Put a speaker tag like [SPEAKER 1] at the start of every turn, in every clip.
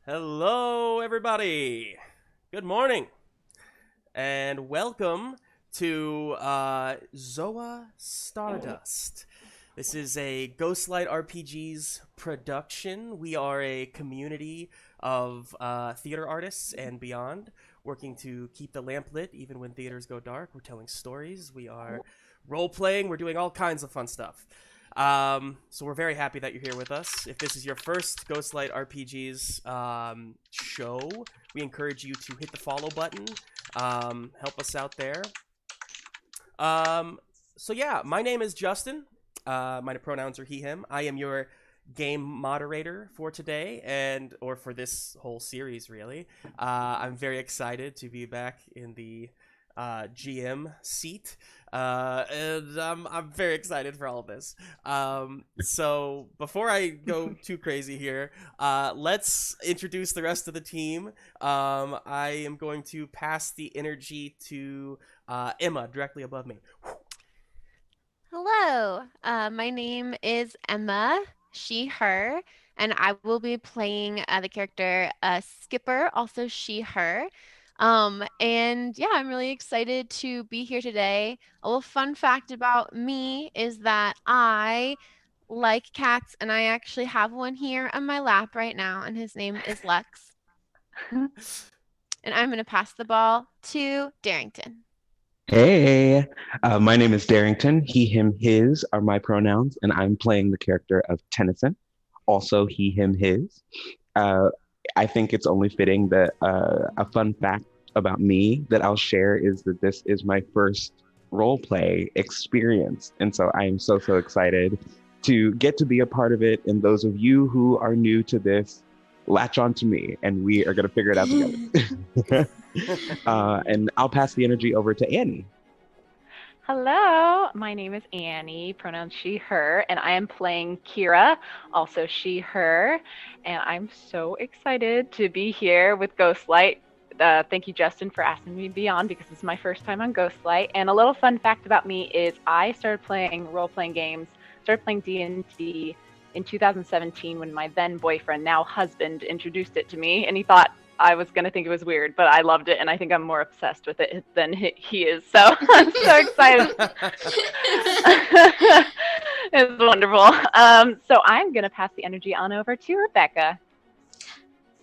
[SPEAKER 1] Hello, everybody. Good morning, and welcome to Zoa Stardust. This is a Ghostlight RPGs production. We are a community of theater artists and beyond, working to keep the lamp lit even when theaters go dark. We're telling stories. We are role playing. We're doing all kinds of fun stuff. So we're very happy that you're here with us. If this is your first Ghostlight RPGs show, we encourage you to hit the follow button. Help us out there. So yeah, my name is Justin. My pronouns are he, him. I am your game moderator for today or for this whole series, really. I'm very excited to be back in the GM seat. And I'm very excited for all of this. So before I go too crazy here, let's introduce the rest of the team. I am going to pass the energy to Emma directly above me.
[SPEAKER 2] Hello, my name is Emma, she, her, and I will be playing the character Skipper, also she, her. And yeah, I'm really excited to be here today. A little fun fact about me is that I like cats, and I actually have one here on my lap right now, and his name is Lex. And I'm going to pass the ball to Darrington.
[SPEAKER 3] Hey, my name is Darrington. He, him, his are my pronouns, and I'm playing the character of Tennison, also he, him, his. I think it's only fitting that a fun fact about me that I'll share is that this is my first role play experience. And so I am so excited to get to be a part of it. And those of you who are new to this, latch on to me and we are going to figure it out together. And I'll pass the energy over to Annie.
[SPEAKER 4] Hello, my name is Annie, pronouns she, her, and I am playing Kira, also she, her, and I'm so excited to be here with Ghostlight. Thank you, Justin, for asking me to be on because this is my first time on Ghostlight. And a little fun fact about me is I started playing role-playing games, started playing D&D in 2017 when my then boyfriend, now husband, introduced it to me, and he thought I was going to think it was weird, but I loved it, and I think I'm more obsessed with it than he is, so I'm so excited. It's wonderful. So I'm going to pass the energy on over to Rebecca.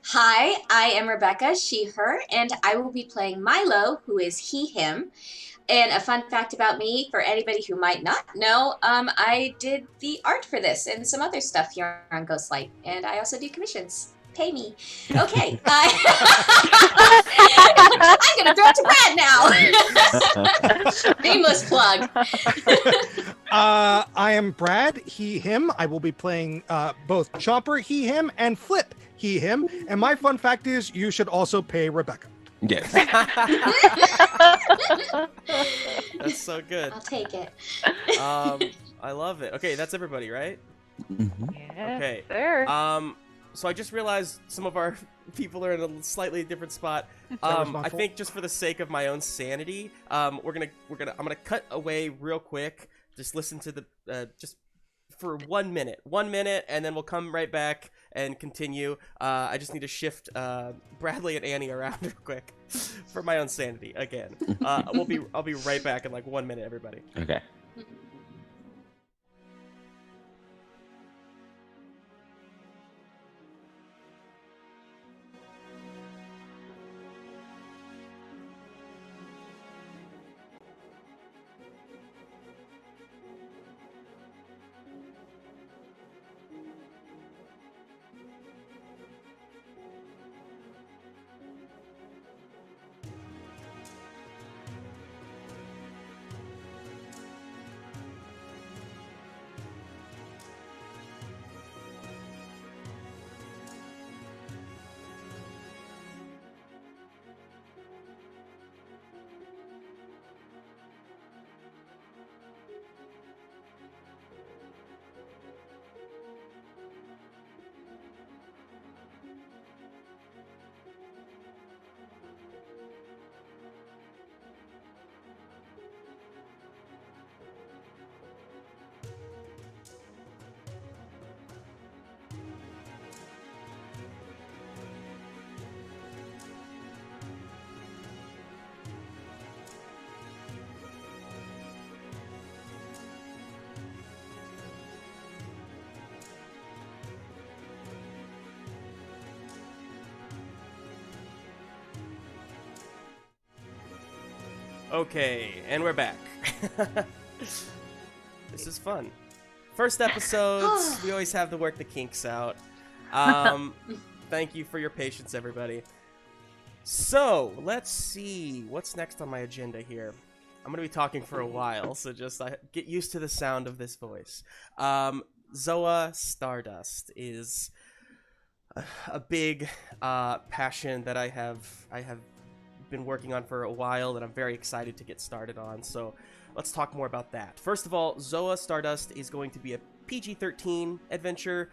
[SPEAKER 5] Hi, I am Rebecca, she, her, and I will be playing Milo, who is he, him. And a fun fact about me, for anybody who might not know, I did the art for this and some other stuff here on Ghostlight, and I also do commissions. Pay me. Okay. I'm going to throw it to Brad now. Nameless plug.
[SPEAKER 6] I am Brad, he, him. I will be playing both Chomper, he, him, and Flip, he, him. And my fun fact is you should also pay Rebecca.
[SPEAKER 3] Yes.
[SPEAKER 1] That's so good.
[SPEAKER 5] I'll take it.
[SPEAKER 1] I love it. Okay, that's everybody, right?
[SPEAKER 3] Mm-hmm.
[SPEAKER 4] Yes,
[SPEAKER 1] Okay.
[SPEAKER 4] sir.
[SPEAKER 1] So I just realized some of our people are in a slightly different spot. I think just for the sake of my own sanity, I'm gonna cut away real quick. Just listen to the just for 1 minute, and then we'll come right back and continue. I just need to shift Bradley and Annie around real quick for my own sanity again. I'll be right back in like 1 minute, everybody.
[SPEAKER 3] Okay.
[SPEAKER 1] Okay, and we're back. This is fun. First episodes, we always have to work the kinks out. Thank you for your patience, everybody. So, let's see. What's next on my agenda here? I'm going to be talking for a while, so just get used to the sound of this voice. Zoa Stardust is a big passion that I have been working on for a while, and I'm very excited to get started on. So let's talk more about that. First of all, Zoa Stardust is going to be a PG-13 adventure.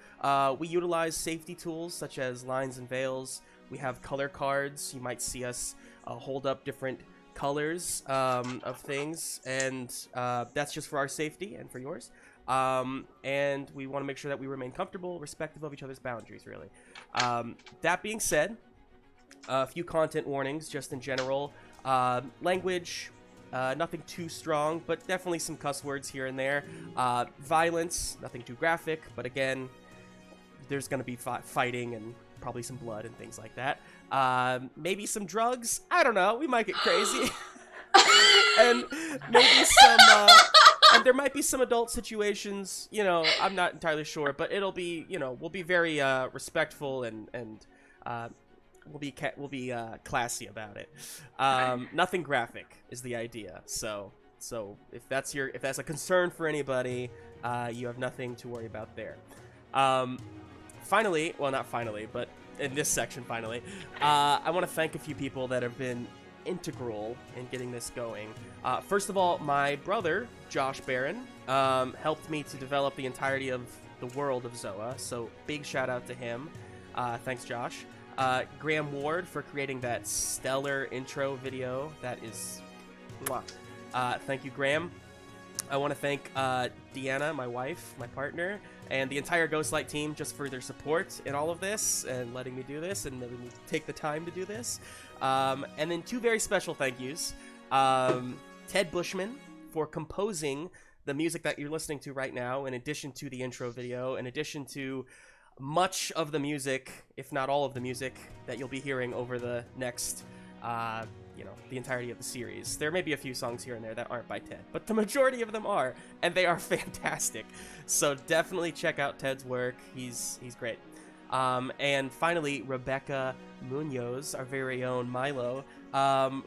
[SPEAKER 1] We utilize safety tools such as lines and veils. We have color cards. You might see us hold up different colors of things, and that's just for our safety and for yours. And we want to make sure that we remain comfortable, respectful of each other's boundaries, really. That being said, a few content warnings just in general. Language, nothing too strong, but definitely some cuss words here and there. Violence, nothing too graphic, but again, there's going to be fighting and probably some blood and things like that. Maybe some drugs. I don't know. We might get crazy. And maybe some... and there might be some adult situations, you know, I'm not entirely sure, but it'll be, you know, we'll be very respectful and we'll be classy about it. Nothing graphic is the idea. So if that's a concern for anybody, you have nothing to worry about there. Finally, well, not finally, but in this section, finally, I want to thank a few people that have been integral in getting this going. First of all, my brother, Josh Barron, helped me to develop the entirety of the world of Zoa, so big shout out to him. Thanks, Josh. Graham Ward for creating that stellar intro video. That is... Mwah. Thank you, Graham. I want to thank Deanna, my wife, my partner, and the entire Ghostlight team just for their support in all of this and letting me do this and letting me take the time to do this. And then two very special thank yous. Ted Bushman for composing the music that you're listening to right now, in addition to the intro video, in addition to much of the music, if not all of the music, that you'll be hearing over the next, the entirety of the series. There may be a few songs here and there that aren't by Ted, but the majority of them are, and they are fantastic. So definitely check out Ted's work. He's great. And finally, Rebecca Muñoz, our very own Milo.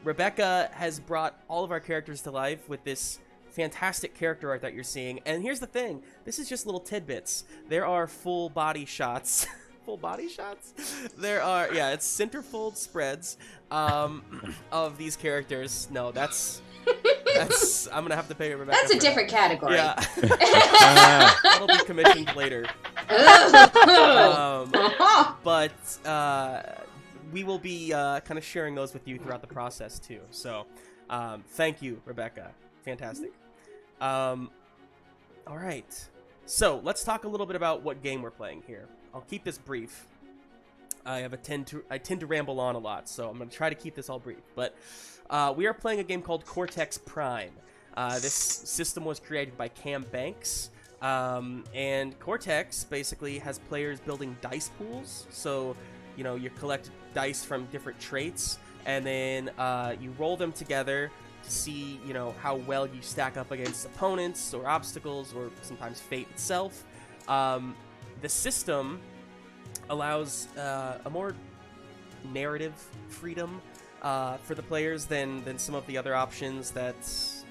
[SPEAKER 1] Rebecca has brought all of our characters to life with this fantastic character art that you're seeing. And here's the thing, this is just little tidbits. There are full body shots. Full body shots? There are, yeah, it's centerfold spreads of these characters. No, that's I'm gonna have to pay Rebecca.
[SPEAKER 5] That's a different category.
[SPEAKER 1] Yeah. That'll be commissioned later. But we will be kind of sharing those with you throughout the process too. So thank you, Rebecca. Fantastic. All right. So let's talk a little bit about what game we're playing here. I'll keep this brief. I tend to ramble on a lot, so I'm going to try to keep this all brief. But we are playing a game called Cortex Prime. This system was created by Cam Banks, and Cortex basically has players building dice pools. So, you know, you collect dice from different traits, and then you roll them together to see, you know, how well you stack up against opponents or obstacles or sometimes fate itself. The system allows a more narrative freedom for the players than some of the other options that,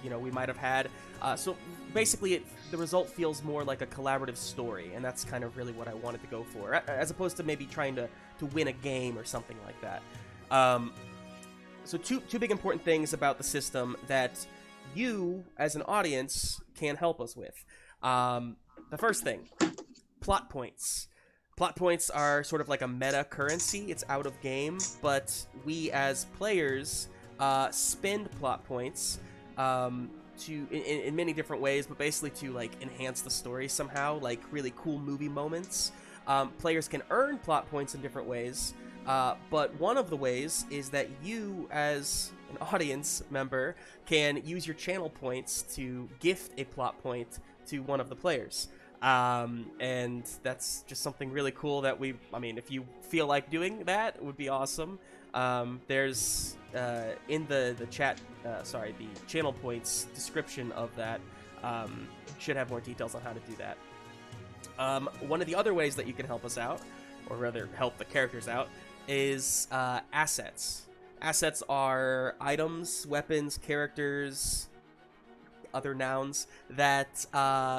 [SPEAKER 1] you know, we might have had. So basically, the result feels more like a collaborative story, and that's kind of really what I wanted to go for, as opposed to maybe trying to win a game or something like that. So two big important things about the system that you, as an audience, can help us with. The first thing, plot points. Plot points are sort of like a meta currency. It's out of game, but we as players spend plot points in many different ways, but basically to like enhance the story somehow, like really cool movie moments. Players can earn plot points in different ways, but one of the ways is that you as an audience member can use your channel points to gift a plot point to one of the players. And that's just something really cool that if you feel like doing that, it would be awesome. There's in the chat, the channel points description of that should have more details on how to do that. One of the other ways that you can help us out, or rather help the characters out, is assets. Assets are items, weapons, characters, other nouns that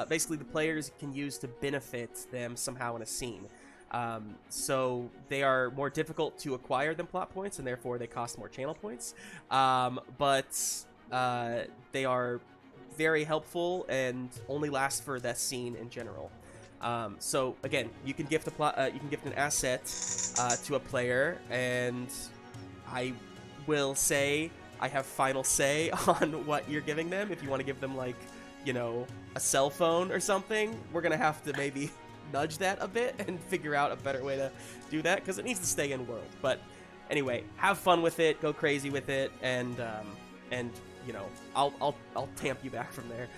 [SPEAKER 1] basically the players can use to benefit them somehow in a scene. So they are more difficult to acquire than plot points, and therefore they cost more channel points. But they are very helpful and only last for that scene in general. So again, you can gift an asset to a player, and I will say I have final say on what you're giving them. If you want to give them, like, you know, a cell phone or something, we're gonna have to maybe nudge that a bit and figure out a better way to do that, because it needs to stay in world. But anyway, have fun with it, go crazy with it, and you know, I'll tamp you back from there.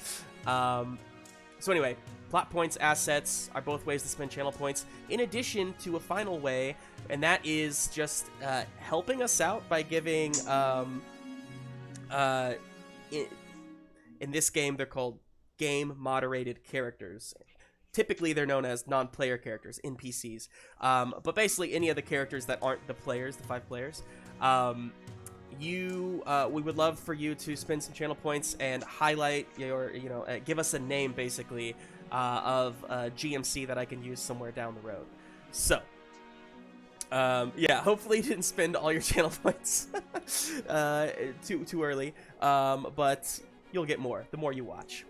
[SPEAKER 1] So anyway, plot points, assets are both ways to spend channel points, in addition to a final way, and that is just helping us out by giving in this game they're called game moderated characters. Typically they're known as non-player characters, NPCs, but basically any of the characters that aren't the players, the 5 players. We would love for you to spend some channel points and highlight your, give us a name basically of a GMC that I can use somewhere down the road. So, yeah, hopefully you didn't spend all your channel points too early, but you'll get more the more you watch.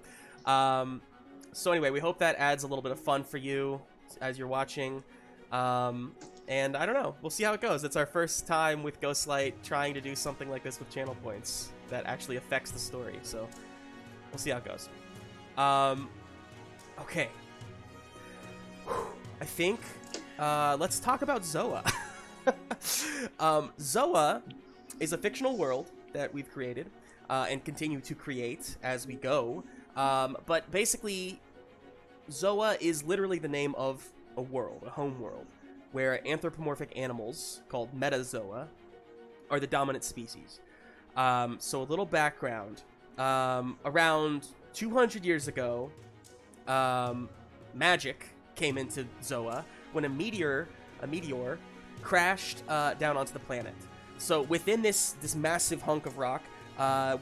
[SPEAKER 1] So anyway, we hope that adds a little bit of fun for you as you're watching. And I don't know, we'll see how it goes. It's our first time with Ghostlight trying to do something like this with channel points that actually affects the story, so we'll see how it goes. Okay. I think, let's talk about Zoa. Zoa is a fictional world that we've created, and continue to create as we go. But basically, Zoa is literally the name of a world, a home world, where anthropomorphic animals called Metazoa are the dominant species. So a little background. Around 200 years ago, magic came into Zoa when a meteor crashed down onto the planet. So within this massive hunk of rock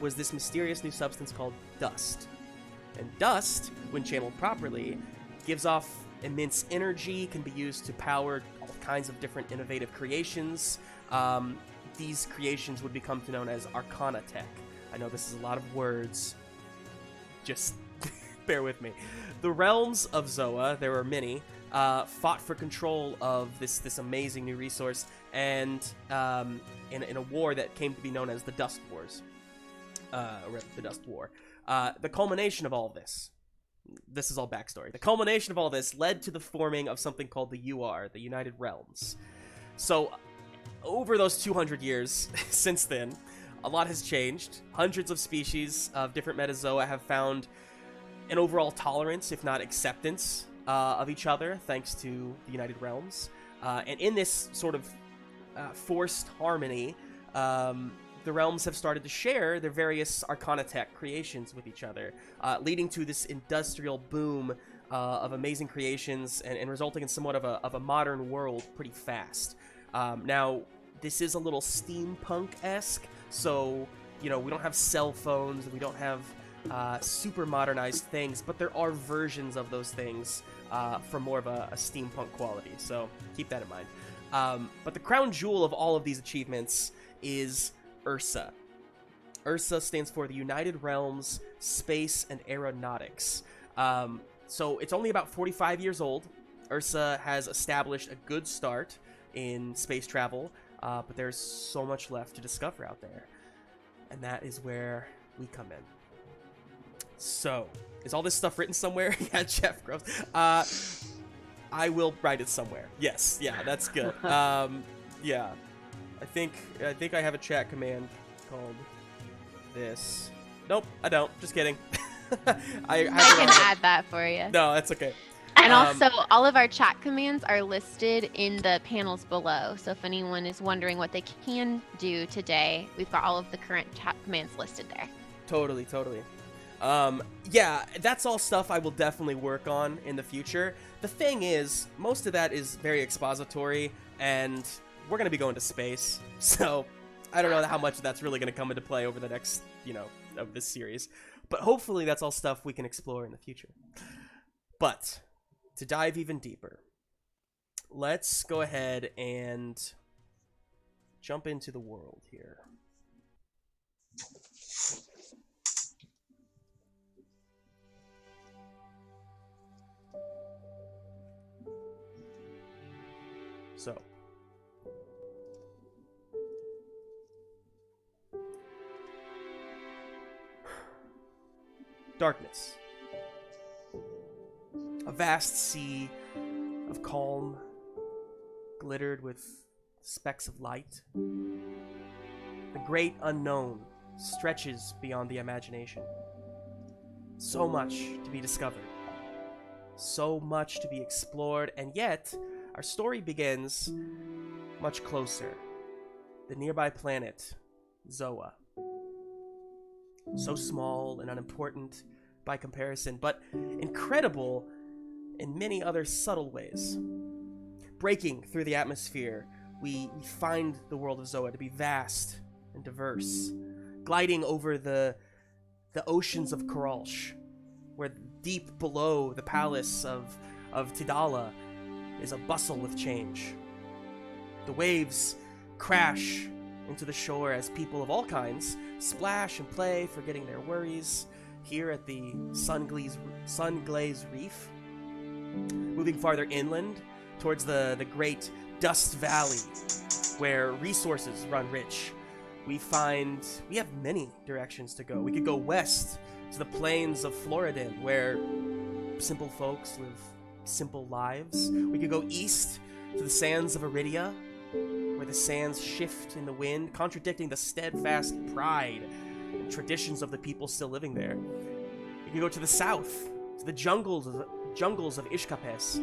[SPEAKER 1] was this mysterious new substance called dust. And dust, when channeled properly, gives off immense energy, can be used to power all kinds of different innovative creations. These creations would become known as Arcana Tech. I know this is a lot of words. Just bear with me. The realms of Zoa, there were many, fought for control of this amazing new resource, and in a war that came to be known as the Dust Wars. Or the Dust War. The culmination of all this is all backstory. The culmination of all this led to the forming of something called the UR, the United Realms. So, over those 200 years since then, a lot has changed. Hundreds of species of different Metazoa have found an overall tolerance, if not acceptance, of each other, thanks to the United Realms. And in this sort of forced harmony, the realms have started to share their various Arcana Tech creations with each other, leading to this industrial boom of amazing creations and resulting in somewhat of a modern world pretty fast. Now, this is a little steampunk-esque, so, we don't have cell phones, we don't have super modernized things, but there are versions of those things for more of a steampunk quality, so keep that in mind. But the crown jewel of all of these achievements is URSA. URSA stands for the United Realms Space and Aeronautics. So it's only about 45 years old. URSA has established a good start in space travel, but there's so much left to discover out there. And that is where we come in. So, is all this stuff written somewhere? Yeah, Jeff Gross. I will write it somewhere. Yes, yeah, that's good. Yeah. I think I have a chat command called this. Nope, I don't. Just kidding. I
[SPEAKER 2] can add that for you.
[SPEAKER 1] No, that's okay.
[SPEAKER 2] And also, all of our chat commands are listed in the panels below. So if anyone is wondering what they can do today, we've got all of the current chat commands listed there.
[SPEAKER 1] Totally. Yeah, that's all stuff I will definitely work on in the future. The thing is, most of that is very expository, and we're going to be going to space. So I don't know how much that's really going to come into play over the next, of this series. But hopefully that's all stuff we can explore in the future. But to dive even deeper, let's go ahead and jump into the world here. So, darkness. A vast sea of calm, glittered with specks of light. The great unknown stretches beyond the imagination. So much to be discovered. So much to be explored, and yet our story begins much closer. The nearby planet, Zoa. So small and unimportant by comparison, but incredible in many other subtle ways. Breaking through the atmosphere, we find the world of Zoa to be vast and diverse, gliding over the oceans of Koralsh, where deep below the palace of Tidala is a bustle with change. The waves crash into the shore as people of all kinds splash and play, forgetting their worries, here at the Sun-Glaze Reef. Moving farther inland, towards the great Dust Valley, where resources run rich, we have many directions to go. We could go west to the plains of Floridin, where simple folks live simple lives. We could go east to the sands of Iridia, where the sands shift in the wind, contradicting the steadfast pride and traditions of the people still living there. We could go to the south, to the jungles of Ishkapes,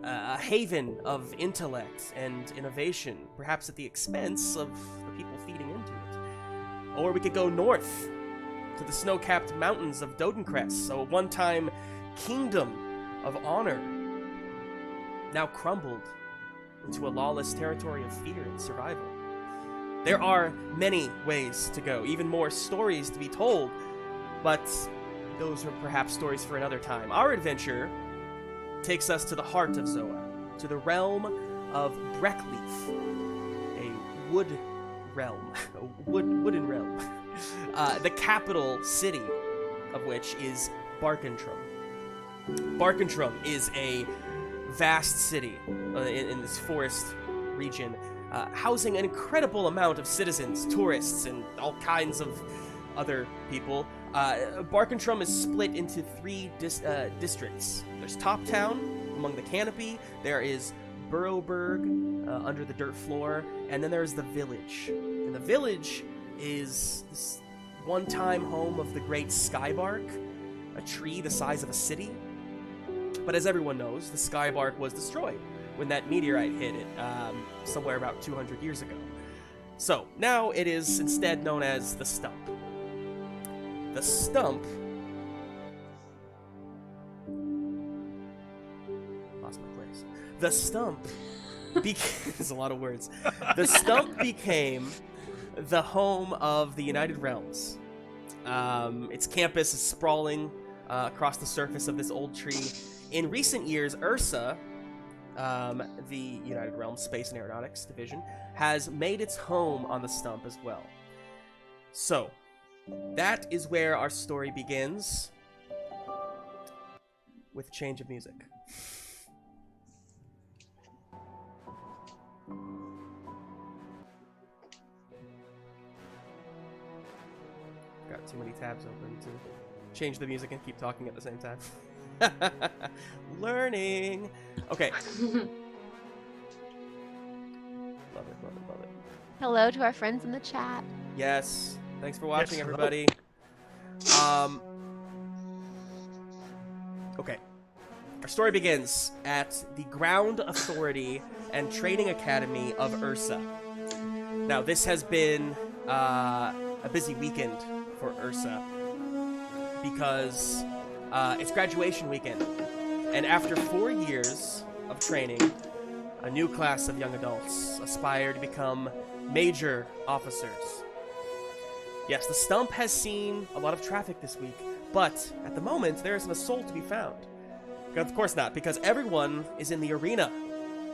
[SPEAKER 1] a haven of intellect and innovation, perhaps at the expense of the people feeding into it. Or we could go north to the snow-capped mountains of Dodencrest, a one-time kingdom of honor, now crumbled into a lawless territory of fear and survival. There are many ways to go, even more stories to be told, but those are perhaps stories for another time. Our adventure takes us to the heart of Zoa, to the realm of Breckleaf, a wood realm, wooden realm, the capital city of which is Barkentrum. Barkentrum is a vast city in this forest region, housing an incredible amount of citizens, tourists, and all kinds of other people. Barkentrum is split into three districts. There's Top Town, among the canopy. There is Burrowburg, under the dirt floor. And then there's the village. And the village is this one-time home of the great Skybark, a tree the size of a city. But as everyone knows, the Skybark was destroyed when that meteorite hit it, somewhere about 200 years ago. So, now it is instead known as the Stump. The Stump... Lost my place. The Stump... There's a lot of words. The Stump became the home of the United Realms. Its campus is sprawling across the surface of this old tree. In recent years, URSA, the United Realms Space and Aeronautics Division, has made its home on the Stump as well. So, that is where our story begins, with a change of music. Got too many tabs open to change the music and keep talking at the same time. Learning. Okay. Love it.
[SPEAKER 2] Hello to our friends in the chat.
[SPEAKER 1] Yes. Thanks for watching,
[SPEAKER 6] Yes,
[SPEAKER 1] everybody. Okay. Our story begins at the Ground Authority and Training Academy of URSA. Now, this has been a busy weekend for URSA because it's graduation weekend. And after 4 years of training, a new class of young adults aspire to become major officers. Yes, the stump has seen a lot of traffic this week, but at the moment, there isn't a soul to be found. Of course not, because everyone is in the arena,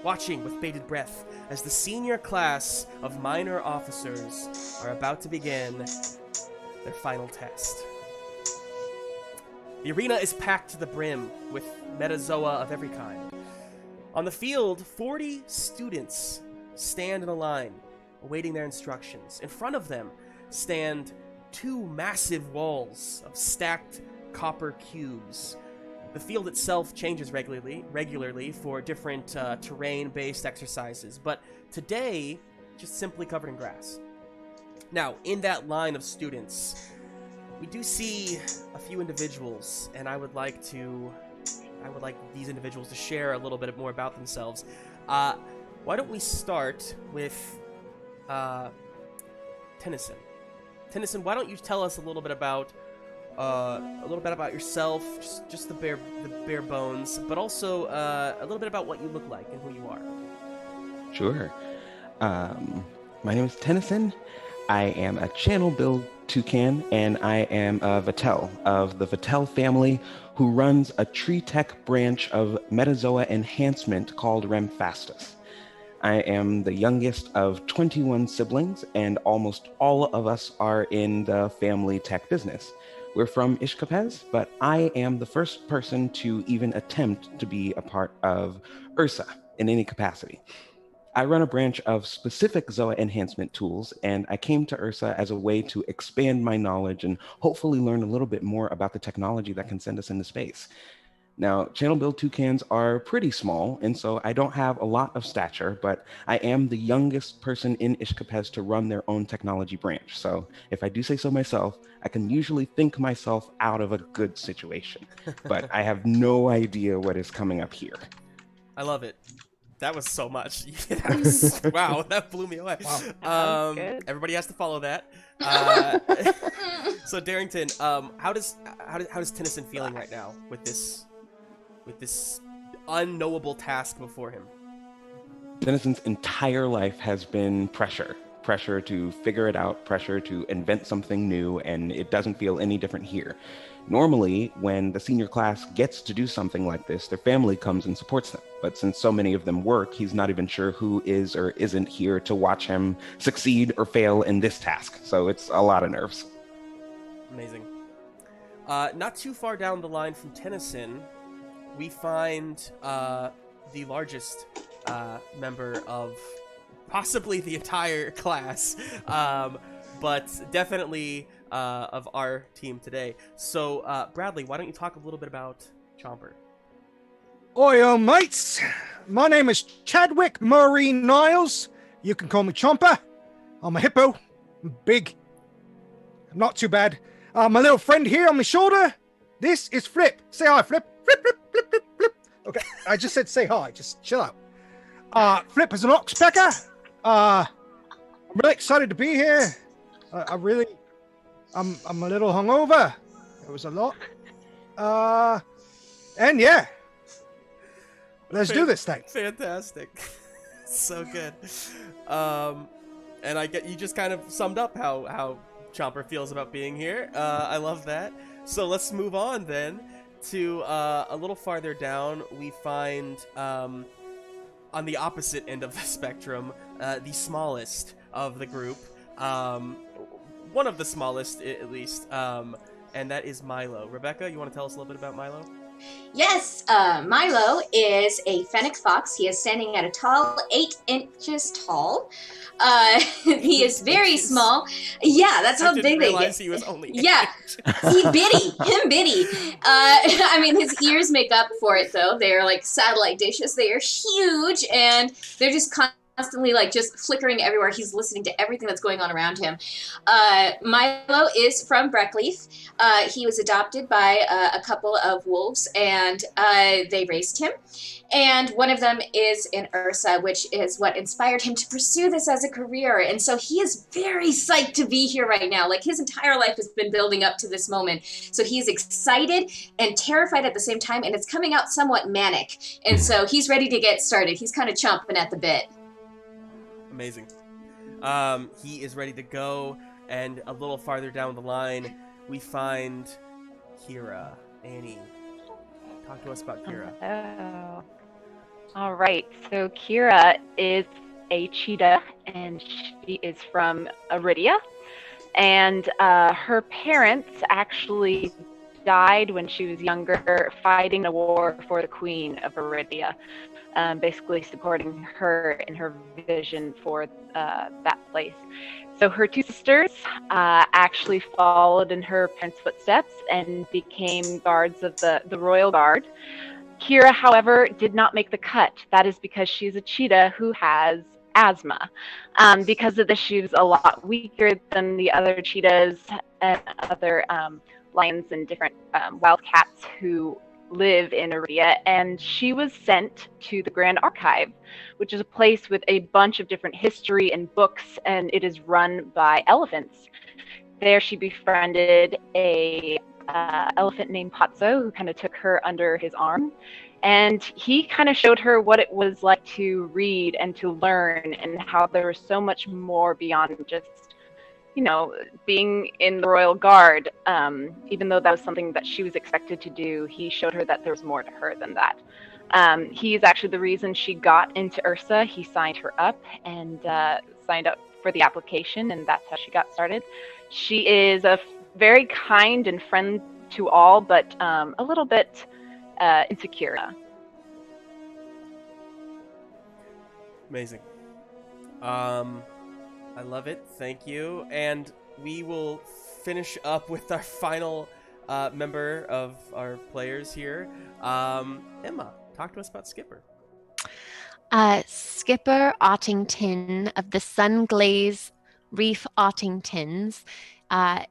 [SPEAKER 1] watching with bated breath as the senior class of minor officers are about to begin their final test. The arena is packed to the brim with Metazoa of every kind. On the field, 40 students stand in a line, awaiting their instructions. In front of them stand 2 massive walls of stacked copper cubes. The field itself changes regularly for different terrain-based exercises, but today, just simply covered in grass. Now, in that line of students, we do see a few individuals, and I would like these individuals to share a little bit more about themselves. Why don't we start with Tennison? Tennison, why don't you tell us a little bit about yourself, just the bare bones, but also a little bit about what you look like and who you are.
[SPEAKER 3] Sure. My name is Tennison. I am a channel build toucan, and I am a Vitell of the Vitell family, who runs a tree tech branch of Metazoa enhancement called Remphastus. I am the youngest of 21 siblings, and almost all of us are in the family tech business. We're from Ishkapez, but I am the first person to even attempt to be a part of URSA in any capacity. I run a branch of specific Zoa enhancement tools, and I came to URSA as a way to expand my knowledge and hopefully learn a little bit more about the technology that can send us into space. Now, channel build toucans are pretty small, and so I don't have a lot of stature, but I am the youngest person in Ishkapez to run their own technology branch. So if I do say so myself, I can usually think myself out of a good situation, but I have no idea what is coming up here.
[SPEAKER 1] I love it. That was so much. Wow, that blew me away.
[SPEAKER 4] Wow. Good.
[SPEAKER 1] Everybody has to follow that. So Darrington, how does Tennison feeling right now with this unknowable task before him?
[SPEAKER 3] Tennison's entire life has been pressure to figure it out, pressure to invent something new, and it doesn't feel any different here. Normally, when the senior class gets to do something like this, their family comes and supports them. But since so many of them work, he's not even sure who is or isn't here to watch him succeed or fail in this task. So it's a lot of nerves.
[SPEAKER 1] Amazing. Not too far down the line from Tennison, we find the largest member of possibly the entire class, but definitely of our team today. So, Bradley, why don't you talk a little bit about Chomper?
[SPEAKER 6] Oi, mates. My name is Chadwick Murray Niles. You can call me Chomper. I'm a hippo. I'm big. I'm not too bad. My little friend here on my shoulder. This is Flip. Say hi, Flip. Flip, flip, flip, flip, flip. Okay, I just said say hi. Just chill out. Flip is an oxpecker. I'm really excited to be here. I'm a little hungover. It was a lot. And yeah. Let's do this thing.
[SPEAKER 1] Fantastic. So good. And I get you just kind of summed up how Chomper feels about being here. I love that. So let's move on then to a little farther down. We find on the opposite end of the spectrum, the smallest of the group. One of the smallest, at least, and that is Milo. Rebecca, you want to tell us a little bit about Milo?
[SPEAKER 5] Yes, Milo is a fennec fox. He is standing at a tall 8 inches tall. He is very small. Yeah, that's how big they get.
[SPEAKER 1] I didn't realize he was only 8.
[SPEAKER 5] Yeah, him bitty. I mean, his ears make up for it, though. They're like satellite dishes. They are huge, and they're just constantly like just flickering everywhere. He's listening to everything that's going on around him. Milo is from Breckleaf. He was adopted by a couple of wolves, and they raised him. And one of them is in URSA, which is what inspired him to pursue this as a career. And so he is very psyched to be here right now. Like his entire life has been building up to this moment. So he's excited and terrified at the same time, and it's coming out somewhat manic. And so he's ready to get started. He's kind of chomping at the bit.
[SPEAKER 1] Amazing. He is ready to go, and a little farther down the line, we find Kira. Annie, talk to us about Kira.
[SPEAKER 4] Oh. All right. So Kira is a cheetah, and she is from Iridia. And her parents actually died when she was younger, fighting a war for the Queen of Iridia, basically supporting her in her vision for that place. So her two sisters actually followed in her parents' footsteps and became guards of the Royal Guard. Kira, however, did not make the cut. That is because she's a cheetah who has asthma. Because of this, she was a lot weaker than the other cheetahs and other lions and different wildcats who live in Iridia, and she was sent to the Grand Archive, which is a place with a bunch of different history and books, and it is run by elephants. There she befriended a elephant named Patso, who kind of took her under his arm, and he kind of showed her what it was like to read and to learn, and how there was so much more beyond just, you know, being in the Royal Guard. Even though that was something that she was expected to do, he showed her that there was more to her than that. He's actually the reason she got into URSA. He signed her up and signed up for the application, and that's how she got started. She is a very kind and friend to all, but a little bit insecure.
[SPEAKER 1] Amazing. I love it. Thank you. And we will finish up with our final member of our players here. Emma, talk to us about Skipper.
[SPEAKER 2] Skipper Ottington of the Sunglaze Reef Ottingtons.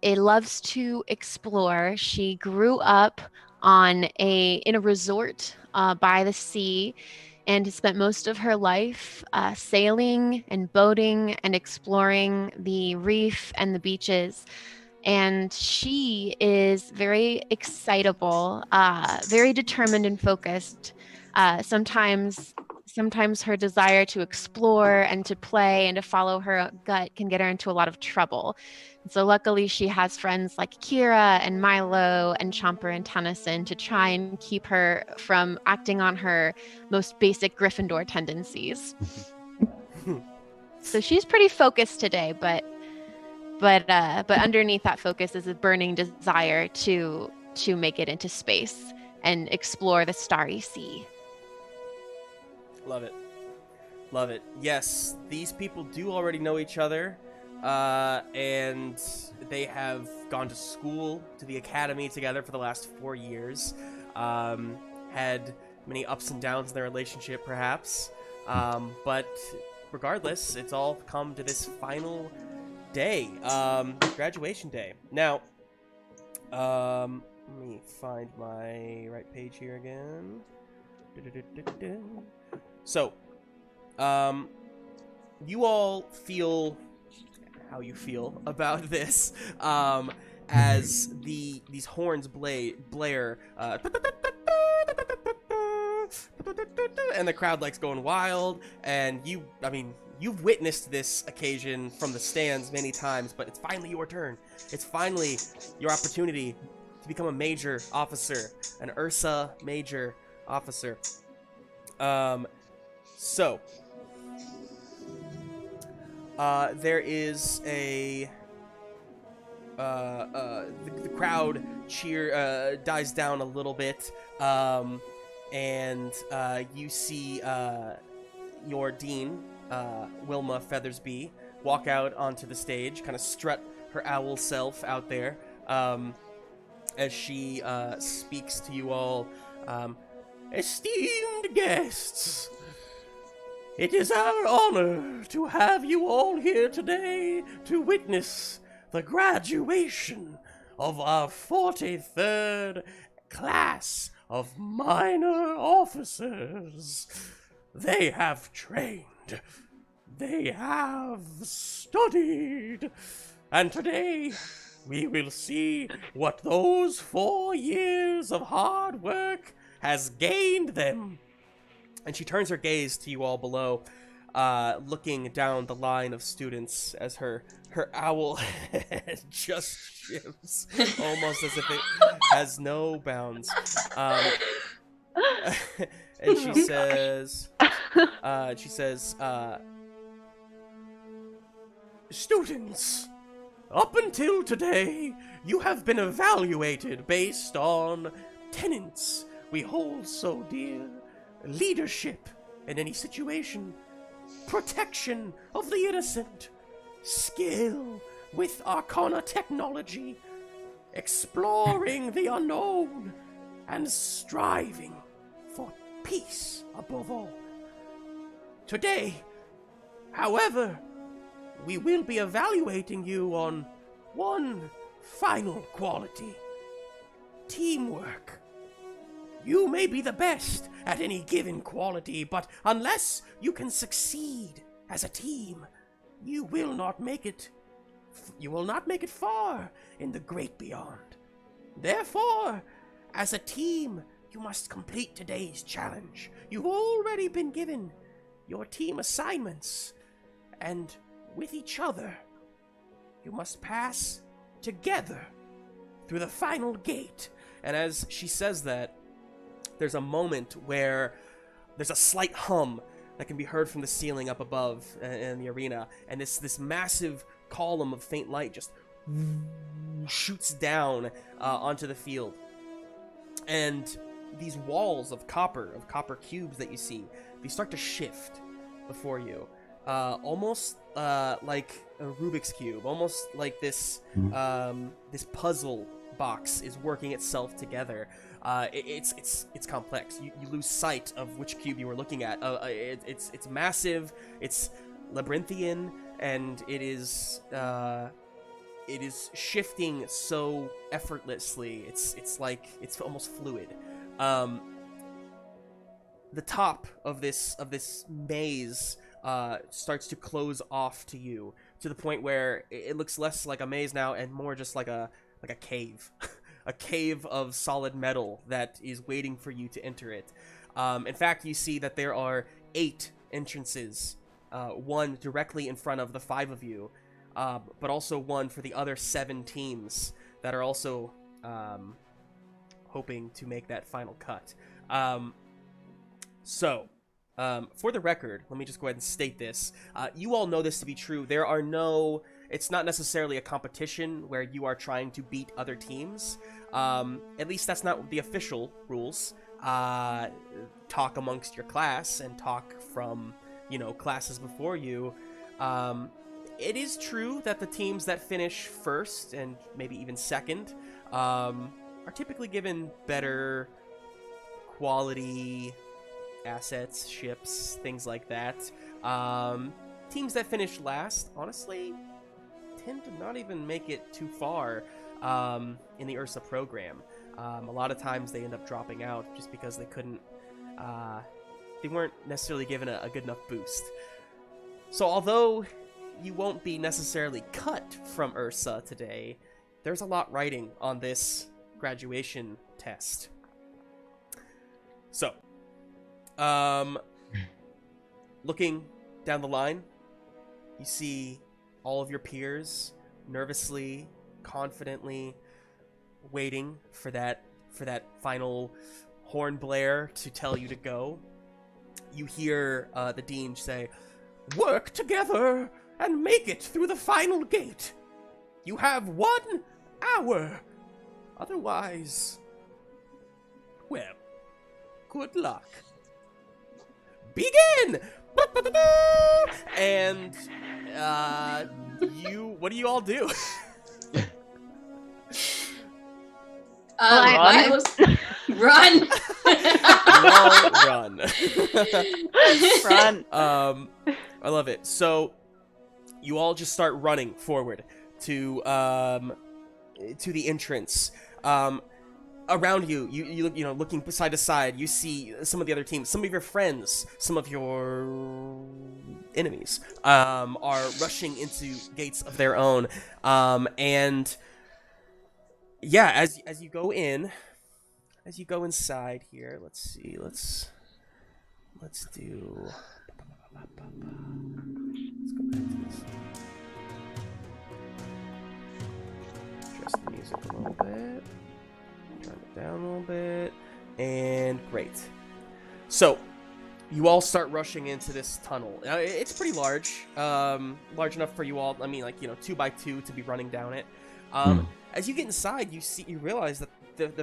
[SPEAKER 2] It loves to explore. She grew up in a resort by the sea, and has spent most of her life sailing and boating and exploring the reef and the beaches. And she is very excitable, very determined and focused. Sometimes her desire to explore and to play and to follow her gut can get her into a lot of trouble. So luckily she has friends like Kira and Milo and Chomper and Tennison to try and keep her from acting on her most basic Gryffindor tendencies. So she's pretty focused today, but underneath that focus is a burning desire to make it into space and explore the starry sea.
[SPEAKER 1] Love it. Love it. Yes, these people do already know each other. And they have gone to school, to the academy together for the last 4 years. Had many ups and downs in their relationship, perhaps. But regardless, it's all come to this final day, graduation day. Now, let me find my right page here again. So, you all feel how you feel about this, as these horns blare, and the crowd likes going wild, and you've witnessed this occasion from the stands many times, but it's finally your turn. It's finally your opportunity to become a major officer, an URSA major officer. So, there is the crowd cheer dies down a little bit, and you see your dean, Wilma Feathersby, walk out onto the stage, kind of strut her owl self out there, as she speaks to you all. Esteemed guests, It is our honor to have you all here today to witness the graduation of our 43rd class of minor officers. They have trained, they have studied, and today we will see what those 4 years of hard work has gained them. And she turns her gaze to you all below, looking down the line of students as her owl head just shifts, almost as if it has no bounds. And she says, students, up until today, you have been evaluated based on tenets we hold so dear. Leadership in any situation, protection of the innocent, skill with arcana technology, exploring the unknown, and striving for peace above all. Today, however, we will be evaluating you on one final quality: teamwork. You may be the best at any given quality, but unless you can succeed as a team, you will not make it far in the great beyond. Therefore, as a team, you must complete today's challenge. You've already been given your team assignments, and with each other, you must pass together through the final gate. And as she says that, there's a moment where there's a slight hum that can be heard from the ceiling up above in the arena, and this massive column of faint light just shoots down onto the field. And these walls of copper cubes that you see, they start to shift before you, almost like a Rubik's Cube, almost like this puzzle box is working itself together. It's complex. You lose sight of which cube you were looking at. It's massive. It's labyrinthian, and it is shifting so effortlessly. It's like it's almost fluid. The top of this maze starts to close off to you, to the point where it looks less like a maze now and more just like a cave. A cave of solid metal that is waiting for you to enter it. In fact, you see that there are 8 entrances, one directly in front of the 5 of you, but also one for the other 7 teams that are also hoping to make that final cut. So, for the record, let me just go ahead and state this. You all know this to be true. It's not necessarily a competition where you are trying to beat other teams. At least that's not the official rules. Talk amongst your class and talk from, classes before you. It is true that the teams that finish first and maybe even second are typically given better quality assets, ships, things like that. Teams that finish last, honestly, tend to not even make it too far in the URSA program. A lot of times they end up dropping out just because they weren't necessarily given a good enough boost. So although you won't be necessarily cut from URSA today, there's a lot riding on this graduation test. So, looking down the line, you see all of your peers nervously, confidently waiting for that final horn blare to tell you to go. You hear the dean say, "Work together and make it through the final gate. You have 1 hour. Otherwise, well, good luck. Begin!" And what do you all do?
[SPEAKER 2] Well,
[SPEAKER 5] Run!
[SPEAKER 1] You all run.
[SPEAKER 4] Run.
[SPEAKER 1] I love it. So you all just start running forward to the entrance. Around you, you know, looking side to side, you see some of the other teams, some of your friends, some of your enemies, are rushing into gates of their own. And yeah, as you go in, as you go inside here, let's see, let's do. Let's go back to this. Adjust the music a little bit. Turn it down a little bit. And great. So, you all start rushing into this tunnel. It's pretty large. Large enough for you all, I mean, like, you know, 2 by 2 to be running down it. As you get inside, you realize that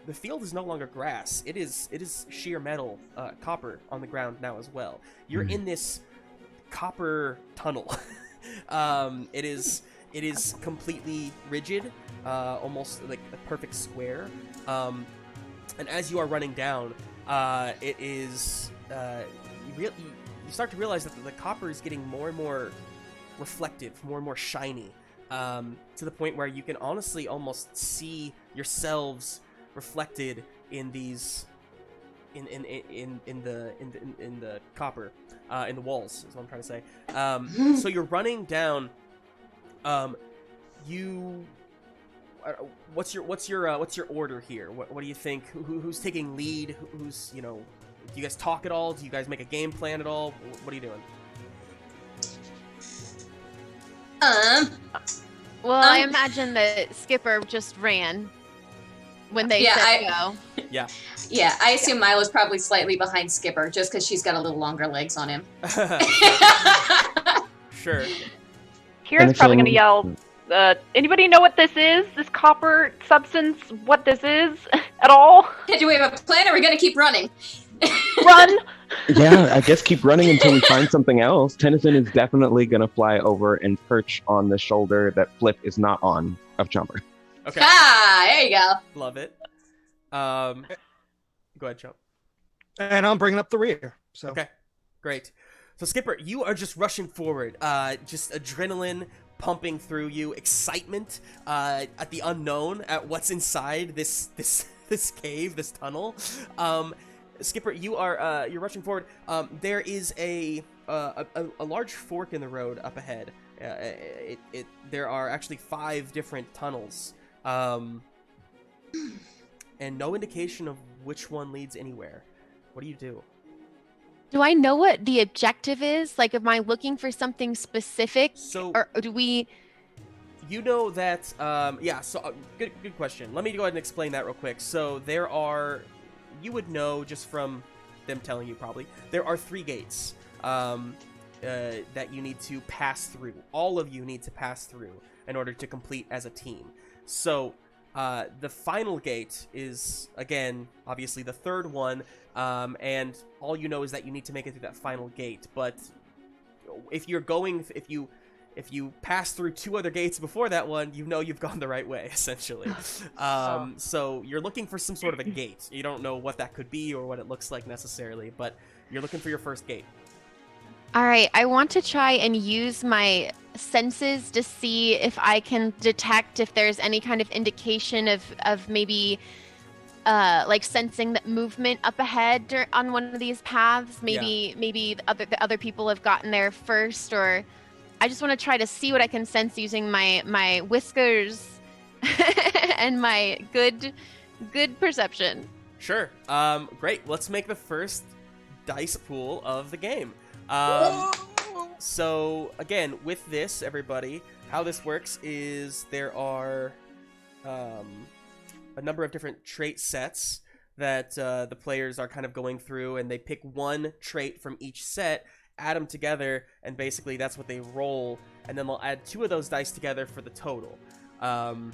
[SPEAKER 1] the field is no longer grass. It is sheer metal, copper on the ground now as well. You're in this copper tunnel. It is completely rigid, almost like a perfect square. And as you are running down, it is you start to realize that the copper is getting more and more reflective, more and more shiny, to the point where you can honestly almost see yourselves reflected in these in the copper, in the walls is what I'm trying to say. So you're running down. What's your order here? What do you think? Who's taking lead? Who's, you know, do you guys talk at all? Do you guys make a game plan at all? What are you doing?
[SPEAKER 2] Well, I imagine that Skipper just ran when they said go.
[SPEAKER 1] Yeah.
[SPEAKER 5] Yeah, I assume Milo's probably slightly behind Skipper, just because she's got a little longer legs on him.
[SPEAKER 1] Sure.
[SPEAKER 4] Kira's probably going to yell, anybody know what this is? This copper substance? What this is at all?
[SPEAKER 5] Do we have a plan, or are we going to keep running?
[SPEAKER 4] Run!
[SPEAKER 3] Yeah, I guess keep running until we find something else. Tennison is definitely going to fly over and perch on the shoulder that Flip is not on of Chomper.
[SPEAKER 1] Okay.
[SPEAKER 5] Ah, there you go.
[SPEAKER 1] Love it. Go ahead, Chomp.
[SPEAKER 6] And I'm bringing up the rear. So
[SPEAKER 1] Okay, great. So Skipper, you are just rushing forward, just adrenaline pumping through you, excitement at the unknown, at what's inside this cave, this tunnel. Skipper, you're rushing forward. There is a large fork in the road up ahead. There are actually 5 different tunnels, and no indication of which one leads anywhere. What do you do?
[SPEAKER 2] Do I know what the objective is? Like, am I looking for something specific?
[SPEAKER 1] So,
[SPEAKER 2] or do we...
[SPEAKER 1] You know that, good question. Let me go ahead and explain that real quick. So there are, you would know just from them telling you probably, there are 3 gates that you need to pass through. All of you need to pass through in order to complete as a team. So the final gate is, again, obviously the 3rd one, and all you know is that you need to make it through that final gate. But if you pass through 2 other gates before that one, you know you've gone the right way, essentially. So you're looking for some sort of a gate. You don't know what that could be or what it looks like necessarily, but you're looking for your first gate.
[SPEAKER 2] All right, I want to try and use my senses to see if I can detect if there's any kind of indication of maybe like sensing that movement up ahead on one of these paths. Maybe the other people have gotten there first, or I just want to try to see what I can sense using my whiskers and my good perception.
[SPEAKER 1] Sure. Great. Let's make the first dice pool of the game. So again, with this, everybody, how this works is there are a number of different trait sets that the players are kind of going through, and they pick one trait from each set, add them together, and basically that's what they roll, and then they'll add 2 of those dice together for the total. And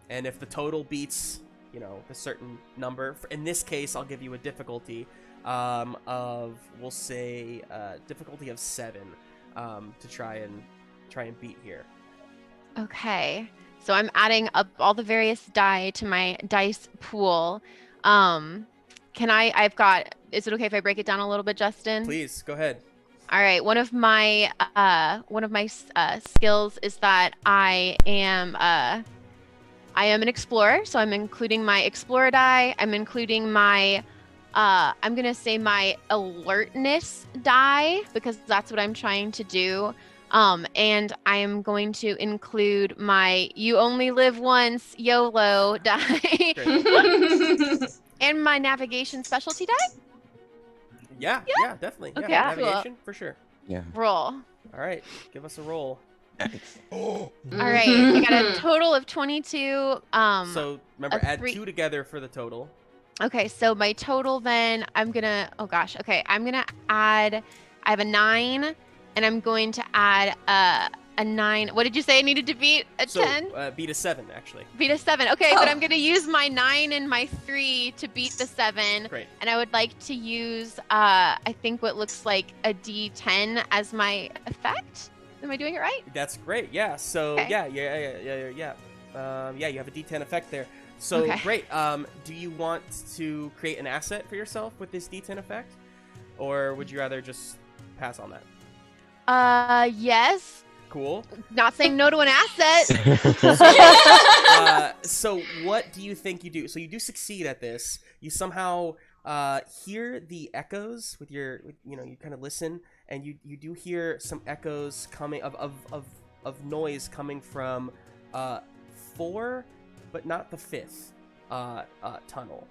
[SPEAKER 1] if the total beats, you know, a certain number, in this case, I'll give you a difficulty of, we'll say, difficulty of 7 to try and beat here.
[SPEAKER 2] Okay, so I'm adding up all the various die to my dice pool. Is it okay if I break it down a little bit, Justin?
[SPEAKER 1] Please go ahead.
[SPEAKER 2] All right. One of my skills is that I am an explorer, so I'm including my explorer die. I'm including my I'm gonna say my alertness die because that's what I'm trying to do. And I am going to include my you only live once YOLO die and my navigation specialty die.
[SPEAKER 1] Yeah, definitely.
[SPEAKER 2] Okay,
[SPEAKER 1] yeah,
[SPEAKER 2] cool.
[SPEAKER 1] navigation for sure.
[SPEAKER 3] Yeah.
[SPEAKER 2] Roll.
[SPEAKER 1] All right, give us a roll.
[SPEAKER 2] All right, I got a total of 22.
[SPEAKER 1] So remember,
[SPEAKER 2] a
[SPEAKER 1] add
[SPEAKER 2] 3
[SPEAKER 1] 2 together for the total.
[SPEAKER 2] Okay, so my total then I'm gonna add. I have a 9, and I'm going to add a 9. What did you say I needed to beat? A 10?
[SPEAKER 1] Beat a 7 actually.
[SPEAKER 2] Beat a 7. Okay,
[SPEAKER 5] Oh.
[SPEAKER 2] but I'm gonna use my 9 and my 3 to beat the 7.
[SPEAKER 1] Great.
[SPEAKER 2] And I would like to use I think what looks like a D10 as my effect. Am I doing it right?
[SPEAKER 1] That's great. Yeah. So
[SPEAKER 2] Okay.
[SPEAKER 1] yeah. You have a D10 effect there. So
[SPEAKER 2] Okay.
[SPEAKER 1] great. Do you want to create an asset for yourself with this D10 effect, or would you rather just pass on that?
[SPEAKER 2] Yes.
[SPEAKER 1] Cool.
[SPEAKER 2] Not saying no to an asset.
[SPEAKER 1] So what do you think you do? So you do succeed at this. You somehow hear the echoes with you kind of listen, and you do hear some echoes coming of noise coming from 4, but not the 5th tunnel.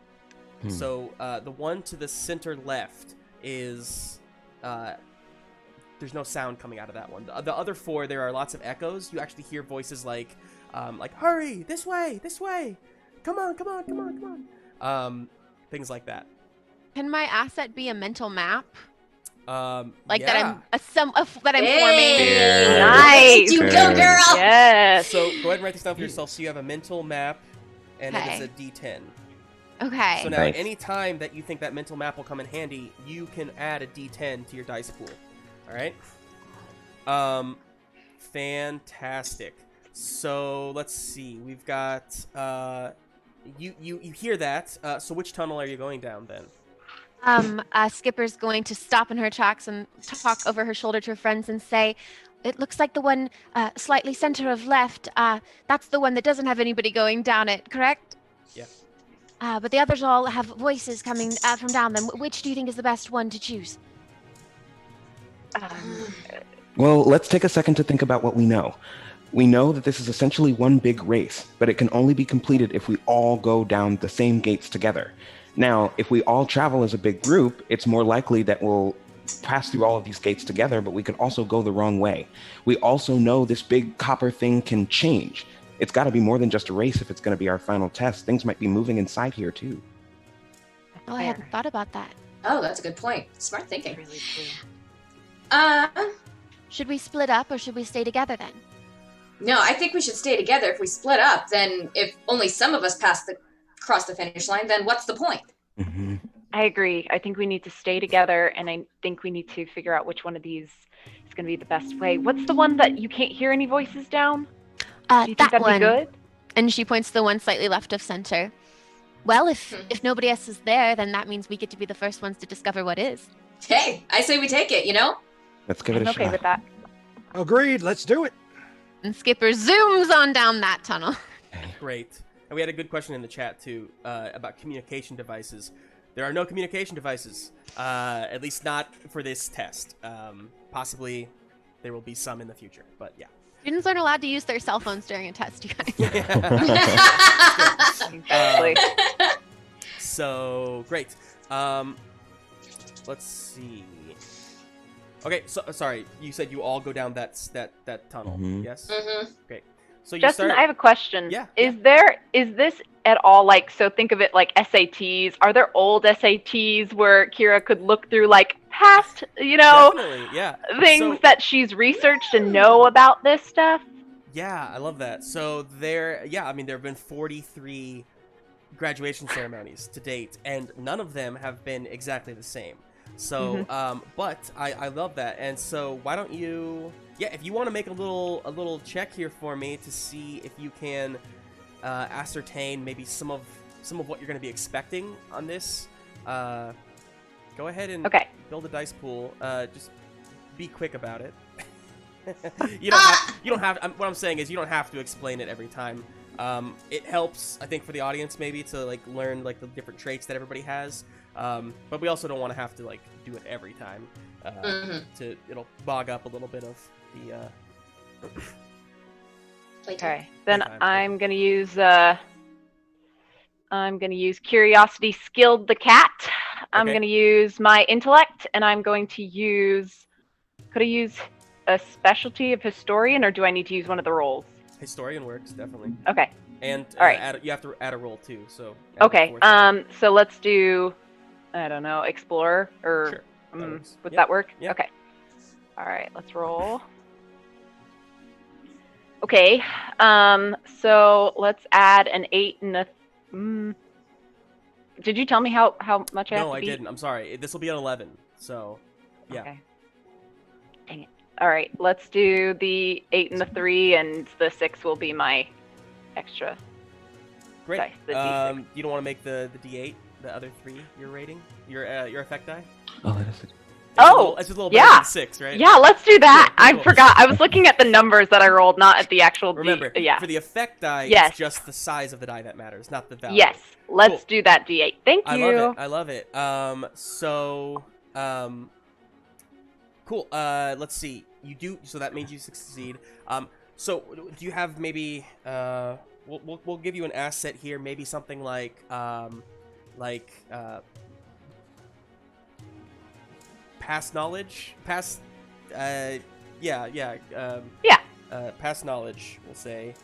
[SPEAKER 1] So the one to the center left is there's no sound coming out of that one. The other 4, there are lots of echoes. You actually hear voices like hurry, this way, come on, things like that.
[SPEAKER 2] Can my asset be a mental map?
[SPEAKER 1] Yeah.
[SPEAKER 2] That I'm forming.
[SPEAKER 5] Hey,
[SPEAKER 4] Nice.
[SPEAKER 5] you go, girl.
[SPEAKER 4] Yes.
[SPEAKER 1] So go ahead and write this down for yourself. So you have a mental map, and
[SPEAKER 2] Okay.
[SPEAKER 1] it is a D10.
[SPEAKER 2] Okay.
[SPEAKER 1] So now,
[SPEAKER 3] Nice.
[SPEAKER 1] any time that you think that mental map will come in handy, you can add a D10 to your dice pool. All right. Fantastic. So let's see. We've got you hear that. So which tunnel are you going down then?
[SPEAKER 2] Skipper's going to stop in her tracks and talk over her shoulder to her friends and say, "It looks like the one slightly center of left. That's the one that doesn't have anybody going down it, correct?"
[SPEAKER 1] Yeah.
[SPEAKER 2] But the others all have voices coming from down them. Which do you think is the best one to choose?
[SPEAKER 3] Well, let's take a second to think about what we know. We know that this is essentially one big race, but it can only be completed if we all go down the same gates together. Now, if we all travel as a big group, it's more likely that we'll pass through all of these gates together, but we could also go the wrong way. We also know this big copper thing can change. It's got to be more than just a race if it's going to be our final test. Things might be moving inside here, too.
[SPEAKER 2] Oh, I hadn't thought about that.
[SPEAKER 5] Oh, that's a good point. Smart thinking.
[SPEAKER 4] Really true.
[SPEAKER 2] Should we split up or should we stay together then?
[SPEAKER 5] No, I think we should stay together. If we split up, then if only some of us cross the finish line, then what's the point?
[SPEAKER 3] Mm-hmm.
[SPEAKER 4] I agree. I think we need to stay together, and I think we need to figure out which one of these is going to be the best way. What's the one that you can't hear any voices down? Do you think
[SPEAKER 2] That
[SPEAKER 4] that'd
[SPEAKER 2] one.
[SPEAKER 4] be good?
[SPEAKER 2] And she points to the one slightly left of center. Well, if nobody else is there, then that means we get to be the first ones to discover what is.
[SPEAKER 5] Hey, I say we take it, you know?
[SPEAKER 3] Let's give it
[SPEAKER 4] I'm
[SPEAKER 3] a
[SPEAKER 4] okay
[SPEAKER 3] shot.
[SPEAKER 4] with that.
[SPEAKER 6] Agreed. Let's do it.
[SPEAKER 2] And Skipper zooms on down that tunnel.
[SPEAKER 1] Great. And we had a good question in the chat too about communication devices. There are no communication devices, at least not for this test. Possibly there will be some in the future, but yeah.
[SPEAKER 2] Students aren't allowed to use their cell phones during a test, you guys.
[SPEAKER 4] Exactly.
[SPEAKER 1] So great. Let's see. Okay, so sorry. You said you all go down that tunnel.
[SPEAKER 3] Mhm.
[SPEAKER 1] Yes.
[SPEAKER 5] Mm-hmm.
[SPEAKER 1] Great. So you
[SPEAKER 4] Justin,
[SPEAKER 1] start.
[SPEAKER 4] I have a question.
[SPEAKER 1] Yeah,
[SPEAKER 4] Is this at all like, so think of it like SATs? Are there old SATs where Kira could look through like past,
[SPEAKER 1] Definitely, yeah.
[SPEAKER 4] things
[SPEAKER 1] So-
[SPEAKER 4] that she's researched and know about this stuff?
[SPEAKER 1] Yeah, I love that. So there have been 43 graduation ceremonies to date, and none of them have been exactly the same. So, but I love that, and so why don't you, if you want to make a little check here for me to see if you can ascertain maybe some of some of what you're going to be expecting on this, go ahead and
[SPEAKER 4] Okay.
[SPEAKER 1] build a dice pool. Just be quick about it. You don't have. What I'm saying is you don't have to explain it every time. It helps, I think, for the audience maybe to like learn like the different traits that everybody has. But we also don't want to have to like do it every time. It'll bog up a little bit of the.
[SPEAKER 4] Okay. Then
[SPEAKER 1] Playtime.
[SPEAKER 4] I'm gonna use Curiosity Skilled the cat. I'm
[SPEAKER 1] Okay.
[SPEAKER 4] gonna use my intellect, and I'm going to use. Could I use a specialty of historian, or do I need to use one of the roles?
[SPEAKER 1] Historian works definitely,
[SPEAKER 4] Okay.
[SPEAKER 1] and
[SPEAKER 4] All right.
[SPEAKER 1] you have to add a roll too. So add
[SPEAKER 4] Okay.
[SPEAKER 1] the fourth.
[SPEAKER 4] So let's do. I don't know, explorer or.
[SPEAKER 1] Sure. That works.
[SPEAKER 4] Would
[SPEAKER 1] Yep.
[SPEAKER 4] that work?
[SPEAKER 1] Yep.
[SPEAKER 4] Okay. All right. Let's roll. Okay. So let's add an 8 and a. Did you tell me how much I have
[SPEAKER 1] No,
[SPEAKER 4] to
[SPEAKER 1] I
[SPEAKER 4] beat?
[SPEAKER 1] didn't. I'm sorry. This will be an 11. So, yeah.
[SPEAKER 4] Okay. Dang it. All right. Let's do the 8 and the 3, and the 6 will be my extra.
[SPEAKER 1] Great.
[SPEAKER 4] Dice, the D6.
[SPEAKER 1] You don't want to make the D8, the other 3 you're rating, your effect die.
[SPEAKER 3] Oh, that is it.
[SPEAKER 1] It's a little better
[SPEAKER 4] yeah.
[SPEAKER 1] than 6, right?
[SPEAKER 4] Yeah, let's do that.
[SPEAKER 1] Cool,
[SPEAKER 4] I
[SPEAKER 1] cool.
[SPEAKER 4] forgot. I was looking at the numbers that I rolled, not at the actual.
[SPEAKER 1] Remember,
[SPEAKER 4] yeah.
[SPEAKER 1] for the effect die,
[SPEAKER 4] Yes.
[SPEAKER 1] it's just the size of the die that matters, not the value.
[SPEAKER 4] Yes. Let's
[SPEAKER 1] Cool.
[SPEAKER 4] do that D8. Thank
[SPEAKER 1] I
[SPEAKER 4] you.
[SPEAKER 1] love it. I love it. Cool. Let's see. You do. So that means you succeed. So do you have maybe? We'll give you an asset here. Maybe something like past knowledge. Past. Yeah. Past knowledge. We'll say.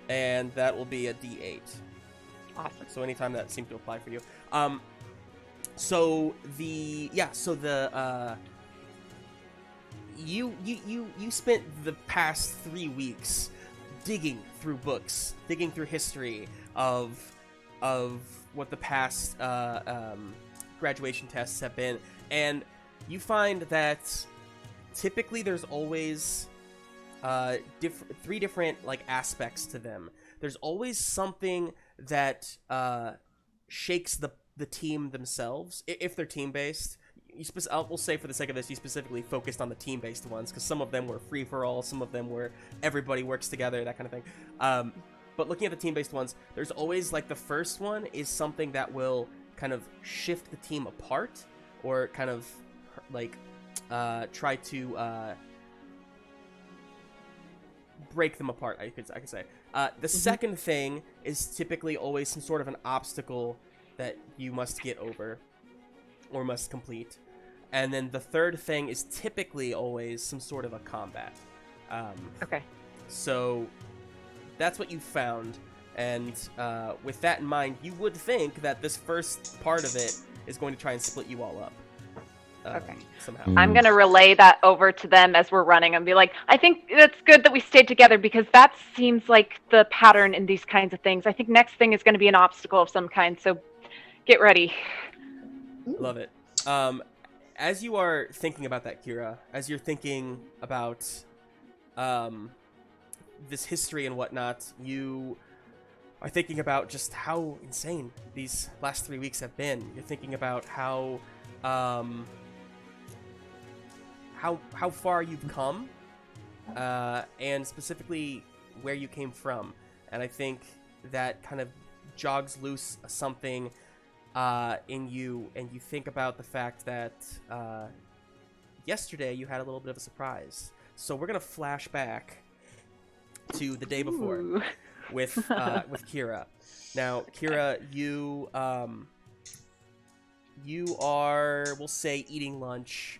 [SPEAKER 1] And that will be a D8.
[SPEAKER 4] Awesome.
[SPEAKER 1] So anytime that seemed to apply for you. You spent the past 3 weeks digging through books, digging through history of what the past graduation tests have been, and you find that typically there's always 3 different like aspects to them. There's always something that shakes the team themselves, if they're team-based. We'll say for the sake of this, you specifically focused on the team-based ones, because some of them were free-for-all, some of them were everybody works together, that kind of thing. But looking at the team-based ones, there's always, like, the first one is something that will kind of shift the team apart, or kind of, like, try to break them apart, I could say. The second thing is typically always some sort of an obstacle that you must get over or must complete. And then the third thing is typically always some sort of a combat.
[SPEAKER 4] Okay.
[SPEAKER 1] So that's what you found. And with that in mind, you would think that this first part of it is going to try and split you all up.
[SPEAKER 4] Okay.
[SPEAKER 1] Somehow.
[SPEAKER 4] I'm going to relay that over to them as we're running and be like, I think it's good that we stayed together because that seems like the pattern in these kinds of things. I think next thing is going to be an obstacle of some kind, so get ready.
[SPEAKER 1] Love it. As you are thinking about that, Kira, as you're thinking about this history and whatnot, you are thinking about just how insane these last 3 weeks have been. You're thinking about how far you've come, and specifically where you came from. And I think that kind of jogs loose something in you, and you think about the fact that yesterday you had a little bit of a surprise. So we're gonna flash back to the day before.
[SPEAKER 4] Ooh.
[SPEAKER 1] with Kira. Now, Kira, you are, we'll say, eating lunch.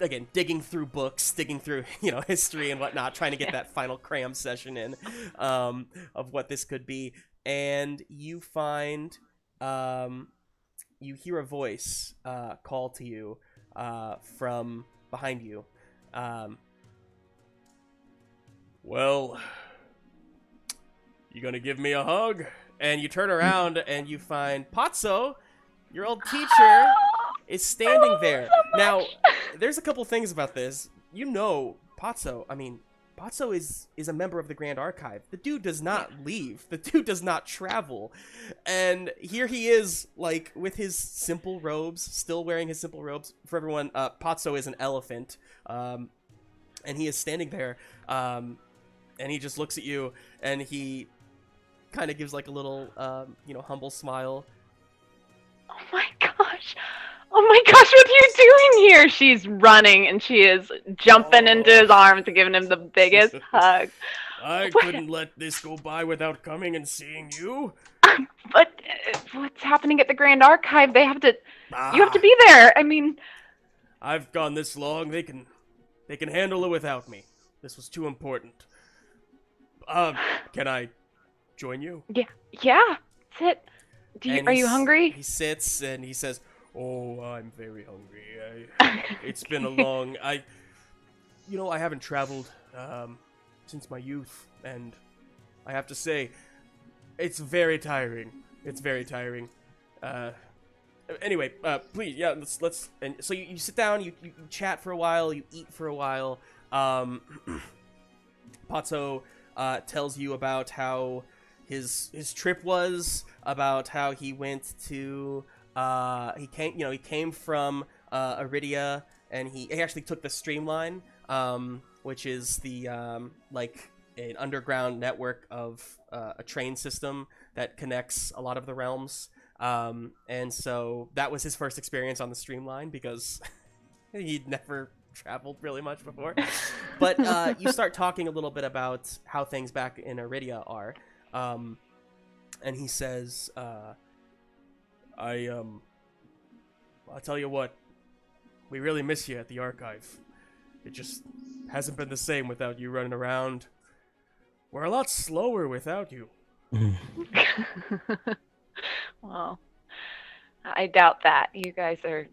[SPEAKER 1] Again, digging through books, digging through, history and whatnot, trying to get that final cram session in of what this could be. And you find, you hear a voice call to you from behind you. Well, you gonna give me a hug? And you turn around and you find Patso, your old teacher, is standing there. Now, there's a couple things about this. Patso, I mean, Patso is a member of the Grand Archive. The dude does not leave. The dude does not travel. And here he is, like, with his simple robes, still wearing his simple robes. For everyone, Patso is an elephant. And he is standing there, and he just looks at you, and he kind of gives, like, a little, humble smile.
[SPEAKER 4] Oh my gosh. Oh my gosh, what are you doing here? She's running and she is jumping into his arms and giving him the biggest hug.
[SPEAKER 1] I couldn't let this go by without coming and seeing you.
[SPEAKER 4] But what's happening at the Grand Archive? They have to. You have to be there. I mean,
[SPEAKER 1] I've gone this long. They can handle it without me. This was too important. Can I join you?
[SPEAKER 4] Yeah. Sit. Are you hungry?
[SPEAKER 1] He sits and he says, "Oh, I'm very hungry. It's been a long. I haven't traveled since my youth, and I have to say, it's very tiring. It's very tiring. Anyway, please, yeah, let's. And so you sit down, you chat for a while, you eat for a while. Patso tells you about how his trip was, about how he went to. He came from Iridia, and he actually took the Streamline, which is the like an underground network of a train system that connects a lot of the realms. And so that was his first experience on the Streamline because he'd never traveled really much before. But you start talking a little bit about how things back in Iridia are, and he says, I'll tell you what, we really miss you at the archive. It just hasn't been the same without you running around. We're a lot slower without you.
[SPEAKER 4] Well, I doubt that. You guys are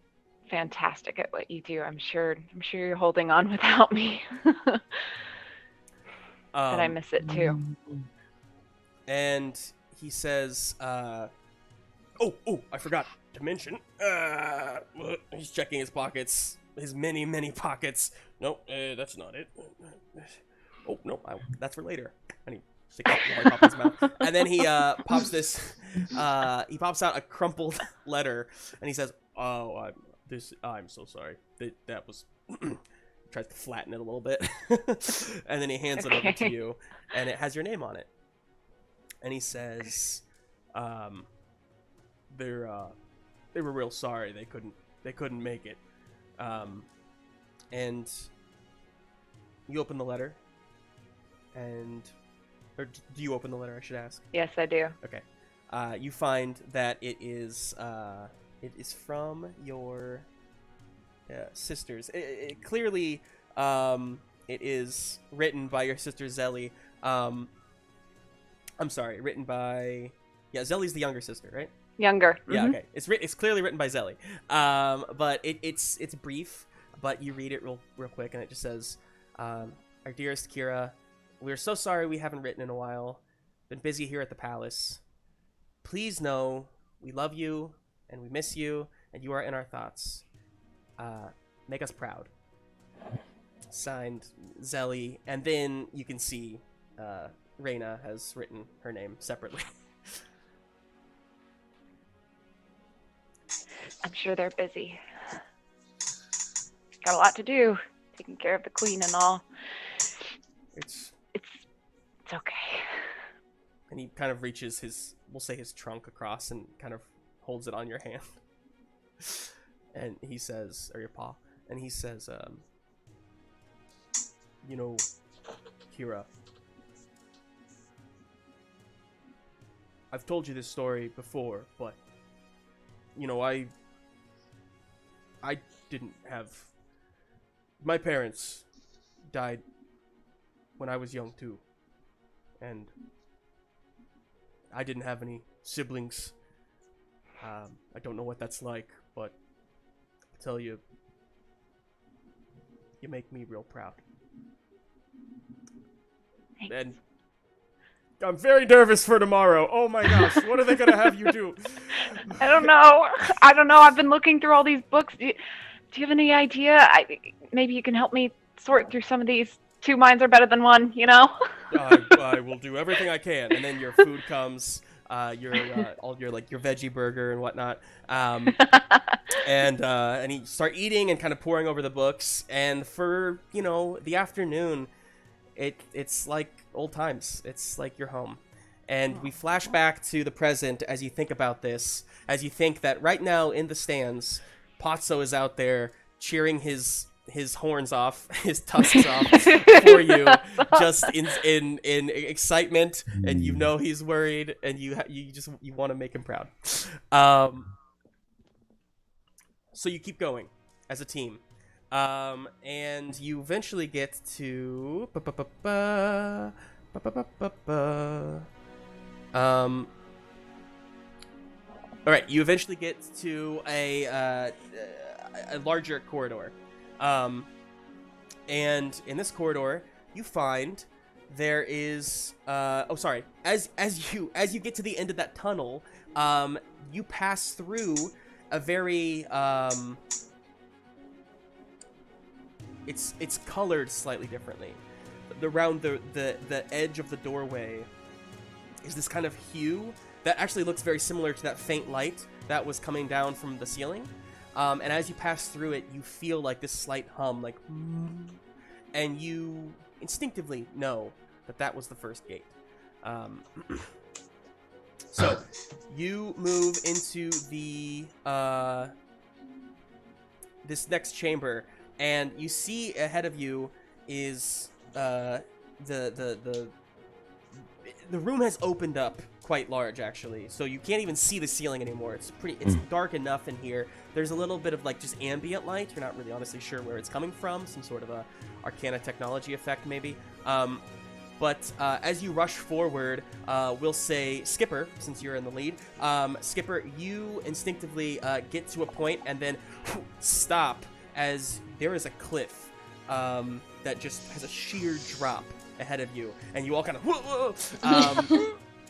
[SPEAKER 4] fantastic at what you do. I'm sure you're holding on without me. But I miss it too.
[SPEAKER 1] And he says, I forgot to mention, he's checking his pockets, his many pockets. Nope, that's not it. Oh, no, that's for later. And he sticks the lollipop in his mouth. And then he pops out a crumpled letter, and he says, I'm so sorry. That was... tries to flatten it a little bit. And then he hands it over to you, and it has your name on it. And he says, they were real sorry they couldn't make it. And you open the letter, or do you open the letter, I should ask?
[SPEAKER 4] Yes, I do.
[SPEAKER 1] Okay. You find that it is from your sisters. It clearly, it is written by your sister Zelly. I'm sorry, written by... Yeah, Zelly's the younger sister, right?
[SPEAKER 4] Younger.
[SPEAKER 1] Yeah, okay. It's clearly written by Zelly. But it's brief, but you read it real quick, and it just says, Our dearest Kira, we're so sorry we haven't written in a while. Been busy here at the palace. Please know we love you, and we miss you, and you are in our thoughts. Make us proud. Signed, Zelly. And then you can see Reyna has written her name separately.
[SPEAKER 4] I'm sure they're busy. Got a lot to do, taking care of the queen and all.
[SPEAKER 1] It's
[SPEAKER 4] okay.
[SPEAKER 1] And he kind of reaches his trunk across and kind of holds it on your hand. And he says, or your paw, and he says, Kira, I've told you this story before, but, I didn't have... My parents died when I was young, too. And I didn't have any siblings. I don't know what that's like, but I tell you, you make me real proud.
[SPEAKER 4] Thanks.
[SPEAKER 1] And I'm very nervous for tomorrow. Oh my gosh, what are they gonna have you do?
[SPEAKER 4] I don't know. I've been looking through all these books. Do you have any idea? Maybe you can help me sort through some of these 2 minds are better than one, you know?
[SPEAKER 1] I will do everything I can. And then your food comes, all your like your veggie burger and whatnot. And you start eating and kind of poring over the books. And for the afternoon, it's like old times. It's like you're home. And we flash back to the present as you think about this. As you think that right now in the stands, Pozzo is out there cheering his horns off, his tusks off for you, just in excitement, and he's worried, and you want to make him proud. So you keep going as a team, and you eventually get to all right, you eventually get to a larger corridor. And in this corridor, you find there is as you get to the end of that tunnel, you pass through a very it's colored slightly differently. Around the edge of the doorway is this kind of hue that actually looks very similar to that faint light that was coming down from the ceiling. And as you pass through it, you feel like this slight hum, like, and you instinctively know that was the first gate. So you move into the this next chamber, and you see ahead of you is the room has opened up quite large, actually, so you can't even see the ceiling anymore. It's dark enough in here. There's a little bit of like just ambient light. You're not really honestly sure where it's coming from, some sort of a arcana technology effect maybe. But as you rush forward, we'll say Skipper, since you're in the lead. Skipper, you instinctively get to a point and then stop as there is a cliff that just has a sheer drop ahead of you, and you all kind of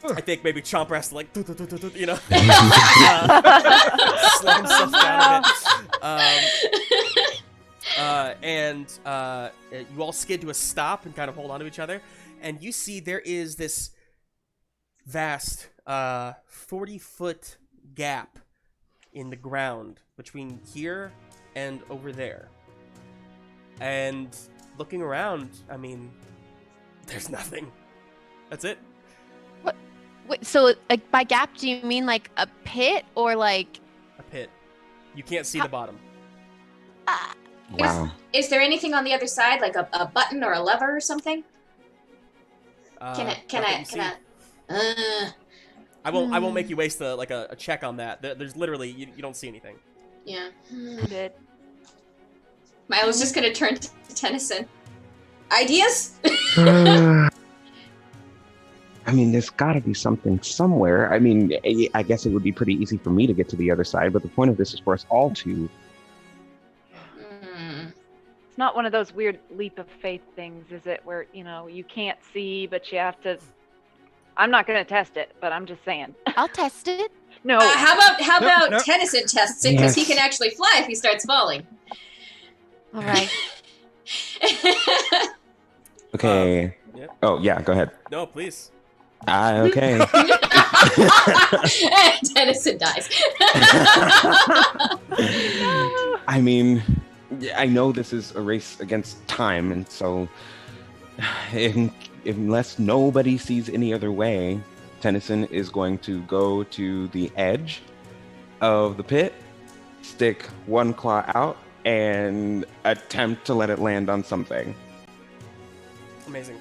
[SPEAKER 1] I think maybe Chomper has to like slam himself down a bit. And you all skid to a stop and kind of hold on to each other, and you see there is this vast 40-foot gap in the ground between here and over there. And looking around, I mean, there's nothing. That's it.
[SPEAKER 2] What? Wait, so like by gap, do you mean like a pit or like
[SPEAKER 1] a pit? You can't see the bottom.
[SPEAKER 3] Wow.
[SPEAKER 5] Is there anything on the other side, like a button or a lever or something? I
[SPEAKER 1] won't make you waste a check on that. There's literally you don't see anything.
[SPEAKER 5] Yeah.
[SPEAKER 4] Did.
[SPEAKER 5] Milo's just gonna turn to Tennison. Ideas?
[SPEAKER 3] I mean, there's got to be something somewhere. I mean, I guess it would be pretty easy for me to get to the other side, but the point of this is for us all to.
[SPEAKER 4] It's not one of those weird leap of faith things, is it? Where, you can't see, but you have to. I'm not going to test it, but I'm just saying.
[SPEAKER 2] I'll test it.
[SPEAKER 4] No.
[SPEAKER 5] How about
[SPEAKER 6] No.
[SPEAKER 5] Tennison tests it, because he can actually fly if he starts falling.
[SPEAKER 2] All right.
[SPEAKER 3] Okay.
[SPEAKER 1] Yeah.
[SPEAKER 3] Oh, yeah, go ahead.
[SPEAKER 1] No, please.
[SPEAKER 3] Okay.
[SPEAKER 5] Tennison dies.
[SPEAKER 3] I mean, I know this is a race against time, and so unless nobody sees any other way, Tennison is going to go to the edge of the pit, stick one claw out, and attempt to let it land on something.
[SPEAKER 1] Amazing.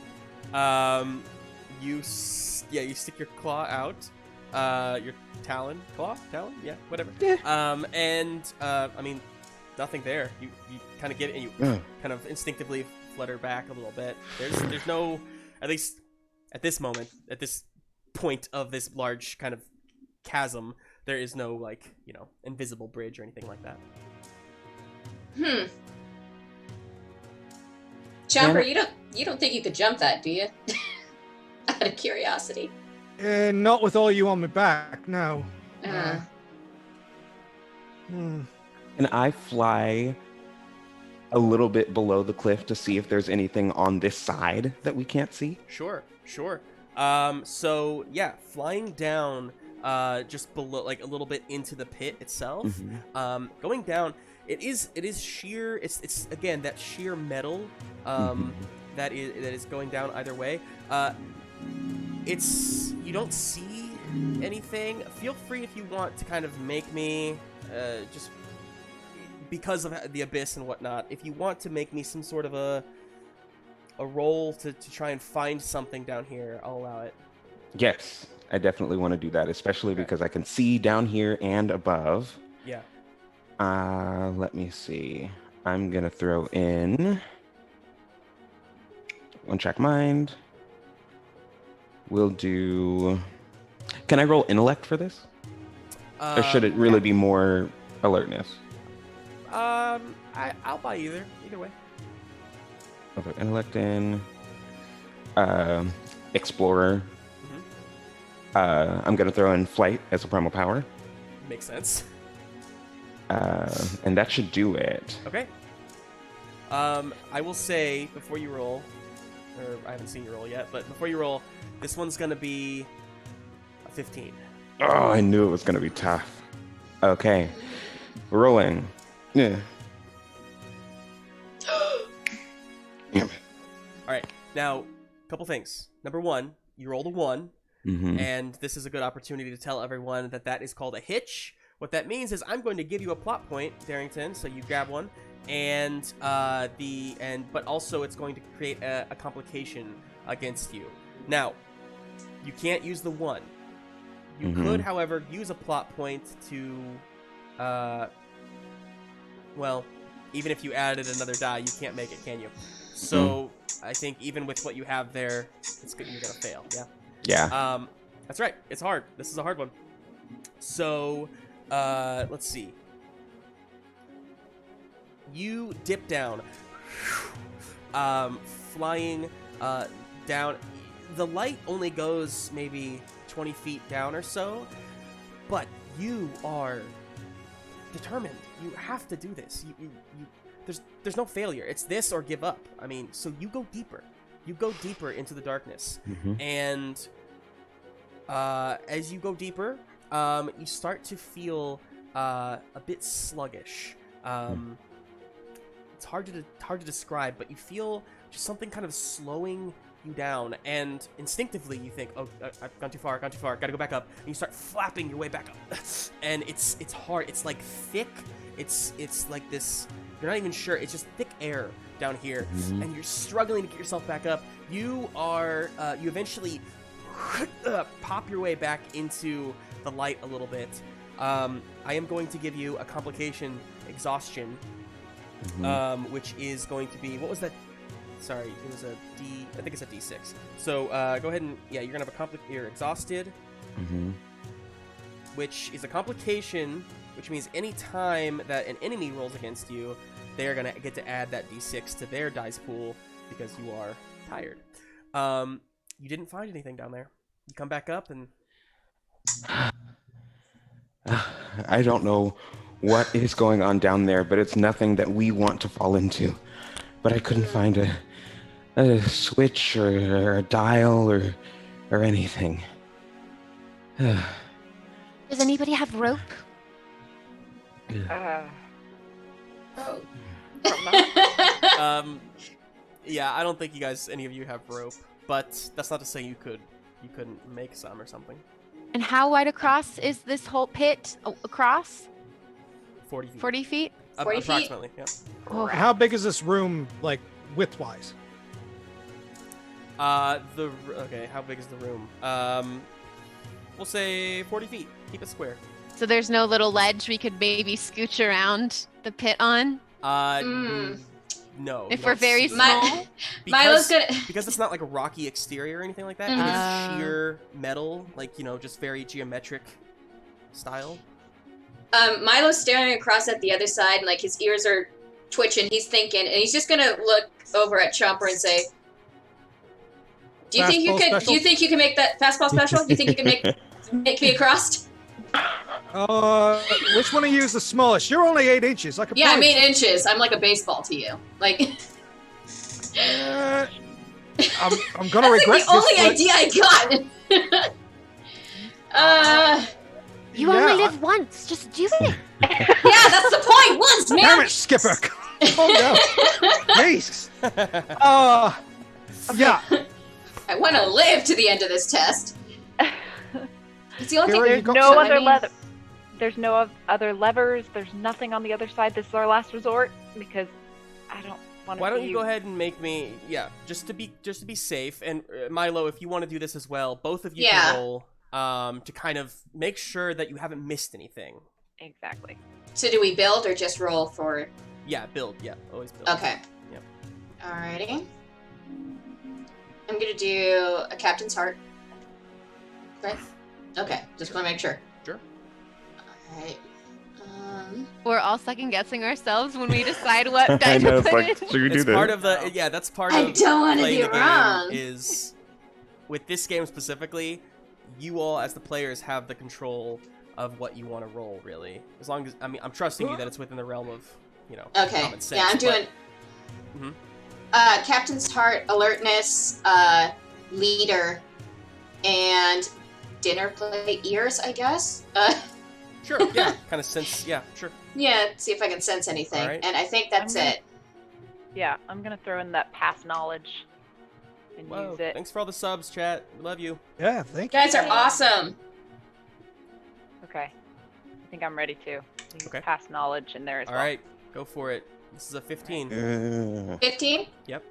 [SPEAKER 1] You stick your claw out, your talon, yeah, whatever.
[SPEAKER 3] Yeah.
[SPEAKER 1] I mean, nothing there. You kind of get it, and you kind of instinctively flutter back a little bit. There's no, at least at this moment, at this point of this large kind of chasm, there is no invisible bridge or anything like that.
[SPEAKER 5] Chomper, you don't think you could jump that, do you? Out of curiosity.
[SPEAKER 6] Not with all you on my back, no.
[SPEAKER 3] And I fly a little bit below the cliff to see if there's anything on this side that we can't see?
[SPEAKER 1] Sure. So yeah, flying down just below, like a little bit into the pit itself.
[SPEAKER 3] Mm-hmm.
[SPEAKER 1] Going down, it is sheer. It's again that sheer metal that is going down either way. You don't see anything. Feel free if you want to kind of make me just because of the abyss and whatnot. If you want to make me some sort of a roll to try and find something down here, I'll allow it.
[SPEAKER 3] Yes, I definitely want to do that, especially because I can see down here and above.
[SPEAKER 1] Yeah.
[SPEAKER 3] Let me see. I'm gonna throw in one track mind. We'll do. Can I roll intellect for this, or should it really be more alertness?
[SPEAKER 1] I'll buy either way.
[SPEAKER 3] I'll put intellect in. Explorer. I'm gonna throw in flight as a primal power.
[SPEAKER 1] Makes sense.
[SPEAKER 3] And that should do it.
[SPEAKER 1] Okay. I will say before you roll, or I haven't seen you roll yet, but before you roll, this one's gonna be a 15.
[SPEAKER 3] Oh, I knew it was gonna be tough. Okay, rolling. Yeah. Damn it.
[SPEAKER 1] All right. Now, a couple things. Number one, you rolled a 1, and this is a good opportunity to tell everyone that is called a hitch. What that means is I'm going to give you a plot point, Darrington, so you grab one, but also it's going to create a complication against you. Now, you can't use the 1. You could, however, use a plot point to, well, even if you added another die, you can't make it, can you? So I think even with what you have there, it's good. You're gonna fail. Yeah.
[SPEAKER 3] Yeah.
[SPEAKER 1] That's right. It's hard. This is a hard one. So, let's see. You dip down, flying down. The light only goes maybe 20 feet down or so, but you are determined. You have to do this. There's no failure. It's this or give up. I mean, so you go deeper. You go deeper into the darkness, and as you go deeper, you start to feel a bit sluggish. It's hard to describe, but you feel just something kind of slowing you down, and instinctively you think, "Oh, I've gone too far. Gotta go back up." And you start flapping your way back up, and it's hard. It's like thick. It's like this. You're not even sure. It's just thick air down here, and you're struggling to get yourself back up. You eventually pop your way back into the light a little bit. I am going to give you a complication, exhaustion, which is going to be, what was that? Sorry, it was a D. I think it's a D6. So go ahead and you're gonna have you're exhausted, which is a complication, which means any time that an enemy rolls against you, they are gonna get to add that D6 to their dice pool because you are tired. You didn't find anything down there. You come back up and
[SPEAKER 3] I don't know what is going on down there, but it's nothing that we want to fall into. But I couldn't find a switch or a dial or anything.
[SPEAKER 2] Does anybody have rope?
[SPEAKER 1] Yeah, I don't think any of you have rope, but that's not to say you couldn't make some or something.
[SPEAKER 2] And how wide across is this whole pit? Across?
[SPEAKER 1] 40 feet.
[SPEAKER 2] 40 feet?
[SPEAKER 5] 40 feet?
[SPEAKER 1] Approximately, yeah.
[SPEAKER 2] Oh.
[SPEAKER 6] How big is this room, like, width-wise?
[SPEAKER 1] Okay, how big is the room? We'll say 40 feet. Keep it square.
[SPEAKER 2] So there's no little ledge we could maybe scooch around the pit on?
[SPEAKER 1] No.
[SPEAKER 2] If
[SPEAKER 1] no,
[SPEAKER 2] we're very small?
[SPEAKER 5] Milo's gonna...
[SPEAKER 1] Because it's not like a rocky exterior or anything like that. It is sheer metal, like, just very geometric style.
[SPEAKER 5] Milo's staring across at the other side, and like his ears are twitching. He's thinking, and he's just gonna look over at Chomper and say, "Do you think you can make that fastball special? Do you think you can make me across?"
[SPEAKER 6] Which one of you is the smallest? You're only 8 inches. I could
[SPEAKER 5] Yeah, I'm
[SPEAKER 6] probably...
[SPEAKER 5] 8 inches. I'm like a baseball to you. Like,
[SPEAKER 6] I'm gonna regret
[SPEAKER 5] that's like the only
[SPEAKER 6] this.
[SPEAKER 5] idea I got.
[SPEAKER 2] You only live once. Just do it.
[SPEAKER 5] Yeah, that's the point. Once, man.
[SPEAKER 6] Damn it, Skipper! Calm down. Jesus. Yeah.
[SPEAKER 5] I want to live to the end of this test. It's the only thing.
[SPEAKER 6] Kira,
[SPEAKER 4] There's no other lever. There's no other levers. There's nothing on the other side. This is our last resort because I don't want to.
[SPEAKER 1] Why don't you go ahead and make me? Yeah, just to be safe. And Milo, if you want to do this as well, both of you can roll to kind of make sure that you haven't missed anything.
[SPEAKER 4] Exactly.
[SPEAKER 5] So do we build or just roll for?
[SPEAKER 1] Yeah, build. Yeah, always build.
[SPEAKER 5] Okay.
[SPEAKER 1] Yep.
[SPEAKER 5] Alrighty. I'm gonna do a captain's heart. Right? Okay, just want to make sure.
[SPEAKER 1] Sure.
[SPEAKER 5] Alright.
[SPEAKER 2] We're all second guessing ourselves when we decide what
[SPEAKER 3] I
[SPEAKER 2] die
[SPEAKER 3] know,
[SPEAKER 2] to
[SPEAKER 3] it's
[SPEAKER 2] put
[SPEAKER 3] like,
[SPEAKER 2] in.
[SPEAKER 3] should we do
[SPEAKER 1] It's
[SPEAKER 3] this?
[SPEAKER 1] part of the that's part
[SPEAKER 5] I
[SPEAKER 1] of
[SPEAKER 5] don't want to
[SPEAKER 1] playing
[SPEAKER 5] be
[SPEAKER 1] the game
[SPEAKER 5] wrong.
[SPEAKER 1] is with this game specifically, you all as the players have the control of what you want to roll, really. As long as I'm trusting you that it's within the realm of,
[SPEAKER 5] Okay.
[SPEAKER 1] common sense.
[SPEAKER 5] Yeah, I'm doing
[SPEAKER 1] Mhm.
[SPEAKER 5] captain's heart, alertness, leader, and dinner plate ears, I guess.
[SPEAKER 1] Sure, yeah, kind of sense, yeah, sure.
[SPEAKER 5] Yeah, see if I can sense anything.
[SPEAKER 1] All right.
[SPEAKER 5] And I think that's it.
[SPEAKER 4] Yeah, I'm gonna throw in that past knowledge and
[SPEAKER 1] Whoa,
[SPEAKER 4] use it.
[SPEAKER 1] thanks for all the subs, chat. Love you.
[SPEAKER 6] Yeah, thank
[SPEAKER 5] You
[SPEAKER 6] you.
[SPEAKER 5] guys are awesome.
[SPEAKER 4] Okay. I think I'm ready to use
[SPEAKER 1] Okay.
[SPEAKER 4] past knowledge in there as
[SPEAKER 1] All
[SPEAKER 4] well.
[SPEAKER 1] right, go for it. This is a 15.
[SPEAKER 5] 15?
[SPEAKER 1] Yep.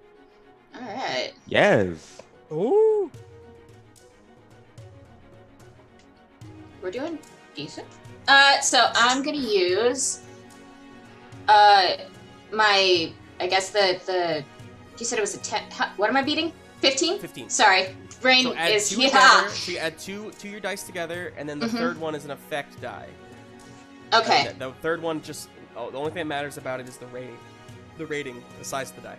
[SPEAKER 5] Alright.
[SPEAKER 3] Yes.
[SPEAKER 6] Ooh.
[SPEAKER 5] We're doing decent. So I'm gonna use my, I guess the you said it was a 10, what am I beating? 15?
[SPEAKER 1] 15.
[SPEAKER 5] Sorry, brain
[SPEAKER 1] So add
[SPEAKER 5] is,
[SPEAKER 1] two
[SPEAKER 5] yeah.
[SPEAKER 1] together, so you add two your dice together, and then the
[SPEAKER 5] Mhm.
[SPEAKER 1] third one is an effect die.
[SPEAKER 5] Okay,
[SPEAKER 1] The third one just, the only thing that matters about it is the rating, the size of the die.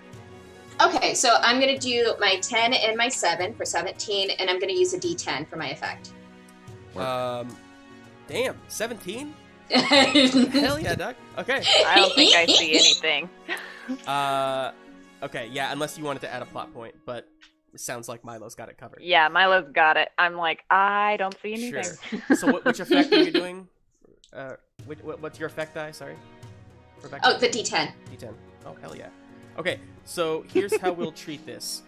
[SPEAKER 5] okay, so I'm gonna do my 10 and my 7 for 17, and I'm gonna use a D10 for my effect.
[SPEAKER 1] Damn, 17?
[SPEAKER 5] Okay.
[SPEAKER 1] Hell yeah, Doug. Okay.
[SPEAKER 4] I don't think I see anything.
[SPEAKER 1] Okay, yeah, unless you wanted to add a plot point, but it sounds like Milo's got it covered.
[SPEAKER 4] Yeah, Milo's got it. I'm like, I don't see anything.
[SPEAKER 1] Sure. So which effect are you doing? What's your effect die? Sorry, Rebecca.
[SPEAKER 5] Oh, the D10.
[SPEAKER 1] D10. Oh hell yeah. Okay, so here's how we'll treat this.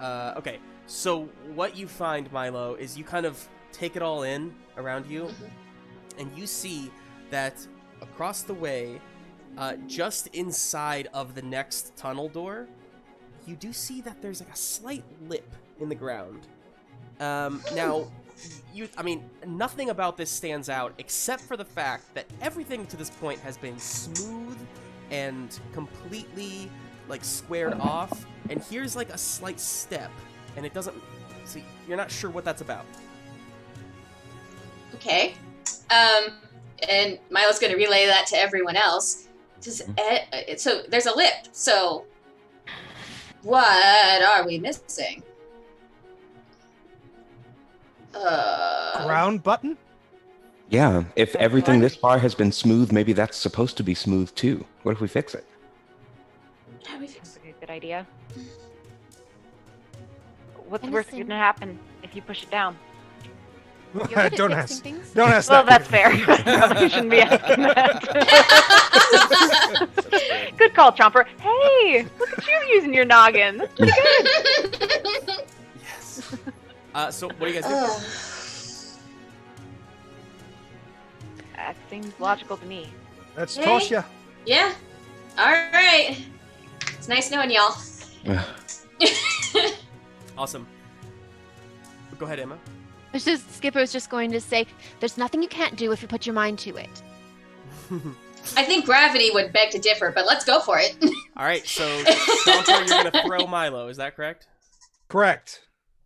[SPEAKER 1] Okay, so what you find, Milo, is you kind of take it all in around you, and you see that across the way, just inside of the next tunnel door, you do see that there's like a slight lip in the ground. Now, nothing about this stands out except for the fact that everything to this point has been smooth and completely like squared off, and here's like a slight step, and it doesn't. So you're not sure what that's about.
[SPEAKER 5] Okay. And Milo's gonna relay that to everyone else. So there's a lip. So what are we missing?
[SPEAKER 6] Ground button?
[SPEAKER 3] Yeah, if everything this far has been smooth, maybe that's supposed to be smooth too. What if we fix it?
[SPEAKER 5] How do we fix
[SPEAKER 4] That's a good idea. What's
[SPEAKER 2] And
[SPEAKER 4] worst
[SPEAKER 2] listen-
[SPEAKER 4] gonna happen if you push it down?
[SPEAKER 2] You're good at
[SPEAKER 6] Don't
[SPEAKER 2] fixing
[SPEAKER 6] ask.
[SPEAKER 2] things.
[SPEAKER 6] Don't ask
[SPEAKER 4] Well,
[SPEAKER 6] that.
[SPEAKER 4] that's fair. You shouldn't be asking that. Good call, Chomper. Hey, look at you using your noggin. That's pretty good.
[SPEAKER 1] Yes. So what do you guys do?
[SPEAKER 4] That seems logical to me.
[SPEAKER 6] Let's
[SPEAKER 5] Hey.
[SPEAKER 6] toss ya.
[SPEAKER 5] Yeah. All right. It's nice knowing y'all.
[SPEAKER 1] Awesome. Go ahead, Emma.
[SPEAKER 2] It's just Skipper's just going to say, "There's nothing you can't do if you put your mind to it."
[SPEAKER 5] I think gravity would beg to differ, but let's go for it.
[SPEAKER 1] All right, so Chomper, you're gonna throw Milo. Is that correct?
[SPEAKER 6] Correct.